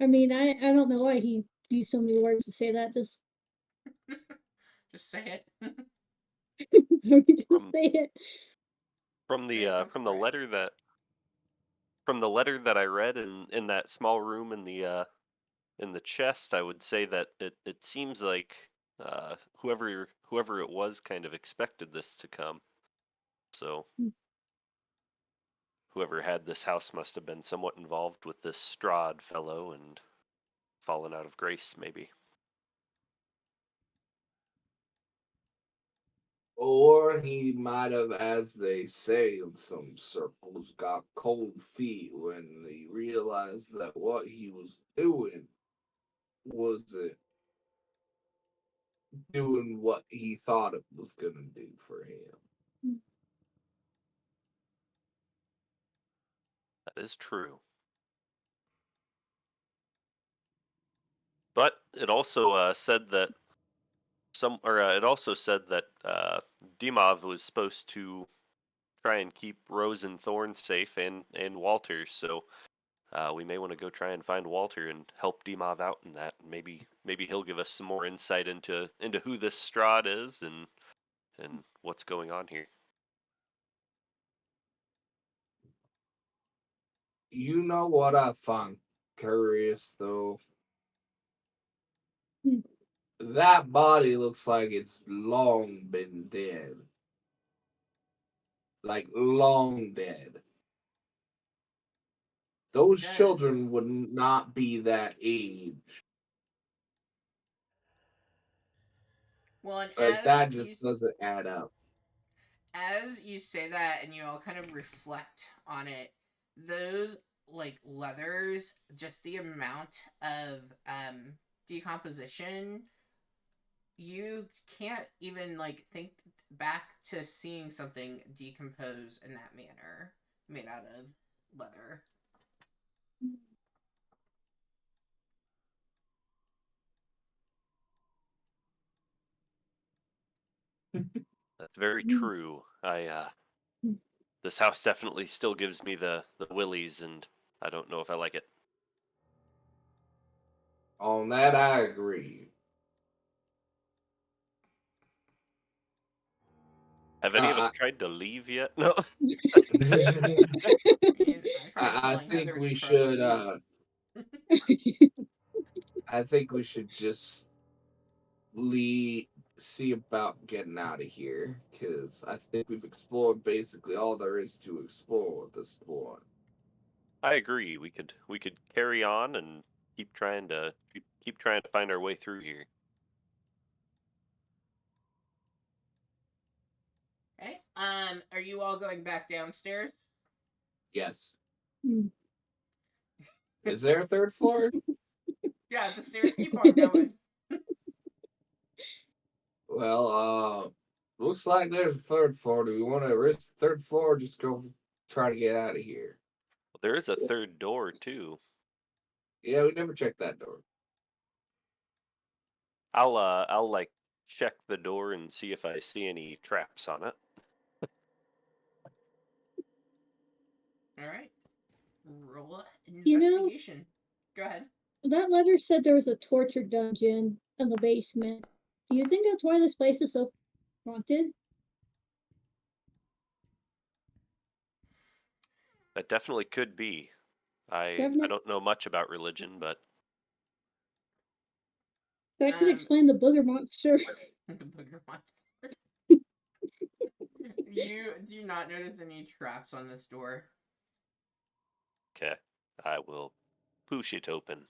I mean, I don't know why he used so many words to say that. Just Just say it. just from say it. Say it, go from the for it. letter that I read in that small room in the chest. I would say that it seems like whoever it was kind of expected this to come. So whoever had this house must have been somewhat involved with this Strahd fellow and fallen out of grace, maybe. Or he might have, as they say in some circles, got cold feet when he realized that what he was doing wasn't doing what he thought it was going to do for him. That is true. But it also said that it also said that Dimov was supposed to try and keep Rose and Thorn safe and Walter. So we may want to go try and find Walter and help Dimov out in that. Maybe he'll give us some more insight into who this Strahd is and what's going on here. You know what I find curious though? Hmm. That body looks like it's long been dead. Like long dead. Those Does. children would not be that age. Well, and Like that just doesn't add up. as you say that and you all kind of reflect on it, those like leathers, just the amount of decomposition, you can't even like think back to seeing something decompose in that manner made out of leather. That's very true. This house definitely still gives me the willies, and I don't know if I like it. On that I agree. Have any of us I, tried to leave yet? No. I, I mean, I tried I telling think Heather to we try to should leave. I think we should just see about getting out of here because I think we've explored basically all there is to explore at this point. I agree. We could carry on and keep trying to find our way through here. Okay. Are you all going back downstairs? Yes. Hmm. Is there a third floor? Yeah, the stairs keep on going. Well, looks like there's a third floor. Do we want to risk the third floor or just go try to get out of here? Well, there is a third door too. Yeah, we never checked that door. I'll like check the door and see if I see any traps on it. All right. Roll You know, investigation. Go ahead. that letter said there was a torture dungeon in the basement. Do you think that's why this place is so haunted? That definitely could be. I Governor, don't know much about religion, but that could Um, explain the booger monster. the booger monster. You do not notice any traps on this door. okay. I will push it open.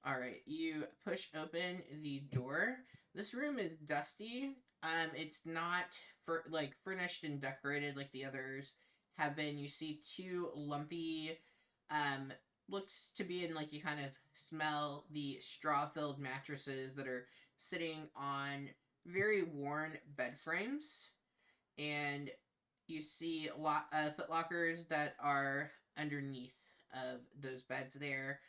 All right, you push open the door. This room is dusty. It's not furnished and decorated like the others have been. You see two lumpy, um, looks to be in like you kind of smell the straw-filled mattresses that are sitting on very worn bed frames, and you see a lot of foot lockers that are underneath of those beds there,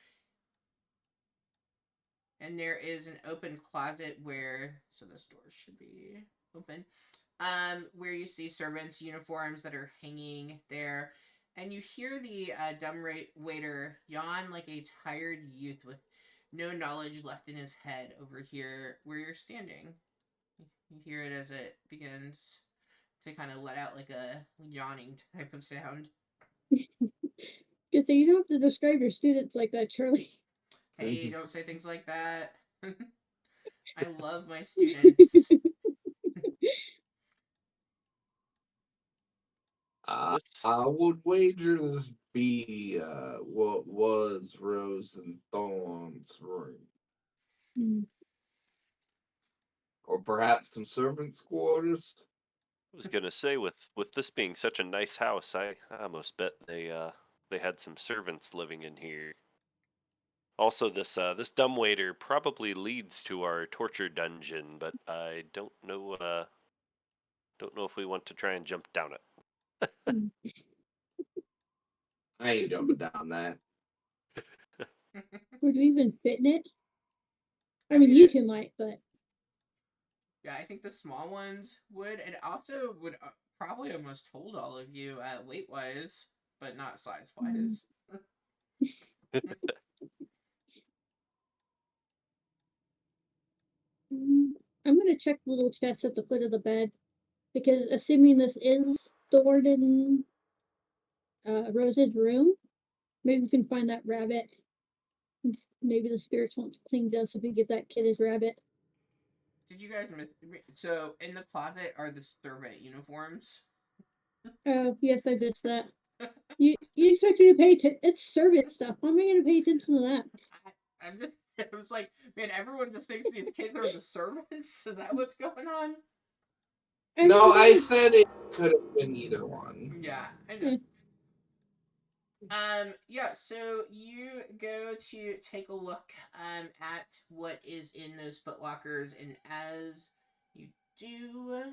and there is an open closet where, so this door should be open, where you see servants uniforms that are hanging there, and you hear the dumb waiter yawn like a tired youth with no knowledge left in his head over here where you're standing. You hear it as it begins to kind of let out like a yawning type of sound. You say you don't have to describe your students like that, Charlie. Hey, don't say things like that. I love my students. This I would wager this be what was Rose and Thorn's room, Hmm. or perhaps some servants' quarters. I was gonna say with this being such a nice house, I almost bet they had some servants living in here. Also, this dumbwaiter probably leads to our torture dungeon, but I don't know if we want to try and jump down it. Hmm. I ain't jumping down that. Would we even fit in it? I I mean, mean, you two might, but yeah, I think the small ones would, and also would probably almost hold all of you weight wise, but not size mm, wise. mm, I'm gonna check the little chest at the foot of the bed because assuming this is stored in Rose's room. Maybe we can find that rabbit. Maybe the spirits won't cling to us if we get that kid his rabbit. Did you guys miss? So in the closet are the servant uniforms. Oh, yes, I missed that. You expect me to pay attention? It's servant stuff. How am I going to pay attention to that? I'm just. It was like, man, everyone just thinks these kids are the servants. Is that what's going on? No, I said it could have been either one. Yeah, I know. Yeah, so you go to take a look at what is in those footlockers, and as you do,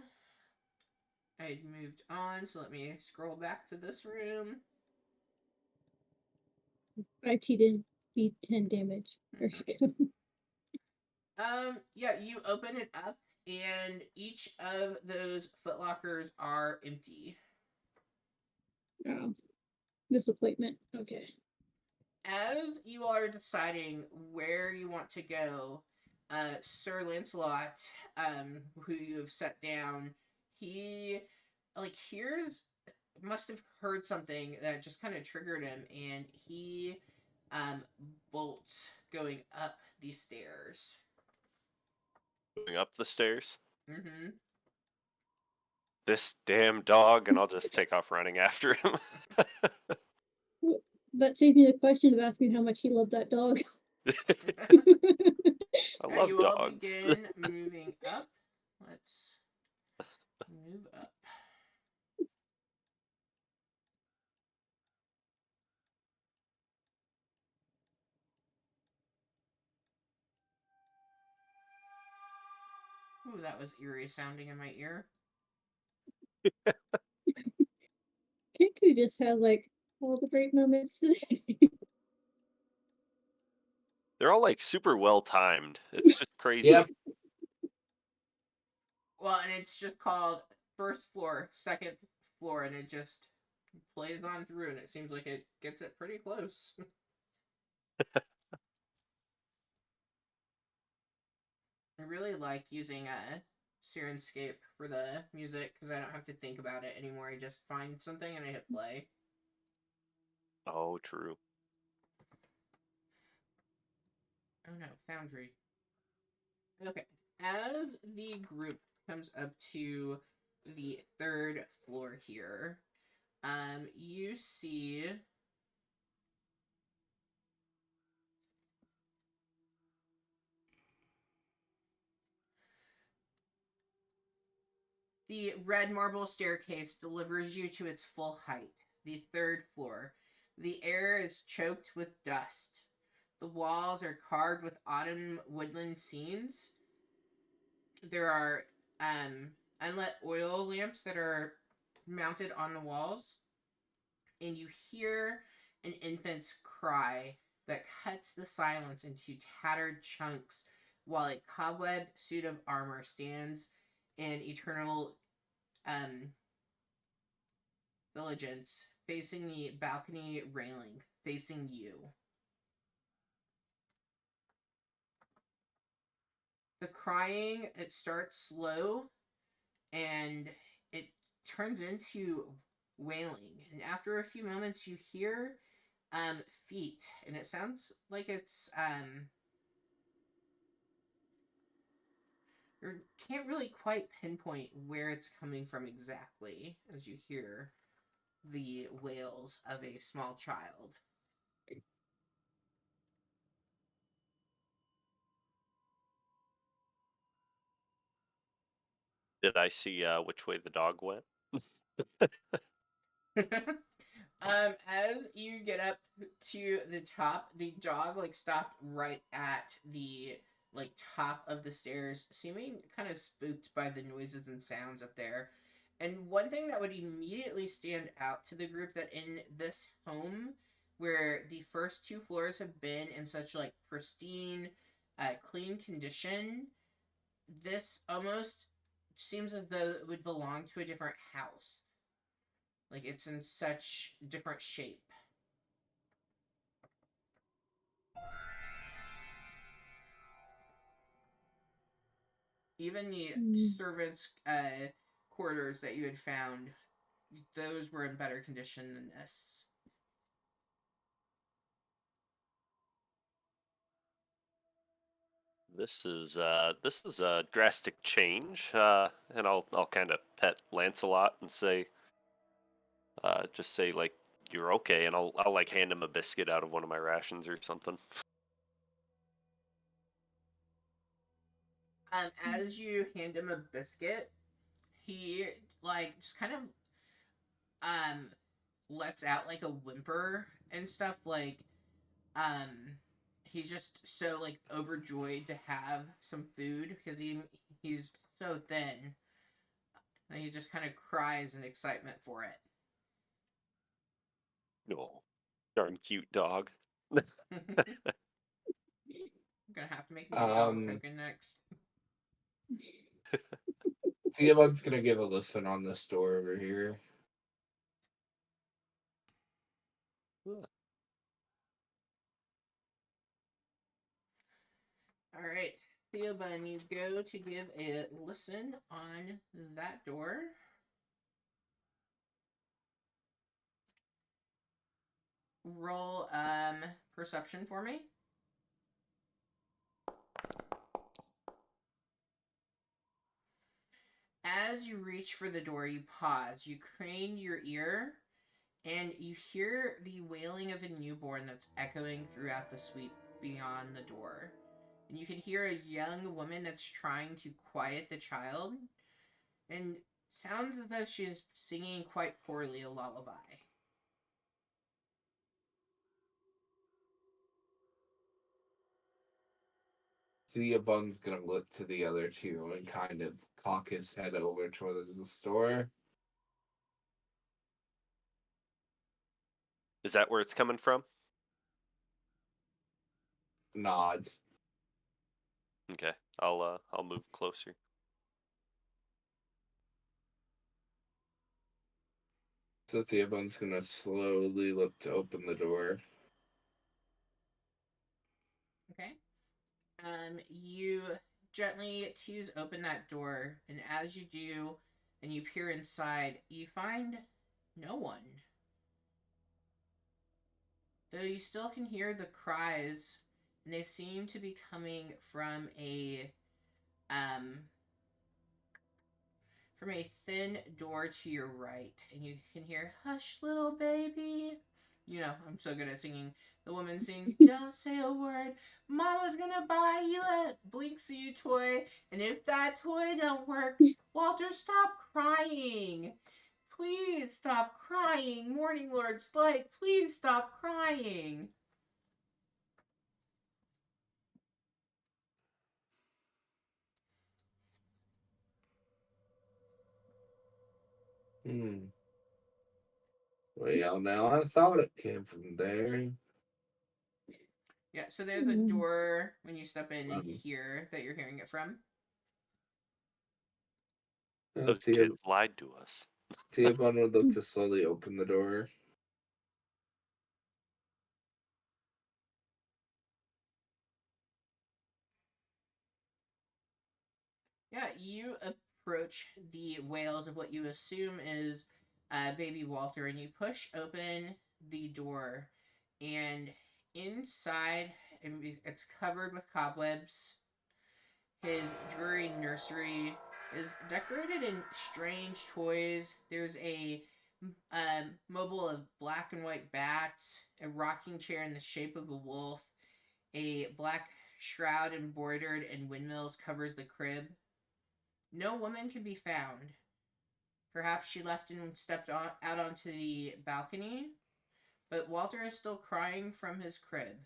I moved on, so let me scroll back to this room. 5 10 damage. There you go. Yeah, you open it up, and each of those footlockers are empty. Oh, disappointment. Okay. As you are deciding where you want to go, Sir Lancelot, who you have set down, he must have heard something that just kind of triggered him, and he bolts going up these stairs. Going up the stairs. Mm-hmm. This damn dog, and I'll just take off running after him. That saves me the question of asking how much he loved that dog. I Right, love you all dogs. begin moving up. Let's move up. Ooh, that was eerie sounding in my ear. Kiku just has like all the great moments today. They're all like super well timed. It's just crazy. Yep. Well, and it's just called first floor, second floor, and it just plays on through, and it seems like it gets it pretty close. I really like using Sirenscape for the music because I don't have to think about it anymore. I just find something and I hit play. Oh, true. Oh no, Foundry. Okay. As the group comes up to the third floor here, you see the red marble staircase delivers you to its full height, the third floor. The air is choked with dust. The walls are carved with autumn woodland scenes. There are unlit oil lamps that are mounted on the walls, and you hear an infant's cry that cuts the silence into tattered chunks while a cobwebbed suit of armor stands in eternal vigilance, facing the balcony railing, facing you. The crying, it starts slow, and it turns into wailing. And after a few moments, you hear feet, and it sounds like it's you can't really quite pinpoint where it's coming from exactly as you hear the wails of a small child. Did I see which way the dog went? As you get up to the top, the dog stopped right at the top of the stairs, seeming kind of spooked by the noises and sounds up there. And one thing that would immediately stand out to the group that in this home, where the first two floors have been in such pristine, clean condition, this almost seems as though it would belong to a different house. Like it's in such different shape. Even the servants' quarters that you had found those were in better condition than this. This is a drastic change, and I'll kind of pet Lancelot and say, just say like you're okay, and I'll like hand him a biscuit out of one of my rations or something. As you hand him a biscuit, he like just kind of um lets out like a whimper and stuff. Like um he's just so like overjoyed to have some food because he's so thin, and he just kind of cries in excitement for it. Oh, darn cute dog. I'm gonna have to make me a dog token next. Theobald's gonna give a listen on this door over here. All right, Theobald, you go to give a listen on that door. Roll perception for me. As you reach for the door, you pause. You crane your ear, and you hear the wailing of a newborn that's echoing throughout the suite beyond the door. And you can hear a young woman that's trying to quiet the child, and sounds as though she is singing quite poorly a lullaby. Theobald's gonna look to the other two and kind of cock his head over towards the store. Is that where it's coming from? Nods. Okay, I'll move closer. So Theobald's gonna slowly look to open the door. Okay. You gently tease open that door, and as you do, and you peer inside, you find no one. Though you still can hear the cries, and they seem to be coming um from a thin door to your right, and you can hear "Hush, little baby." You know, I'm so good at singing. The woman sings, "Don't say a word. Mama's gonna buy you a Blinksy toy, and if that toy don't work, Walter, stop crying. Please stop crying. Morning Lord's light. Please stop crying." Well, now I thought it came from there. Yeah, so there's a door when you step in Um, here that you're hearing it from. Those kids lied to us. Theobald would look to slowly open the door. Yeah, you approach the whales of what you assume is baby Walter, and you push open the door, and inside it's covered with cobwebs. His dreary nursery is decorated in strange toys. There's a mobile of black and white bats, a rocking chair in the shape of a wolf, a black shroud embroidered in windmills covers the crib. No woman can be found. Perhaps she left and stepped out onto the balcony, but Walter is still crying from his crib.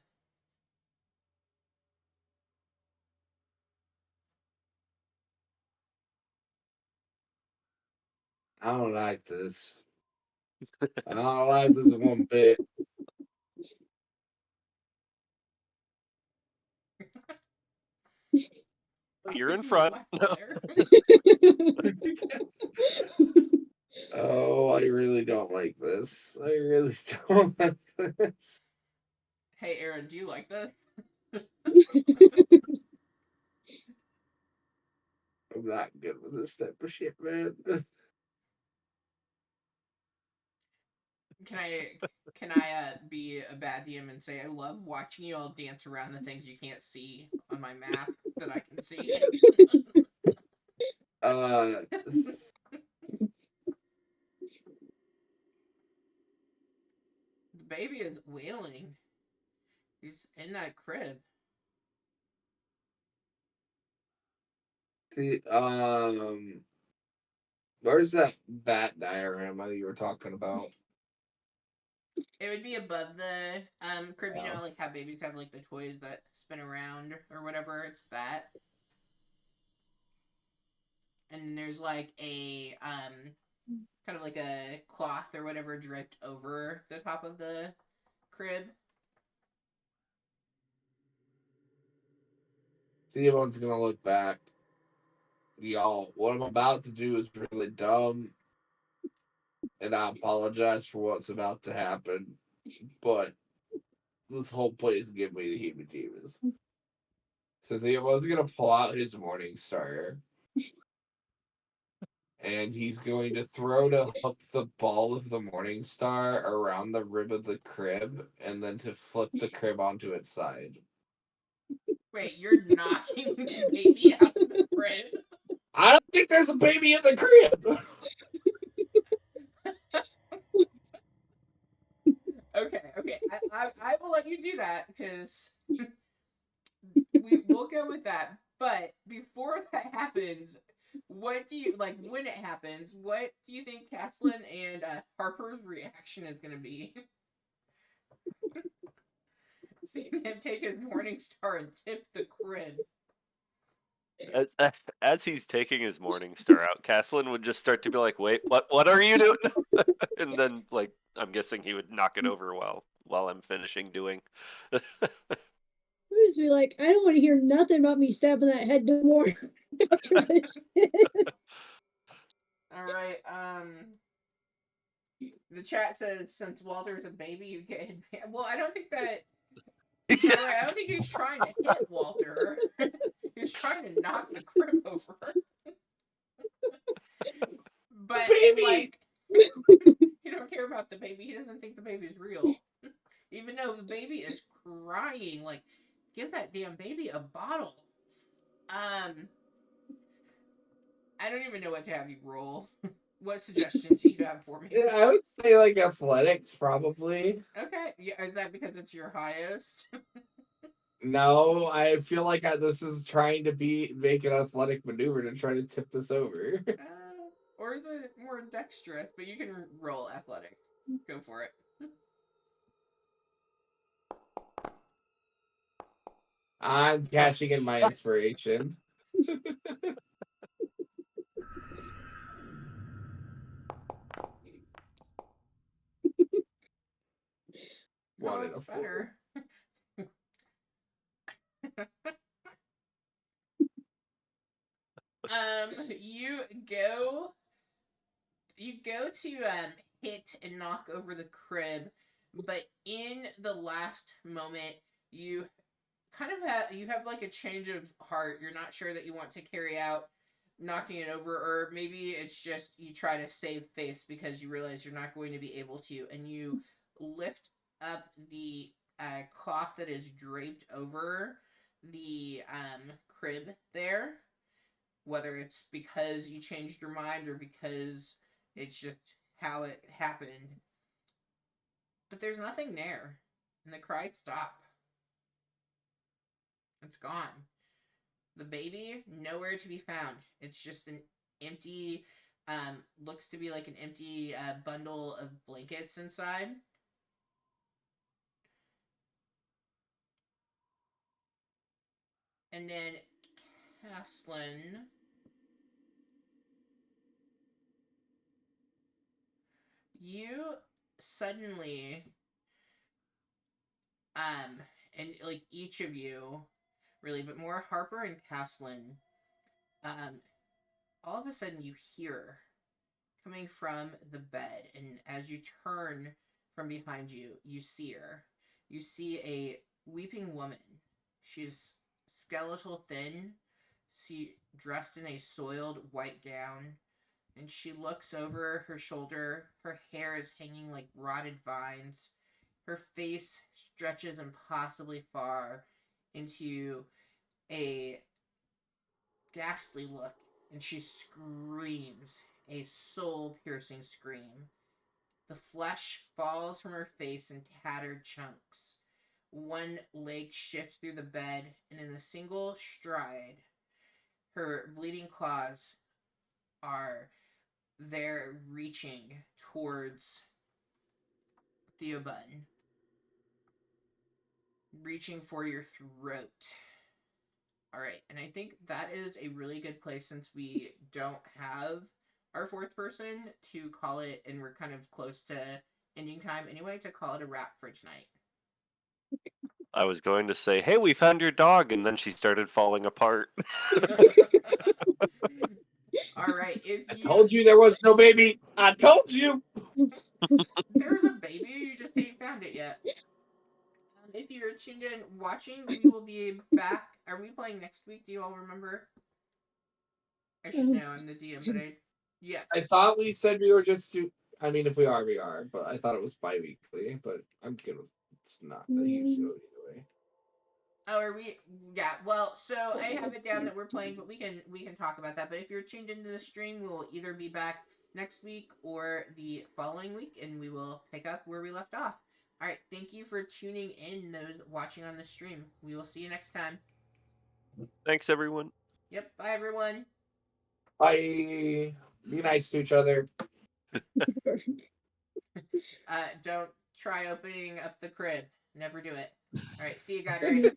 I don't like this. I don't like this one bit. You're in You front. left No. there. Oh, I really don't like this. I really don't like this. Hey, Aaron, do you like this? I'm not good with this type of shit, man. Can I be a bad DM and say I love watching you all dance around the things you can't see on my map that I can see? Uh, The baby is wailing. He's in that crib. where's that bat diorama you were talking about? It would be above the crib. You Oh. know, like how babies have like the toys that spin around or whatever. It's that. And there's like a kind of like a cloth or whatever draped over the top of the crib. Theodore's gonna look back. Y'all, what I'm about to do is really dumb, and I apologize for what's about to happen, but this whole place gave me the heebie-jeebies. So Theodore's gonna pull out his Morning Star, and he's going to throw to hook the ball of the Morning Star around the rib of the crib, and then to flip the crib onto its side. Wait, you're knocking the baby out of the crib? I don't think there's a baby in the crib. Okay. I will let you do that because we'll go with that. But before that happens, what do you like when it happens? What do you think Caslin and Harper's reaction is going to be? Seeing him take his Morning Star and tip the crib. As he's taking his Morning Star out, Caslin would just start to be like, "Wait, what are you doing?" And then, like, I'm guessing he would knock it over while I'm finishing doing. Just be like, I don't want to hear nothing about me stabbing that head no more. All right. The chat says since Walter's a baby, you get advanced. Well, I don't think that. Yeah. I don't think he's trying to hit Walter. He's trying to knock the crib over. But Baby! like, he don't care about the baby. He doesn't think the baby's real, even though the baby is crying. Like, give that damn baby a bottle. I don't even know what to have you roll. What suggestions do you have for me? Yeah, I would say like athletics, probably. Okay, yeah, is that because it's your highest? No, I feel like this is trying to make an athletic maneuver to try to tip this over. Or is it more dexterous? But you can roll athletics. Go for it. I'm cashing in my inspiration. One and It's a 4. better. You go to hit and knock over the crib, but in the last moment you kind of have like a change of heart. You're not sure that you want to carry out knocking it over, or maybe it's just you try to save face because you realize you're not going to be able to, and you lift up the cloth that is draped over the crib there, whether it's because you changed your mind or because it's just how it happened. But there's nothing there, and the cries stop. It's gone. The baby, nowhere to be found. It's just an empty, looks to be like an empty bundle of blankets inside. And then Caslin, you suddenly, and like each of you, really, but more Harper and Caslin, all of a sudden you hear coming from the bed, and as you turn from behind you, you see her. You see a weeping woman. She's skeletal thin, she dressed in a soiled white gown, and she looks over her shoulder. Her hair is hanging like rotted vines. Her face stretches impossibly far into a ghastly look, and she screams a soul-piercing scream. The flesh falls from her face in tattered chunks. One leg shifts through the bed, and in a single stride, her bleeding claws are there reaching towards Theo Button, reaching for your throat. Alright, and I think that is a really good place, since we don't have our fourth person, to call it, and we're kind of close to ending time anyway, to call it a wrap for tonight. I was going to say, hey, we found your dog, and then she started falling apart. Alright, if I you... told you there was no baby. I told you. There's a baby, you just ain't found it yet. If you're tuned in watching, we will be back. Are we playing next week? Do you all remember? I should know, I'm the DM, but yes. I thought we said we were just to. I mean, if we are, we are. But I thought it was bi-weekly. But I'm good with it's not the usual either way. Oh, are we? Yeah. Well, so I have it down that we're playing, but we can talk about that. But if you're tuned into the stream, we will either be back next week or the following week, and we will pick up where we left off. All right. Thank you for tuning in, those watching on the stream. We will see you next time. Thanks, everyone. Yep. Bye, everyone. Bye. Be nice to each other. Don't try opening up the crib. Never do it. All right. See you, Godric.